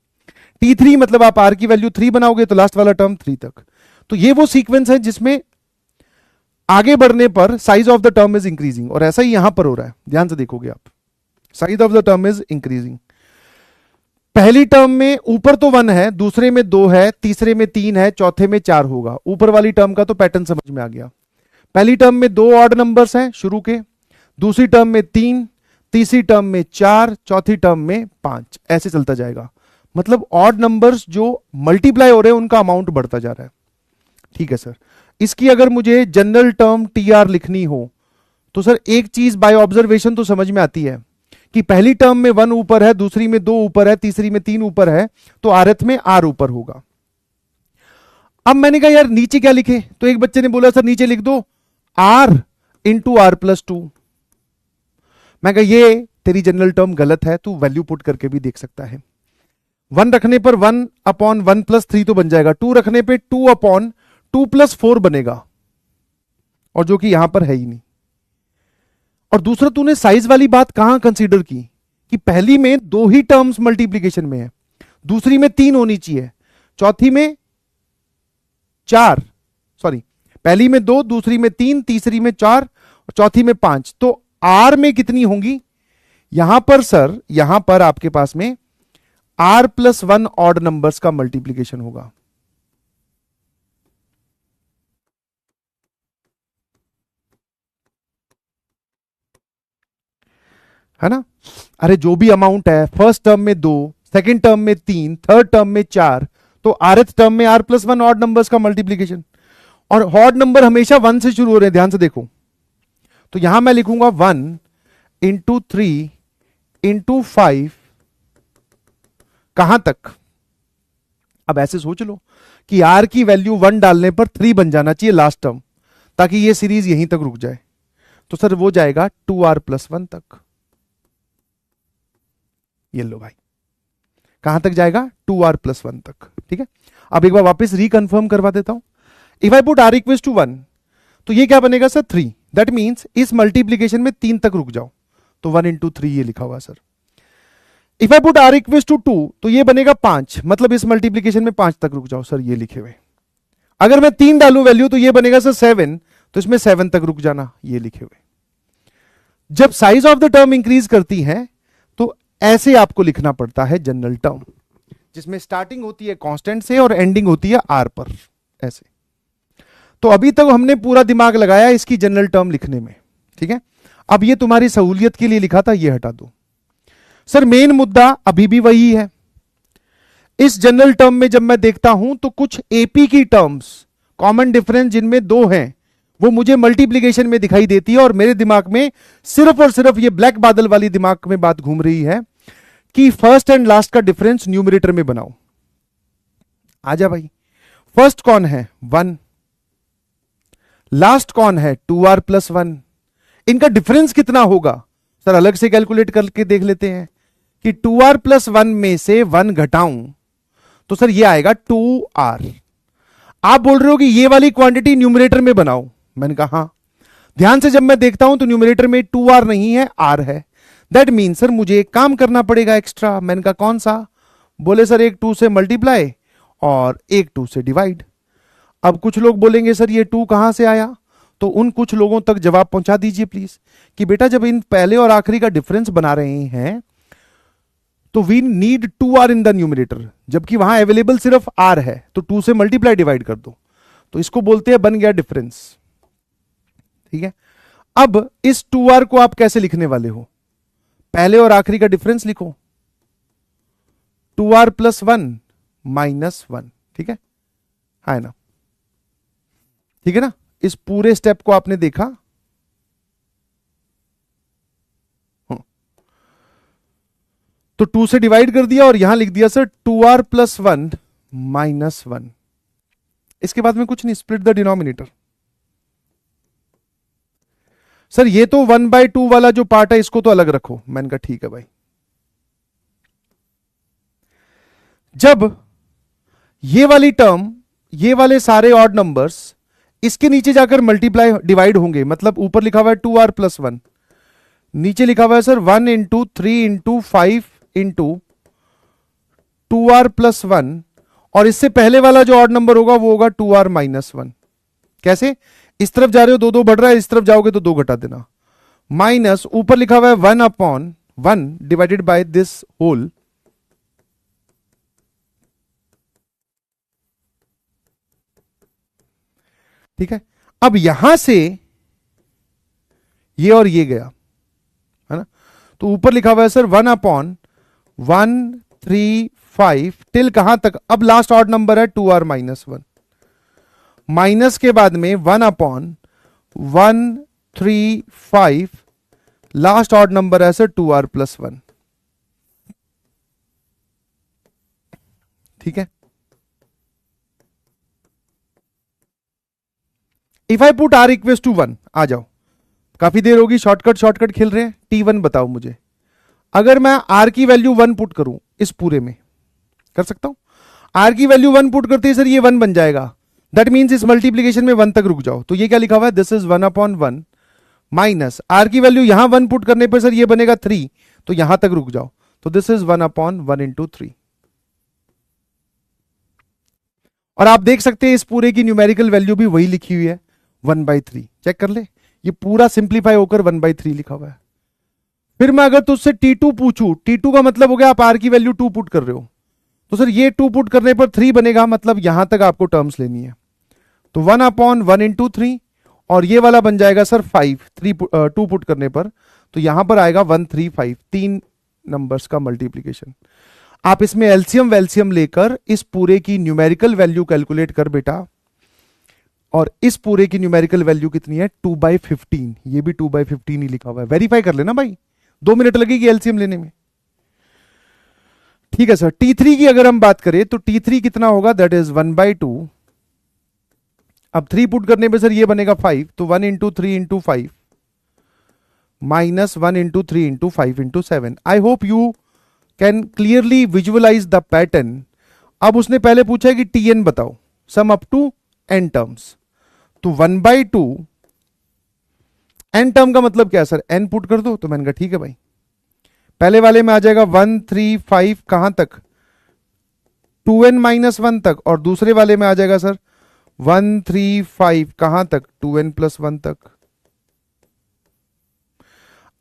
T3 मतलब आप R की वैल्यू थ्री बनाओगे तो लास्ट वाला टर्म थ्री तक। तो ये वो सीक्वेंस है जिसमें आगे बढ़ने पर size of the term is increasing, और ऐसा ही यहां पर हो रहा है, ध्यान से देखोगे आप, size of the term is increasing. पहली टर्म में ऊपर तो वन है, दूसरे में दो है, तीसरे में तीन है, चौथे में चार होगा। ऊपर वाली टर्म का तो पैटर्न समझ में आ गया। पहली टर्म में दो ऑड नंबर्स हैं शुरू के, दूसरी टर्म में तीन, तीसरी टर्म में चार, चौथी टर्म में पांच, ऐसे चलता जाएगा। मतलब ऑड नंबर्स जो मल्टीप्लाई हो रहे हैं उनका अमाउंट बढ़ता जा रहा है। ठीक है सर, इसकी अगर मुझे जनरल टर्म TR लिखनी हो तो सर एक चीज बाय ऑब्जर्वेशन तो समझ में आती है कि पहली टर्म में वन ऊपर है, दूसरी में दो ऊपर है, तीसरी में तीन ऊपर है, तो आरथ में R ऊपर होगा। अब मैंने कहा यार नीचे क्या लिखे, तो एक बच्चे ने बोला सर नीचे लिख दो R into R plus two. मैं कहा ये तेरी जनरल टर्म गलत है, तू वैल्यू पुट करके भी देख सकता है। वन रखने पर one upon one plus three तो बन जाएगा, टू रखने पे two upon two plus four बनेगा, और जो कि यहां पर है ही नहीं। और दूसरा तूने साइज वाली बात कहां कंसीडर की कि पहली में दो ही टर्म्स मल्टीप्लीकेशन में है, दूसरी में तीन होनी चाहिए, चौथी में चार, सॉरी पहली में दो, दूसरी में तीन, तीसरी में चार और चौथी में पांच। तो R में कितनी होंगी यहां पर सर, यहां पर आपके पास में R plus one odd numbers का मल्टीप्लीकेशन होगा। है ना, अरे जो भी अमाउंट है, फर्स्ट टर्म में दो, सेकेंड टर्म में तीन, थर्ड टर्म में चार, तो आरथ टर्म में R plus one odd numbers का मल्टीप्लीकेशन। और ऑड नंबर हमेशा वन से शुरू हो रहे हैं, ध्यान से देखो। तो यहां मैं लिखूंगा one into three into five, कहां तक। अब ऐसे सोच लो कि R की वैल्यू वन डालने पर थ्री बन जाना चाहिए लास्ट टर्म, ताकि ये सीरीज यहीं तक रुक जाए। तो सर वो जाएगा 2R प्लस वन तक। ये लो भाई, कहां तक जाएगा, 2R प्लस वन तक। ठीक है, अब एक बार वापस रिकंफर्म करवा देता हूं। If I put R equals to one, तो ये क्या बनेगा सर, थ्री। दैट मीन्स इस मल्टीप्लीकेशन में तीन तक रुक जाओ, तो वन इंटू थ्री ये लिखा हुआ sir. If I put R equals to two, तो ये बनेगा पांच, मतलब इस मल्टीप्लीकेशन में पांच तक रुक जाओ सर, ये लिखे हुए। अगर मैं तीन डालू वैल्यू तो ये बनेगा सर सेवन, तो इसमें 7 तक रुक जाना, ये लिखे हुए। जब size of the term increase करती है तो ऐसे आपको लिखना पड़ता है जनरल टर्म, जिसमें स्टार्टिंग होती है कांस्टेंट से और एंडिंग होती है आर पर, ऐसे। तो अभी तक हमने पूरा दिमाग लगाया इसकी जनरल टर्म लिखने में, ठीक है। अब ये तुम्हारी सहूलियत के लिए लिखा था, ये हटा दो। सर मेन मुद्दा अभी भी वही है। इस जनरल टर्म में जब मैं देखता हूं तो कुछ एपी की टर्म्स, कॉमन डिफरेंस जिनमें दो हैं, वो मुझे मल्टीप्लीकेशन में दिखाई देती है, और मेरे दिमाग में सिर्फ और सिर्फ ये ब्लैक बादल वाली दिमाग में बात घूम रही है कि फर्स्ट एंड लास्ट का डिफरेंस न्यूमरेटर में बनाओ। आजा भाई, फर्स्ट कौन है 1, लास्ट कौन है 2r + 1, इनका डिफरेंस कितना होगा सर अलग से कैलकुलेट करके देख लेते हैं कि 2r + 1 में से 1 घटाऊं तो सर ये आएगा 2r। आप बोल रहे हो कि ये वाली क्वांटिटी न्यूमरेटर में बनाओ, मैंने कहा हां। ध्यान से जब मैं देखता हूं तो न्यूमरेटर में 2r नहीं है, r है। दैट मीन सर मुझे एक काम करना पड़ेगा एक्स्ट्रा। मैंने कहा कौन सा? बोले सर एक 2 से मल्टीप्लाई और एक 2 से डिवाइड। अब कुछ लोग बोलेंगे सर ये 2 कहां से आया, तो उन कुछ लोगों तक जवाब पहुंचा दीजिए प्लीज कि बेटा जब इन पहले और आखिरी का डिफरेंस बना रहे हैं तो we need 2r in the numerator, जबकि वहां अवेलेबल सिर्फ r है, तो 2 से मल्टीप्लाई डिवाइड कर दो, तो इसको बोलते हैं बन गया डिफरेंस, ठीक है। अब इस 2r को आप कैसे लिखने वाले हो? पहले और आखिरी का डिफरेंस लिखो, 2r + 1 - 1, ठीक है ना, ठीक है ना। इस पूरे स्टेप को आपने देखा। तो 2 से डिवाइड कर दिया और यहां लिख दिया सर 2r + 1 - 1। इसके बाद में कुछ नहीं, स्प्लिट द डिनोमिनेटर। सर ये तो 1/2 वाला जो पार्ट है इसको तो अलग रखो, मैंने कहा ठीक है भाई। जब ये वाली टर्म, ये वाले सारे ऑड नंबर्स इसके नीचे जाकर मल्टीप्लाई डिवाइड होंगे, मतलब ऊपर लिखा हुआ है 2r + 1, नीचे लिखा हुआ है सर 1 × 3 × 5 × 2r + 1, और इससे पहले वाला जो ऑड नंबर होगा वो होगा 2r - 1। कैसे? इस तरफ जा रहे हो 2 बढ़ रहा है, इस तरफ जाओगे तो 2 घटा देना, माइनस ऊपर लिखा हुआ है 1/1 डिवाइडेड बाय दिस होल, ठीक है। अब यहां से ये और ये गया है ना, तो ऊपर लिखा हुआ है सर 1/135 टिल कहां तक? अब लास्ट ऑड नंबर है 2r - 1, माइनस के बाद में 1/135 लास्ट ऑड नंबर है सर 2r + 1, ठीक है। इफ आई पुट r = 1, आ जाओ, काफी देर होगी, शॉर्टकट खेल रहे हैं। t1 बताओ मुझे, अगर मैं r की वैल्यू 1 पुट करूं इस पूरे में, कर सकता हूं? r की वैल्यू 1 पुट करते ही सर ये 1 बन जाएगा, दैट मींस इस मल्टीप्लीकेशन में 1 तक रुक जाओ। तो ये क्या लिखा हुआ है, दिस इज 1/1 माइनस r की वैल्यू यहां 1 पुट करने पर सर ये बनेगा 3, तो यहां तक रुक जाओ, तो दिस इज 1/1 × 3। और आप देख सकते हैं इस पूरे की न्यूमेरिकल वैल्यू भी वही लिखी हुई है 1/3, चेक कर ले, ये पूरा सिंप्लीफाई होकर 1/3 लिखा हुआ है। फिर मैं अगर तुझसे T2 पूछूं, T2 का मतलब हो गया आप r की वैल्यू 2 पुट कर रहे हो, तो सर ये 2 पुट करने पर 3 बनेगा, मतलब यहां तक आपको टर्म्स लेनी है, तो 1/1 × 3, और ये वाला बन जाएगा सर 5, 2 पुट करने पर, तो यहां पर आएगा 135, 3 नंबर्स का मल्टीप्लीकेशन। आप इसमें एलसीएम वेल्सियम लेकर इस पूरे की न्यूमेरिकल वैल्यू कैलकुलेट कर बेटा, और इस पूरे की न्यूमेरिकल वैल्यू कितनी है 2/15, ये भी 2/15 ही लिखा हुआ है, वेरीफाई कर लेना भाई, 2 मिनट लगेगी एलसीएम लेने में, ठीक है सर। T3 की अगर हम बात करें तो T3 कितना होगा, दैट इज 1/2, अब 3 पुट करने पे सर ये बनेगा 5, तो 1 × 3 × 5 minus 1 × 3 × 5 × 7। I hope you can clearly visualise the pattern. अब उसने पहले पूछा है कि Tn बताओ, sum up to n terms, तो 1/2 n टर्म का मतलब क्या सर, n पुट कर दो, तो मैंने कहा ठीक है भाई। पहले वाले में आ जाएगा 135 कहां तक, 2n - 1 तक, और दूसरे वाले में आ जाएगा सर 135 कहां तक, 2n+1 तक।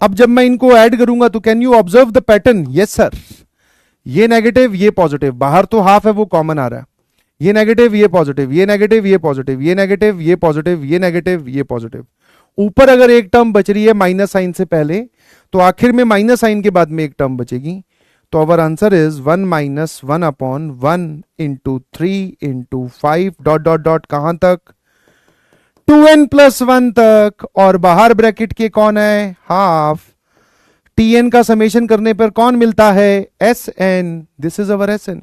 अब जब मैं इनको ऐड करूंगा तो can you observe the pattern? Yes sir, ये नेगेटिव ये पॉजिटिव, बाहर तो हाफ है वो कॉमन आ रहा है, ये नेगेटिव ये पॉजिटिव, ये नेगेटिव ये पॉजिटिव, ये नेगेटिव ये पॉजिटिव, ये नेगेटिव ये पॉजिटिव। ऊपर अगर एक टर्म बच रही है माइनस साइन से पहले, तो आखिर में माइनस साइन के बाद में एक टर्म बचेगी। तो our answer is 1 - 1/1 into 3 into 5 dot dot dot कहां तक, 2n+1 तक। और बाहर ब्रैकेट के कौन है, हाफ। tn का समेशन करने पर कौन मिलता है, sn। This is our sn।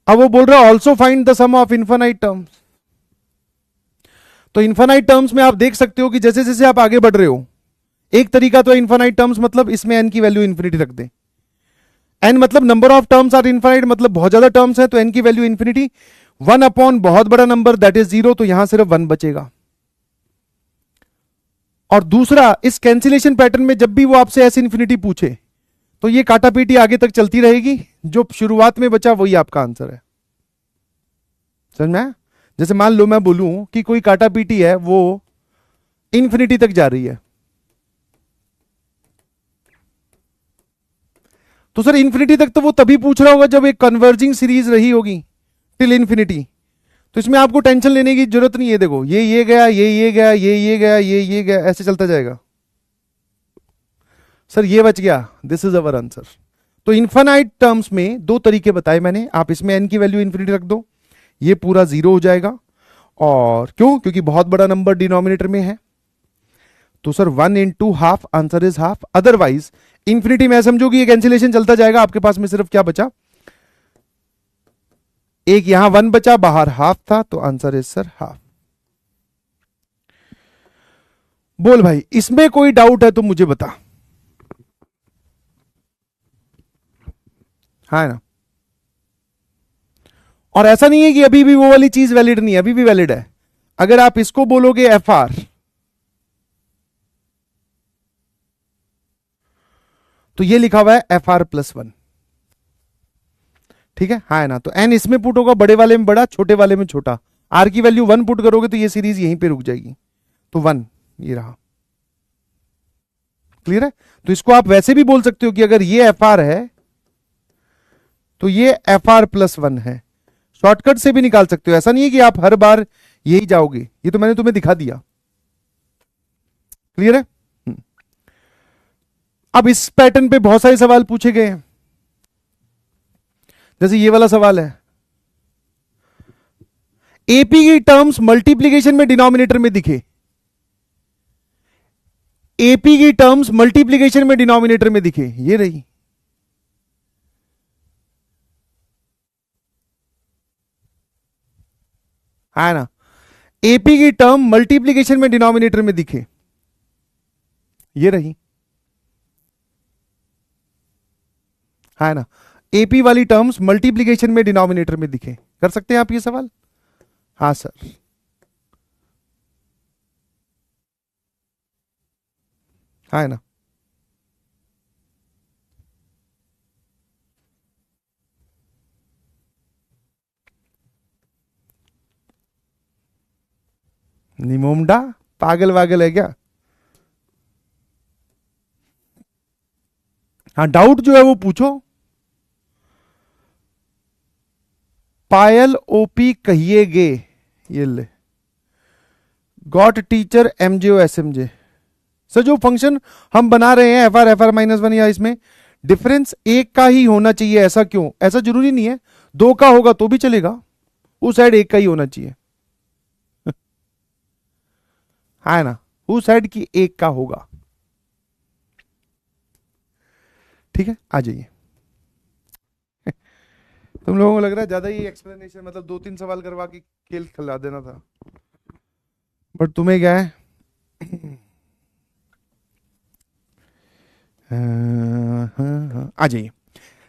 अब वो बोल रहा है also find the sum of infinite terms. तो इन्फिनाइट टर्म्स में आप देख सकते हो कि जैसे जैसे आप आगे बढ़ रहे हो, एक तरीका तो इन्फिनाइट टर्म्स मतलब इसमें n की वैल्यू इंफिनिटी रख दे। n मतलब number of terms are infinite, मतलब बहुत ज्यादा टर्म्स है तो n की वैल्यू इंफिनिटी। 1 बहुत बड़ा नंबर दैट इज 0, तो यहां सिर्फ 1 बचेगा। और दूसरा, इस कैंसिलेशन पैटर्न में जब भी वो आपसे ऐसे इंफिनिटी पूछे तो ये काटा पीटी आगे तक चलती रहेगी, जो शुरुआत में बचा वही आपका आंसर है। समझ में आया? जैसे मान लो मैं बोलूं कि कोई काटा पीटी है वो इंफिनिटी तक जा रही है, तो सर इंफिनिटी तक तो वो तभी पूछ रहा होगा जब एक कन्वर्जिंग सीरीज रही होगी टिल इंफिनिटी। तो इसमें आपको टेंशन लेने की जरूरत नहीं है। देखो ये गया, ये गया, ये गया, ये गया, ऐसे चलता जाएगा। सर ये बच गया, दिस इज अवर आंसर। तो इन्फिनाइट टर्म्स में दो तरीके बताए मैंने। आप इसमें n की वैल्यू इंफिनिटी रख दो, ये पूरा 0 हो जाएगा। और क्यों? क्योंकि बहुत बड़ा नंबर डिनोमिनेटर में है। तो sir 1 into half, answer is half. Otherwise infinity में समझो कि ये कैंसिलेशन चलता जाएगा, आपके पास में सिर्फ क्या बचा, एक यहां 1 बचा, बाहर हाफ था, तो आंसर इज सर हाफ। बोल भाई, इसमें कोई डाउट है तो मुझे बता। हाँ ना? और ऐसा नहीं है कि अभी भी वो वाली चीज वैलिड नहीं है, अभी भी वैलिड है। अगर आप इसको बोलोगे FR, तो ये लिखा हुआ है FR+1, ठीक है? हाँ है ना? तो n इसमें पुट होगा, बड़े वाले में बड़ा, छोटे वाले में छोटा। r की वैल्यू 1 पुट करोगे तो ये सीरीज यहीं पे रुक जाएगी, तो 1 ये रहा। क्लियर है? तो इसको आप वैसे भी बोल सकते हो कि अगर ये FR है तो ये FR+1 है। शॉर्टकट से भी निकाल सकते हो, ऐसा नहीं है कि आप हर बार यही जाओगे, ये तो मैंने तुम्हें दिखा दिया। क्लियर है? अब इस पैटर्न पे बहुत सारे सवाल पूछे गए हैं। जैसे ये वाला सवाल है, एपी की टर्म्स मल्टीप्लीकेशन में डिनोमिनेटर में दिखे। एपी की टर्म्स मल्टीप्लीकेशन में डिनोमिनेटर में दिखे, ये रही। है ना? एपी की टर्म मल्टीप्लीकेशन में डिनोमिनेटर में दिखे, ये रही। है ना? एपी वाली टर्म्स मल्टीप्लीकेशन में डिनोमिनेटर में दिखे। कर सकते हैं आप ये सवाल? हाँ सर। है ना? निमोमडा पागल वागल है क्या? हाँ, डाउट जो है वो पूछो। पायल ओपी कहिएगे, ये ले। Got teacher MJ SMJ। Sir जो फंक्शन हम बना रहे हैं FR/-1, या इसमें डिफरेंस एक का ही होना चाहिए, ऐसा क्यों? ऐसा जरूरी नहीं है, 2 का होगा तो भी चलेगा, उस साइड एक का ही होना चाहिए। है ना? उस साइड की एक का होगा। ठीक है, आ जाइए। तुम लोगों को लग रहा है ज्यादा ही एक्सप्लेनेशन, मतलब 2-3 सवाल करवा के खेल खिला देना था, बट तुम्हें क्या है, आ जाइए।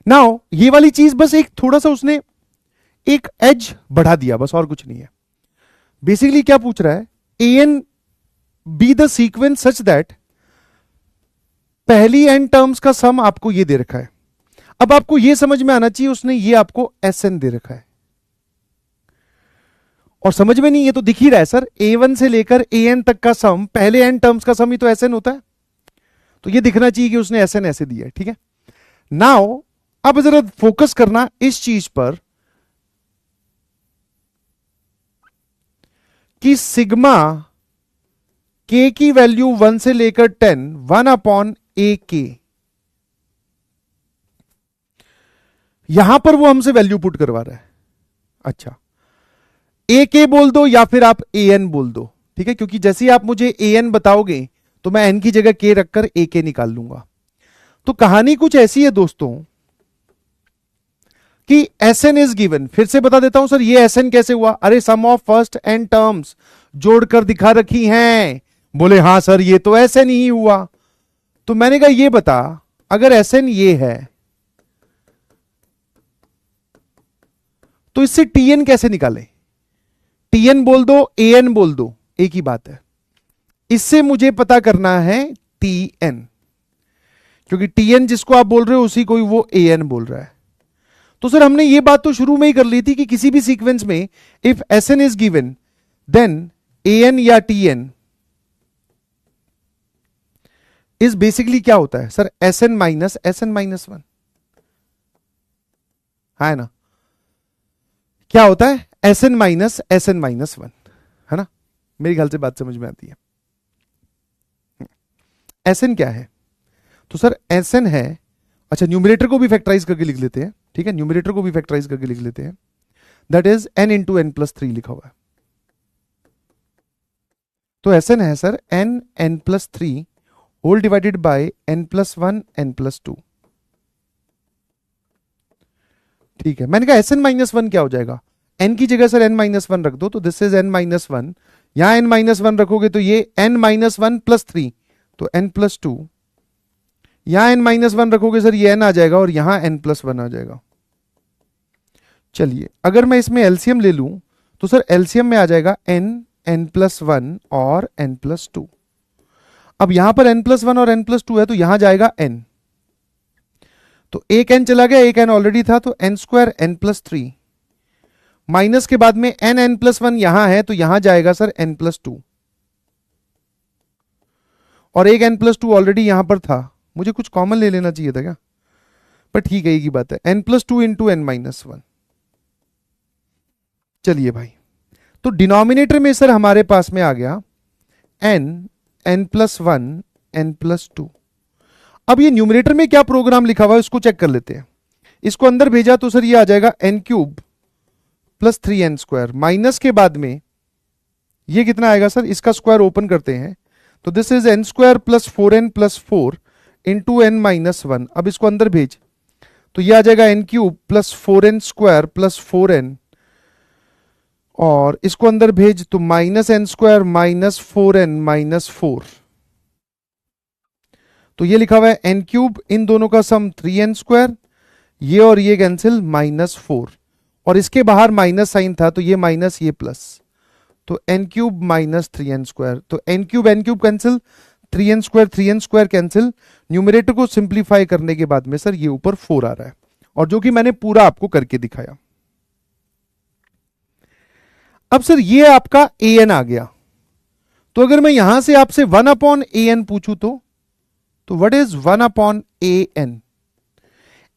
नाउ ये वाली चीज बस एक थोड़ा सा उसने एक एज बढ़ा दिया, बस और कुछ नहीं है। बेसिकली क्या पूछ रहा है, an be the sequence such that पहली n टर्म्स का सम आपको ये दे रखा है। अब आपको ये समझ में आना चाहिए उसने ये आपको Sn दे रखा है, और समझ में नहीं, ये तो दिख ही रहा है सर, A1 से लेकर AN तक का सम, पहले n टर्म्स का सम ही तो SN होता है, तो ये दिखना चाहिए कि उसने SN ऐसे दिया है, ठीक है। नाउ अब जरा फोकस करना इस चीज पर कि सिग्मा K की वैल्यू 1 से लेकर 10, 1/AK, यहां पर वो हमसे वैल्यू पुट करवा रहा है। अच्छा, AK बोल दो या फिर आप AN बोल दो, ठीक है, क्योंकि जैसे ही आप मुझे AN बताओगे तो मैं N की जगह K रखकर AK निकाल लूंगा। तो कहानी कुछ ऐसी है दोस्तों कि SN इज गिवन। फिर से बता देता हूं सर, ये SN कैसे हुआ? अरे सम ऑफ फर्स्ट n टर्म्स जोड़कर दिखा रखी हैं। बोले हाँ सर ये तो SN ही हुआ। तो मैंने कहा ये बता, अगर SN ये है तो इससे TN कैसे निकाले? TN बोल दो, AN बोल दो, एक ही बात है। इससे मुझे पता करना है TN, क्योंकि TN जिसको आप बोल रहे हो उसी को ही वो AN बोल रहा है। तो सर हमने ये बात तो शुरू में ही कर ली थी कि किसी भी सीक्वेंस में if SN is given then AN या TN इज बेसिकली क्या होता है sir? SN minus SN minus 1, है ना? क्या होता है? SN माइनस SN माइनस 1, है ना? मेरे ख्याल से बात समझ में आती है। SN क्या है? तो सर SN है, अच्छा न्यूमरेटर को भी फैक्टराइज करके लिख लेते हैं, ठीक है, न्यूमरेटर को भी फैक्टराइज करके लिख लेते हैं। That is n into n plus 3 लिखा हुआ है। तो SN है sir n plus 3 whole divided by n plus 1 n plus 2, ठीक है। मैंने कहा SN माइनस 1 क्या हो जाएगा? n की जगह सर n माइनस 1 रख दो, तो दिस इज n माइनस 1, यहां n माइनस 1 रखोगे तो ये n माइनस 1 प्लस 3, तो n प्लस 2, यहां n माइनस 1 रखोगे सर ये n आ जाएगा और यहां n प्लस 1 आ जाएगा। चलिए अगर मैं इसमें एलसीएम ले लूं तो सर एलसीएम में आ जाएगा n प्लस 1 और n प्लस 2। अब यहां पर n प्लस 1 और n प्लस 2 है तो यहां जाएगा n, तो एक n चला गया, एक n ऑलरेडी था, तो n square n plus 3 minus के बाद में n प्लस 1 यहां है तो यहां जाएगा सर n प्लस 2, और एक n प्लस 2 ऑलरेडी यहां पर था, मुझे कुछ कॉमन ले लेना चाहिए था क्या, पर ठीक है एक ही बात है, n plus 2 into n minus 1। चलिए भाई, तो डिनोमिनेटर में सर हमारे पास में आ गया n प्लस 1 n प्लस 2। अब ये न्यूमरेटर में क्या प्रोग्राम लिखा हुआ है इसको चेक कर लेते हैं। इसको अंदर भेजा तो सर ये आ जाएगा n cube plus 3n square, minus के बाद में ये कितना आएगा सर, इसका स्क्वायर ओपन करते हैं तो this is n square plus 4n plus 4 into n minus 1। अब इसको अंदर भेज तो ये आ जाएगा n cube plus 4n square plus 4n, और इसको अंदर भेज तो minus n square minus 4n minus 4, तो ये लिखा हुआ है n क्यूब, इन दोनों का सम 3n स्क्वायर, ये और ये कैंसिल माइनस 4, और इसके बाहर माइनस साइन था तो ये माइनस ये प्लस, तो n cube minus 3n square, तो n cube cancel, 3n square cancel. Numerator को सिंप्लीफाई करने के बाद में सर ये ऊपर 4 आ रहा है, और जो कि मैंने पूरा आपको करके दिखाया। अब सर ये आपका an आ गया, तो अगर मैं यहां से आपसे 1 अपॉन an पूछूं तो what is 1 upon an?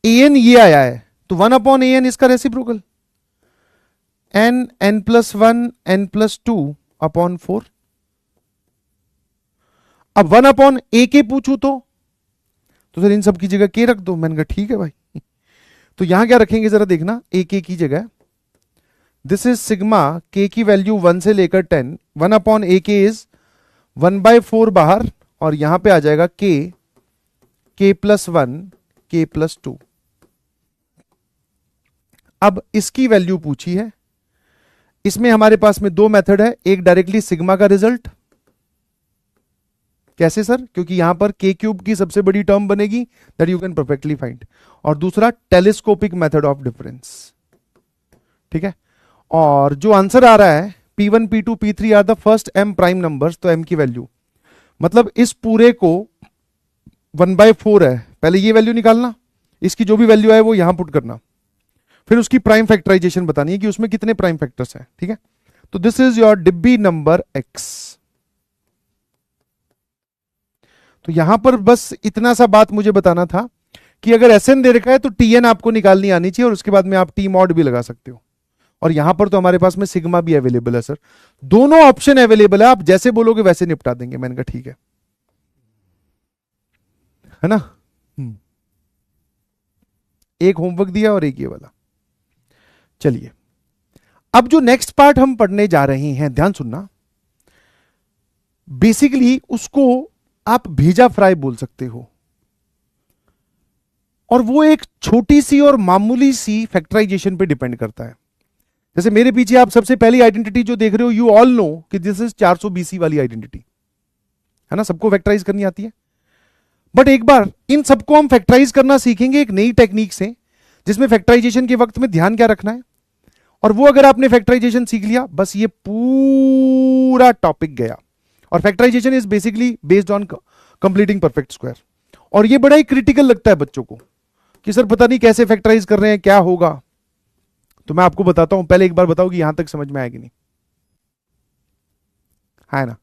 an ये आया है तो 1 अपॉन an इसका reciprocal n plus 1 n plus 2 upon 4। अब 1 अपॉन ak पूछूं तो सर इन सब की जगह k रख दो। मैंने कहा ठीक है भाई। तो यहां क्या रखेंगे जरा देखना, ak की जगह दिस इज सिग्मा k की वैल्यू 1 से लेकर 10, 1 अपॉन ak इज 1/4 बाहर, और यहां पे आ जाएगा k प्लस 1 k प्लस 2। अब इसकी वैल्यू पूछी है, इसमें हमारे पास में दो मेथड है, एक डायरेक्टली सिग्मा का रिजल्ट, कैसे सर, क्योंकि यहां पर k क्यूब की सबसे बड़ी टर्म बनेगी that you can perfectly find, और दूसरा टेलीस्कोपिक मेथड ऑफ डिफरेंस, ठीक है। और जो आंसर आ रहा है P1 P2 P3 are the first m prime numbers, तो m की वैल्यू मतलब इस पूरे को 1/4 है, पहले ये वैल्यू निकालना, इसकी जो भी वैल्यू है वो यहां पुट करना, फिर उसकी प्राइम फैक्टराइजेशन बतानी है कि उसमें कितने प्राइम फैक्टर्स हैं, ठीक है। तो दिस इज योर डिब्बी नंबर एक्स। तो यहां पर बस इतना सा बात मुझे बताना था कि अगर एसएन दे रखा है तो टीएन आपको निकालनी आनी चाहिए, और उसके बाद में आप टी मॉड भी लगा सकते हो। और यहां पर तो हमारे पास में सिग्मा भी अवेलेबल है सर, दोनों ऑप्शन अवेलेबल है, आप जैसे बोलोगे वैसे निपटा देंगे। मैंने कहा ठीक है ना। एक होमवर्क दिया और एक ये वाला। चलिए अब जो नेक्स्ट पार्ट हम पढ़ने जा रहे हैं, ध्यान सुनना, बेसिकली उसको आप भेजा फ्राई बोल सकते हो, और वो एक छोटी सी और मामूली सी फैक्टराइजेशन पे डिपेंड करता है। जैसे मेरे पीछे आप सबसे पहली आइडेंटिटी जो देख रहे हो, यू ऑल नो कि दिस इज 400 बीसी वाली आइडेंटिटी है ना, सबको फैक्टराइज करनी आती है। बट एक बार इन सबको हम फैक्टराइज करना सीखेंगे एक नई टेक्निक से, जिसमें फैक्टराइजेशन के वक्त में ध्यान क्या रखना है, और वो अगर आपने फैक्टराइजेशन सीख लिया, बस ये पूरा टॉपिक गया। और factorisation is basically based on completing perfect square. और ये बड़ा ही क्रिटिकल लगता है बच्चों को कि सर पता नहीं कैसे फैक्टराइज कर रहे हैं, क्या होगा। तो मैं आपको बताता हूं, पहले एक बार बताओ कि यहां तक समझ में आएगी नहीं, है ना।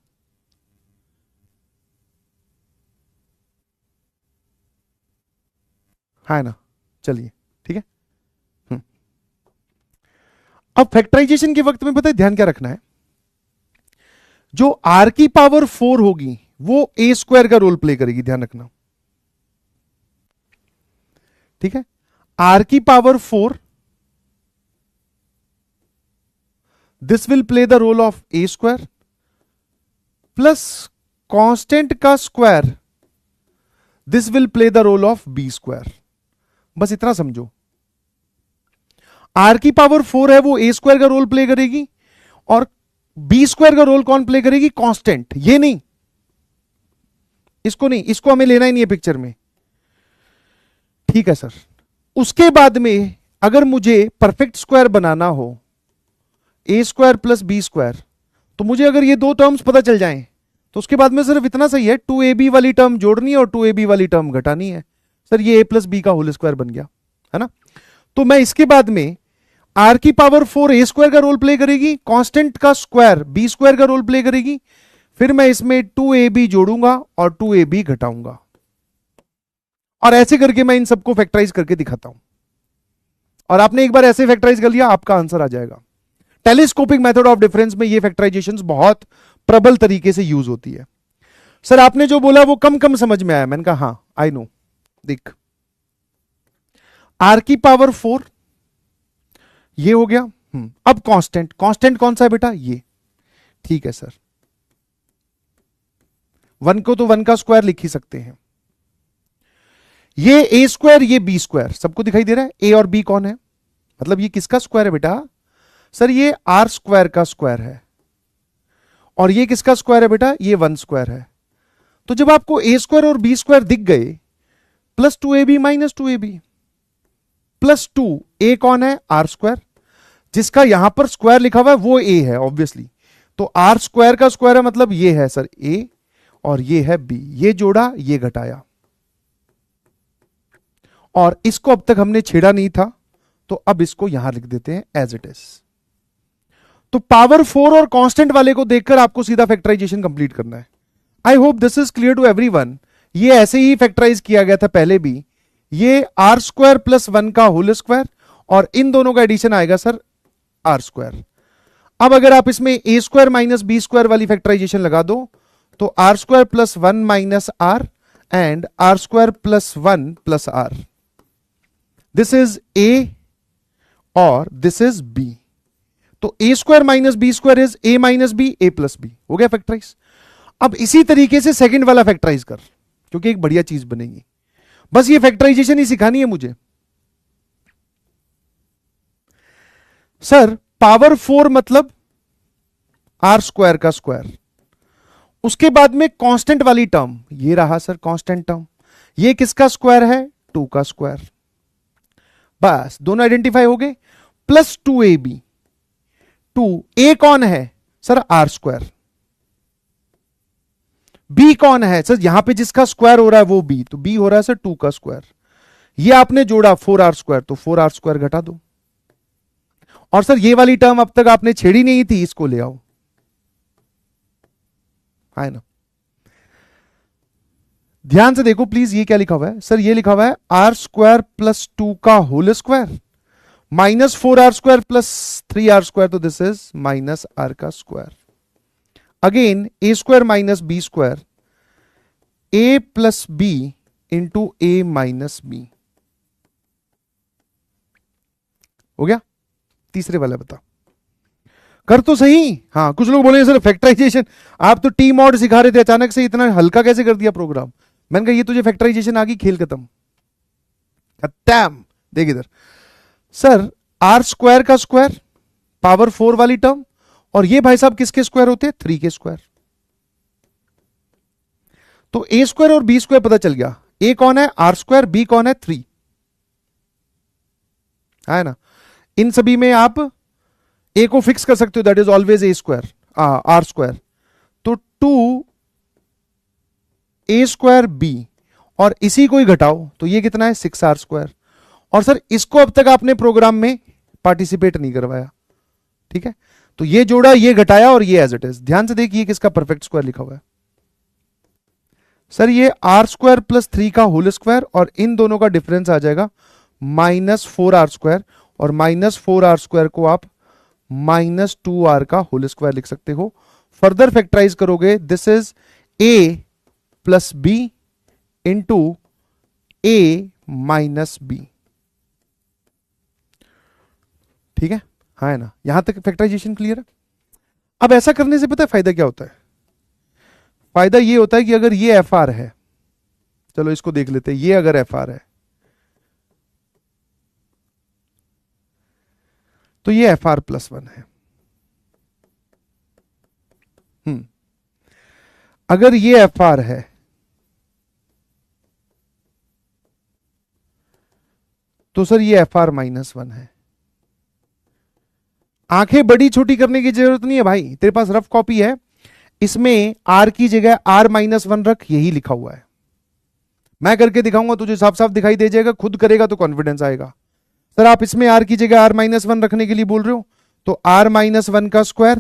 है ना, चलिए ठीक है। अब फैक्टराइजेशन के वक्त में पता है ध्यान क्या रखना है, जो आर की पावर 4 होगी वो ए स्क्वायर का रोल प्ले करेगी, ध्यान रखना, ठीक है। आर की power 4 this will play the role of A square plus constant का square this will play the role of B square. बस इतना समझो, आर की पावर 4 है वो ए स्क्वायर का रोल प्ले करेगी, और बी स्क्वायर का रोल कौन प्ले करेगी, कांस्टेंट। ये नहीं, इसको नहीं, इसको हमें लेना ही नहीं है पिक्चर में, ठीक है सर। उसके बाद में अगर मुझे परफेक्ट स्क्वायर बनाना हो, ए स्क्वायर प्लस बी स्क्वायर, तो मुझे अगर ये दो टर्म्स पता चल जाएं, तो उसके बाद में सिर्फ इतना सही है, 2ab वाली टर्म जोड़नी है और 2ab वाली टर्म घटानी है। सर ये a प्लस बी का होल स्क्वायर बन गया, है ना। तो मैं इसके बाद में आर की पावर 4 ए स्क्वायर का रोल प्ले करेगी, कांस्टेंट का स्क्वायर बी स्क्वायर का रोल प्ले करेगी, फिर मैं इसमें 2ab जोड़ूंगा और 2ab घटाऊंगा, और ऐसे करके मैं इन सबको फैक्टराइज करके दिखाता हूं। और आपने एक बार ऐसे फैक्टराइज कर लिया, आपका आंसर आ जाएगा। टेलीस्कोपिक मेथड ऑफ डिफरेंस में ये फैक्टराइजेशंस बहुत प्रबल तरीके से यूज होती है। सर आपने जो बोला वो कम कम समझ में आया, मैंने कहा हाँ आई नो। देख, आर की पावर 4 ये हो गया, अब कांस्टेंट, कांस्टेंट कौन सा है बेटा, ये, ठीक है सर। 1 को तो 1 का स्क्वायर लिख ही सकते हैं। ये ए स्क्वायर ये बी स्क्वायर सबको दिखाई दे रहा है, ए और बी कौन है, मतलब ये किसका स्क्वायर है बेटा, सर ये आर स्क्वायर का स्क्वायर है। और ये किसका स्क्वायर है बेटा, ये 1 स्क्वायर है। तो जब आपको ए स्क्वायर और बी स्क्वायर दिख गए, plus 2ab minus 2ab plus 2, ए कौन है, आर स्क्वायर, जिसका यहां पर स्क्वायर लिखा हुआ है वो ए है ऑब्वियसली। तो आर स्क्वायर का स्क्वायर है, मतलब ये है सर ए और ये है बी, ये जोड़ा ये घटाया, और इसको अब तक हमने छेड़ा नहीं था, तो अब इसको यहां लिख देते हैं एज इट इज। तो पावर 4 और कांस्टेंट वाले को देखकर आपको सीधा फैक्टराइजेशन कंप्लीट करना है। I hope this is clear to everyone. ये ऐसे ही फैक्टराइज किया गया था पहले भी, ये आर स्क्वायर प्लस 1 का होल स्क्वायर, और इन दोनों का एडिशन आएगा सर आर स्क्वायर। अब अगर आप इसमें A square minus B square वाली फैक्टराइजेशन लगा दो, तो R square plus 1 minus R and R square plus 1 plus R, this is A और दिस इज बी। तो A square minus B square is A minus B, A plus B, हो गया factorise. अब इसी तरीके से सेकंड वाला factorise कर, क्योंकि एक बढ़िया चीज बनेगी। बस ये फैक्टराइजेशन ही सिखानी है मुझे। सर पावर 4 मतलब आर स्क्वायर का स्क्वायर, उसके बाद में कांस्टेंट वाली टर्म, ये रहा सर कांस्टेंट टर्म, ये किसका स्क्वायर है, 2 का स्क्वायर। बस दोनों आइडेंटिफाई हो गए, प्लस 2ab, 2a कौन है सर, आर स्क्वायर, b कौन है सर, यहां पे जिसका स्क्वायर हो रहा है वो b, तो b हो रहा है सर 2 का स्क्वायर। ये आपने जोड़ा 4r स्क्वायर, तो 4r स्क्वायर घटा दो, और सर ये वाली टर्म अब तक आपने छेड़ी नहीं थी, इसको ले आओ, है ना। ध्यान से देखो प्लीज, ये क्या लिखा हुआ है सर, ये लिखा हुआ है आर स्क्वायर प्लस 2 का whole square minus 4r² plus 3r², तो दिस इज माइनस आर का स्क्वायर। अगेन ए स्क्वायर माइनस बी स्क्वायर, ए प्लस बी इंटू ए माइनस बी। हो गया। तीसरे वाला बता, कर तो सही। हाँ, कुछ लोग बोले सर फैक्टराइजेशन, आप तो टी मॉड सिखा रहे थे, अचानक से इतना हल्का कैसे कर दिया प्रोग्राम। मैंने कहा ये तुझे फैक्टराइजेशन आ गई, खेल खत्म खत्म। देख इधर सर, आर स्क्वायर का स्क्वायर पावर 4 वाली टर्म, और ये भाई साहब किसके स्क्वायर होते हैं, 3 के स्क्वायर। तो ए स्क्वायर और बी स्क्वायर पता चल गया, ए कौन है आर स्क्वायर, बी कौन है 3, है ना। इन सभी में आप ए को फिक्स कर सकते हो, that is always a square r square. तो 2 ए स्क्वायर बी, और इसी को ही घटाओ तो ये कितना है 6r²। और सर इसको अब तक आपने प्रोग्राम में पार्टिसिपेट नहीं करवाया, ठीक है। तो ये जोड़ा, ये घटाया, और ये एज इट इज। ध्यान से देखिए किसका परफेक्ट स्क्वायर लिखा हुआ है सर, ये r² प्लस 3 का होल स्क्वायर, और इन दोनों का डिफरेंस आ जाएगा माइनस 4r², और माइनस 4r² को आप माइनस 2r का होल स्क्वायर लिख सकते हो। फर्दर फैक्टराइज करोगे, this is a plus b into a minus b, ठीक है, हाँ है ना। यहां तक फैक्टराइजेशन क्लियर है। अब ऐसा करने से पता है फायदा क्या होता है, फायदा ये होता है कि अगर ये एफ आर है, चलो इसको देख लेते हैं, ये अगर एफ आर है तो ये एफ आर प्लस 1 है। अगर ये एफ आर है तो सर ये एफ आर माइनस 1 है। आंखें बड़ी छोटी करने की जरूरत नहीं है भाई, तेरे पास रफ कॉपी है, इसमें आर की जगह आर माइनस 1 रख, यही लिखा हुआ है। मैं करके दिखाऊंगा, तुझे साफ साफ दिखाई दे जाएगा, खुद करेगा तो कॉन्फिडेंस आएगा। सर आप इसमें आर की जगह आर माइनस 1 रखने के लिए बोल रहे हो, तो आर माइनस 1 का स्क्वायर,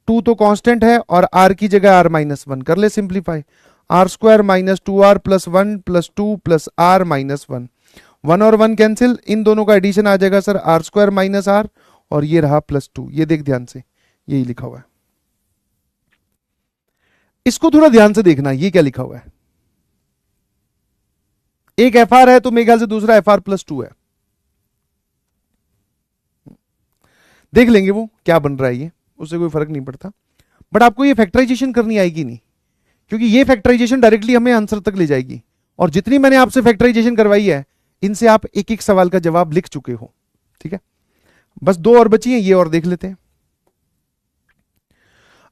2 तो कांस्टेंट है, और आर की जगह आर माइनस 1 कर ले simplify, r square minus 2r plus 1 plus 2 plus are minus 1, 1 और 1 कैंसिल, इन दोनों का एडिशन आ जाएगा sir are square minus r, और ये रहा प्लस 2। ये देख ध्यान से, यही लिखा हुआ है। इसको थोड़ा ध्यान से देखना, ये क्या लिखा हुआ है, एक एफ आर है तो मेरे ख्याल से दूसरा एफ आर प्लस 2 है। देख लेंगे वो क्या बन रहा है, ये उससे कोई फर्क नहीं पड़ता, बट आपको ये फैक्टराइजेशन करनी आएगी नहीं, क्योंकि ये फैक्टराइजेशन डायरेक्टली हमें आंसर तक ले जाएगी। और जितनी मैंने आपसे फैक्टराइजेशन करवाई है, इनसे आप एक एक सवाल का जवाब लिख चुके हो, ठीक है। बस 2 और बची हैं, ये और देख लेते हैं।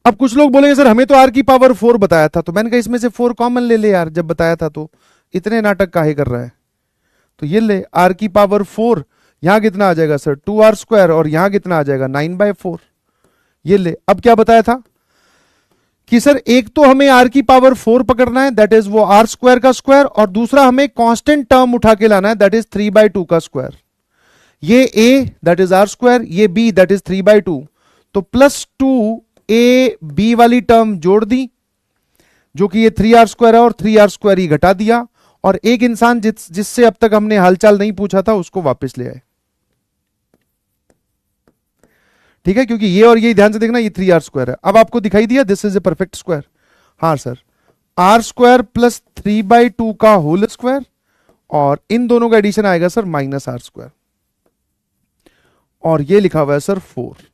अब कुछ लोग बोलेंगे सर हमें तो आर की पावर 4 बताया था, तो मैंने कहा इसमें से 4 कॉमन ले ले यार, जब बताया था तो इतने नाटक काहे कर रहा है। तो ये ले आर की पावर 4, यहां कितना आ जाएगा सर 2r², और यहां कितना आ जाएगा 9/4। ये ले, अब क्या बताया था कि सर एक तो हमें आर की पावर 4 पकड़ना है, दैट इज वो r² का स्क्वायर, और दूसरा हमें कांस्टेंट टर्म उठा के लाना है, दैट इज 3/2 का स्क्वायर। ये a दैट इज r², ये b दैट इज 3/2, तो प्लस 2a b वाली टर्म जोड़ दी, जो कि ये 3r² है, और 3r² ही घटा दिया, और एक इंसान जिससे अब तक हमने हालचाल नहीं पूछा था उसको वापस ले आए, ठीक है, क्योंकि ये और ये ध्यान से देखना, ये 3r² है। अब आपको दिखाई दिया this is a perfect square. हाँ सर, r² प्लस 3/2 का होल स्क्वायर, और इन दोनों का एडिशन आएगा सर माइनस r², और ये लिखा हुआ है सर 4।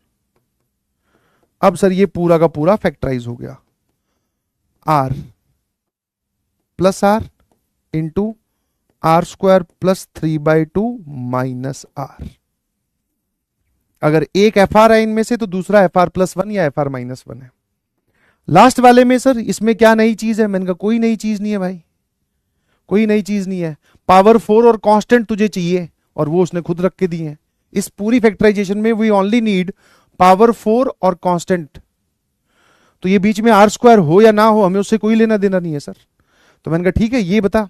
अब सर ये पूरा का पूरा फैक्टराइज हो गया, r plus r into r² plus 3/2 minus r। अगर एक एफ आर है इनमें से तो दूसरा एफ आर प्लस 1 या एफ आर माइनस 1 है। लास्ट वाले में सर इसमें क्या नई चीज है, मैंने कहा कोई नई चीज नहीं है भाई, कोई नई चीज नहीं है। पावर 4 और कांस्टेंट तुझे चाहिए, और वो उसने खुद रख के दिए हैं। इस पूरी फैक्टराइजेशन में वी ओनली नीड पावर 4 और कांस्टेंट, तो ये बीच में r² हो या ना हो हमें उससे कोई लेना देना नहीं है सर। तो मैंने कहा ठीक है, ये बता।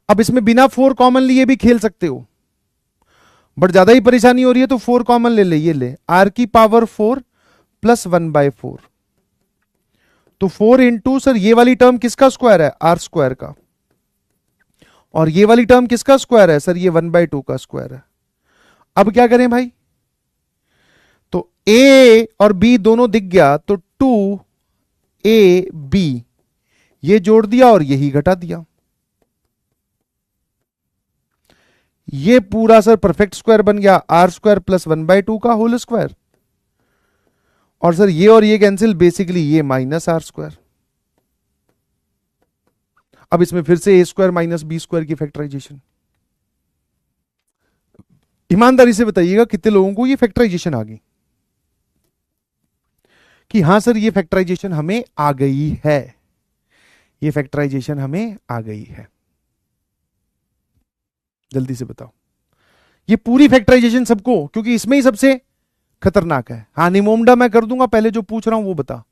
अब इसमें बिना 4 कॉमन लिए भी खेल सकते हो, बट ज्यादा ही परेशानी हो रही है तो 4 कॉमन ले ले, ये ले r की पावर 4 प्लस 1/4। तो 4 इंटू सर ये वाली टर्म किसका स्क्वायर है, r स्क्वायर का, और ये वाली टर्म किसका स्क्वायर है सर, ये 1/2 का स्क्वायर है। अब क्या करें भाई, तो a और b दोनों दिख गया, तो 2ab ये जोड़ दिया और यही घटा दिया। ये पूरा सर परफेक्ट स्क्वायर बन गया, r स्क्वायर प्लस 1/2 का होल स्क्वायर। और सर ये और ये कैंसिल, बेसिकली ये माइनस r स्क्वायर। अब इसमें फिर से a square minus b square की फैक्टराइजेशन। ईमानदारी से बताइएगा कितने लोगों को ये फैक्टराइजेशन आ गई, कि हां सर ये फैक्टराइजेशन हमें आ गई है, ये फैक्टराइजेशन हमें आ गई है। जल्दी से बताओ, ये पूरी फैक्टराइजेशन सबको, क्योंकि इसमें ही सबसे खतरनाक है। हाँ निमोमडा मैं कर दूंगा, पहले जो पूछ रहा हूं वो बता,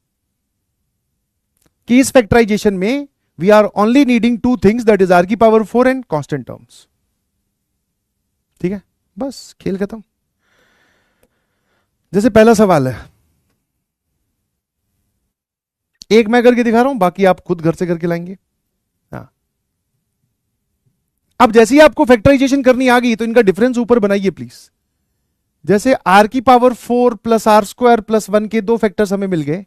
कि इस फैक्टराइजेशन में we are only needing 2 things, that is r की पावर 4 एंड कांस्टेंट टर्म्स। ठीक है, बस खेल खत्म। जैसे पहला सवाल है, एक मैं करके दिखा रहा हूं, बाकी आप खुद घर से करके लाएंगे। हाँ, अब जैसे ही आपको फैक्टराइजेशन करनी आ गई तो इनका डिफरेंस ऊपर बनाइए प्लीज। जैसे r की power 4 plus r square plus 1 के 2 फैक्टर्स हमें मिल गए,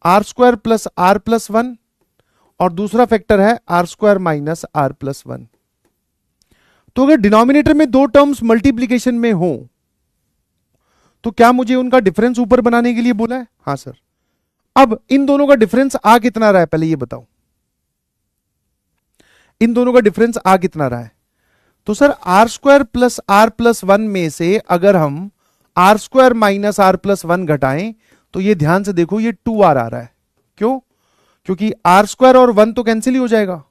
r square plus r plus 1, और दूसरा फैक्टर है r square minus r plus 1। तो अगर डिनोमिनेटर में 2 टर्म्स मल्टीप्लीकेशन में हो तो क्या मुझे उनका डिफरेंस ऊपर बनाने के लिए बोला है? हां सर। अब इन दोनों का डिफरेंस आ कितना रहा है, पहले ये बताओ, इन दोनों का डिफरेंस आ कितना रहा है? तो sir r square plus r plus 1 में से अगर हम r square minus r plus 1 घटाएं तो ये ध्यान से देखो, ये 2r आ रहा है। क्यों? क्योंकि r स्क्वायर और 1 तो कैंसिल ही हो जाएगा,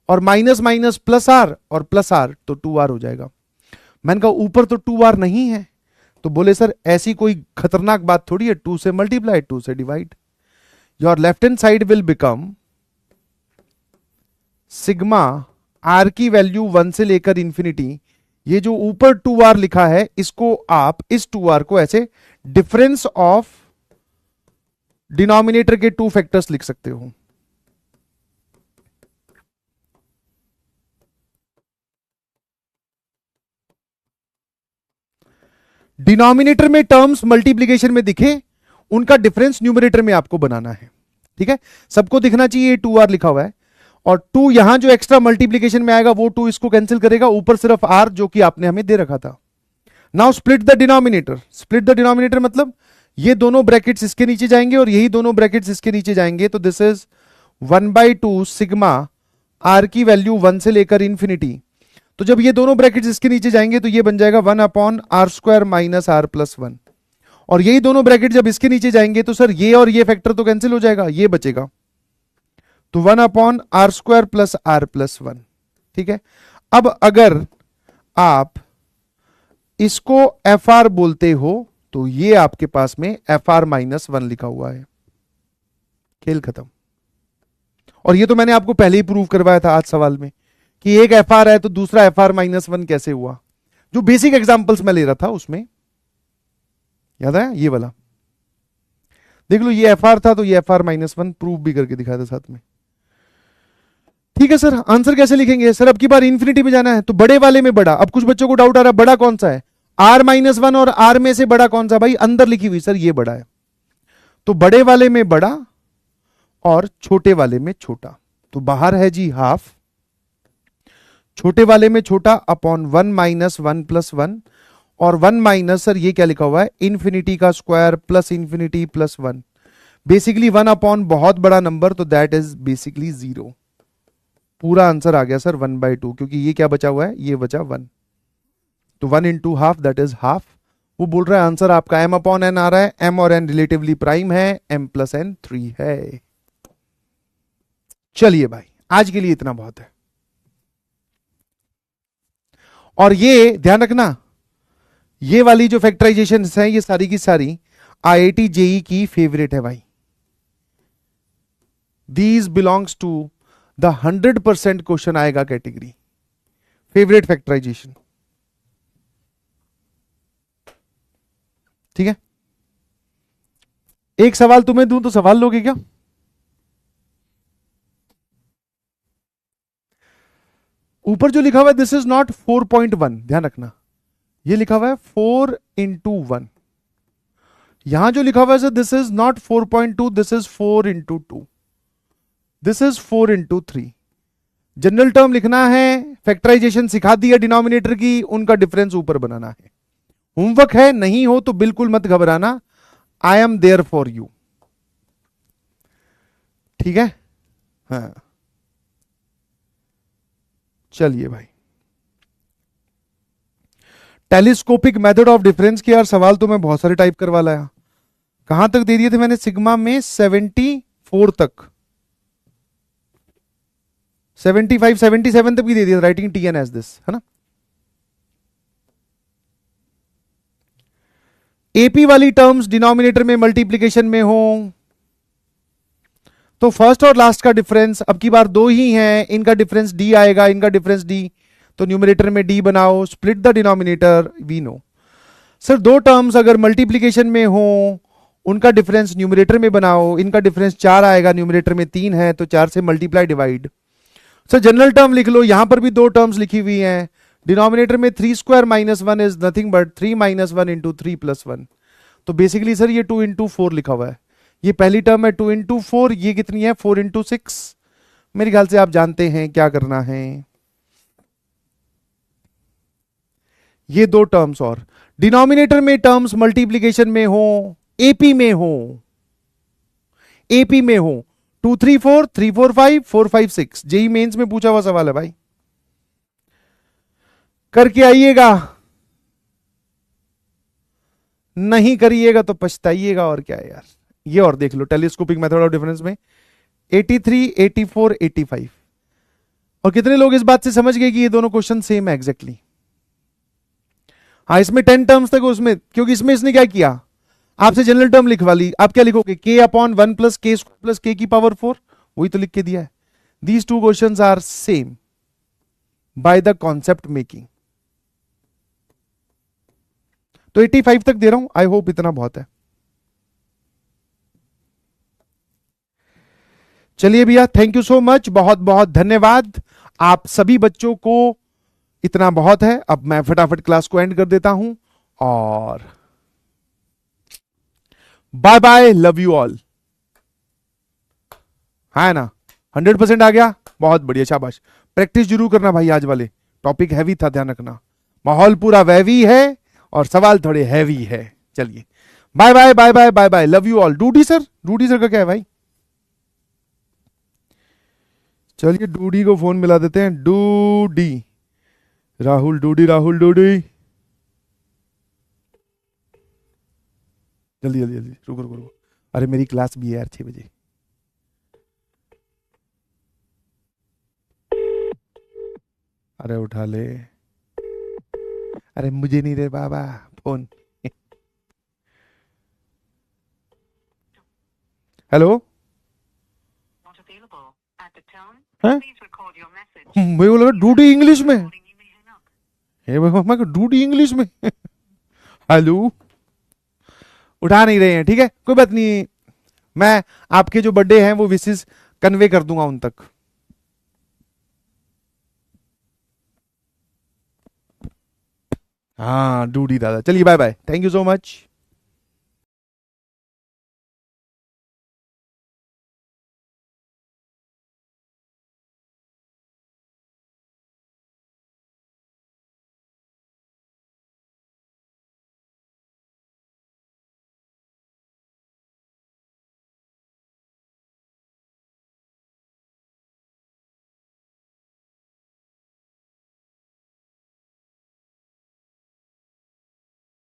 और माइनस माइनस प्लस r और प्लस r तो 2r हो जाएगा। मैंने कहा ऊपर तो 2r नहीं है, तो बोले सर ऐसी कोई खतरनाक बात थोड़ी है, 2 से मल्टीप्लाई 2 से divide, your left hand side will become sigma r की वैल्यू 1 से लेकर इंफिनिटी, ये जो ऊपर 2r लिखा है इसको आप इस 2r को ऐसे डिफरेंस ऑफ डिनोमिनेटर के 2 फैक्टर्स लिख सकते हो। डिनोमिनेटर में टर्म्स मल्टीप्लीकेशन में दिखे, उनका डिफरेंस न्यूमरेटर में आपको बनाना है। ठीक है, सबको दिखना चाहिए 2r लिखा हुआ है, और 2 यहां जो एक्स्ट्रा मल्टीप्लीकेशन में आएगा वो 2 इसको कैंसिल करेगा, ऊपर सिर्फ r जो कि आपने हमें दे रखा था। Now split the denominator. Split the denominator मतलब ये दोनों ब्रैकेट्स इसके नीचे जाएंगे और यही दोनों ब्रैकेट्स इसके नीचे जाएंगे, तो दिस इज 1/2 सिग्मा r की वैल्यू 1 से लेकर इंफिनिटी। तो जब ये दोनों ब्रैकेट्स इसके नीचे जाएंगे तो ये बन जाएगा 1/r square minus r plus 1, और यही दोनों ब्रैकेट जब इसके नीचे जाएंगे तो सर ये और ये फैक्टर तो कैंसिल हो जाएगा, ये बचेगा, तो 1/r square plus r plus 1। ठीक है, अब अगर आप इसको fr बोलते हो तो ये आपके पास में fr माइनस 1 लिखा हुआ है। खेल खत्म। और ये तो मैंने आपको पहले ही प्रूव करवाया था आज सवाल में, कि एक fr है तो दूसरा fr माइनस 1 कैसे हुआ, जो बेसिक एग्जांपल्स मैं ले रहा था उसमें, याद है ये वाला, देख लो ये fr था तो ये fr माइनस 1 प्रूव भी करके दिखाया था साथ में। ठीक है सर, आंसर कैसे लिखेंगे? सर अब की बार इंफिनिटी में जाना है तो बड़े वाले में बड़ा। अब कुछ बच्चों को डाउट आ रहा है बड़ा कौन सा है, r माइनस 1 और r में से बड़ा कौन सा? भाई अंदर लिखी हुई, सर ये बड़ा है, तो बड़े वाले में बड़ा और छोटे वाले में छोटा, तो बाहर है जी हाफ, छोटे वाले में छोटा अपॉन 1 माइनस 1 प्लस 1, और 1 माइनस सर ये क्या लिखा हुआ है, इन्फिनिटी का square plus infinity plus 1, basically 1 upon बहुत बड़ा नंबर, तो दैट इज बेसिकली 0। पूरा आंसर आ गया सर 1/2, क्योंकि ये क्या बचा हुआ है, ये बचा 1, तो 1 into half that is half. वो बोल रहा है आंसर आपका m अपॉन n आ रहा है, m और n रिलेटिवली प्राइम है, m प्लस n 3 है। चलिए भाई आज के लिए इतना बहुत है, और ये ध्यान रखना ये वाली जो फैक्टराइजेशन है ये सारी की सारी IIT JEE की फेवरेट है भाई। These belongs to the 100% question आएगा कैटेगरी, फेवरेट फैक्टराइजेशन। ठीक है, एक सवाल तुम्हें दूं तो सवाल लोगे क्या? ऊपर जो लिखा हुआ है दिस इज नॉट 4.1, ध्यान रखना, ये लिखा हुआ है 4 into 1। यहां जो लिखा हुआ है this is not 4.2, this is 4 into 2, this is 4 into 3। General term लिखना है, फैक्टराइजेशन सिखा दिया डिनोमिनेटर की, उनका डिफरेंस ऊपर बनाना है। होमवर्क है, नहीं हो तो बिल्कुल मत घबराना, I am there for you. ठीक है, हाँ चलिए भाई, टेलीस्कोपिक मेथड ऑफ डिफरेंस के यार सवाल तो मैं बहुत सारे टाइप करवा लाया। कहां तक दे दिए थे मैंने? सिग्मा में 74 तक, 75 77 तक भी दे दिया, writing T N as this, है ना। एपी वाली टर्म्स डिनोमिनेटर में मल्टीप्लीकेशन में हो तो फर्स्ट और लास्ट का डिफरेंस, अब की बार दो ही हैं, इनका डिफरेंस डी आएगा, इनका डिफरेंस डी, तो न्यूमरेटर में डी बनाओ, split the denominator, we know. Sir दो टर्म्स अगर मल्टीप्लीकेशन में हो उनका डिफरेंस न्यूमरेटर में बनाओ, इनका डिफरेंस 4 आएगा, न्यूमरेटर में 3 है तो 4 से multiply divide. Sir general term लिख लो, यहां पर भी दो टर्म्स लिखी हुई हैं, डिनोमिनेटर में 3² - 1 इज नथिंग बट 3 - 1 into 3 + 1, तो बेसिकली सर ये 2 into 4 लिखा हुआ है। ये पहली टर्म है 2 into 4, ये कितनी है 4 into 6। मेरे ख्याल से आप जानते हैं क्या करना है। ये दो टर्म्स, और डिनोमिनेटर में टर्म्स मल्टीप्लीकेशन में हो, एपी में हो, एपी में हो 2 3 4 3 4 5 4 5 6, जेई मेंस में पूछा हुआ सवाल है भाई, करके आइएगा, नहीं करिएगा तो पछताइएगा, और क्या है यार। ये और देख लो टेलीस्कोपिक मेथड ऑफ डिफरेंस में 83 84 85, और कितने लोग इस बात से समझ गए कि ये दोनों क्वेश्चन सेम है एग्जैक्टली। हाँ इसमें 10 टर्म्स तक उसमें, क्योंकि इसमें इसने क्या किया, आपसे जनरल टर्म लिखवा ली, आप क्या लिखोगे k/1 + k² + k की पावर 4, वही तो लिख के दिया है। These two questions are same by the concept making. तो 85 तक दे रहा हूं, आई होप इतना बहुत है। चलिए भैया, थैंक यू सो मच, बहुत बहुत धन्यवाद आप सभी बच्चों को, इतना बहुत है। अब मैं फटाफट क्लास को एंड कर देता हूं, और bye bye, love you all. है ना, 100% आ गया, बहुत बढ़िया, शाबाश। प्रैक्टिस जरूर करना भाई, आज वाले टॉपिक हैवी था, ध्यान रखना, माहौल पूरा वैवी है और सवाल थोड़े हैवी है। चलिए bye bye bye bye bye bye, love you all. Dudi sir, Dudi sir का क्या है भाई? चलिए डूडी को फोन मिला देते हैं, डूडी, राहुल डूडी, राहुल डूडी, जल्दी जल्दी जल्दी, रुको रुको रुको, अरे मेरी क्लास भी है यार 6 बजे। अरे उठा ले, अरे मुझे नहीं रे बाबा फोन। हेलो, मैं बोला डूडी इंग्लिश में, हे मैं डूडी इंग्लिश में। हेलो, उठा नहीं रहे हैं, ठीक है कोई बात नहीं, मैं आपके जो बर्थडे हैं वो विशेष कन्वे कर दूंगा उन तक। हाँ डूडी दादा, चलिए bye bye, thank you so much.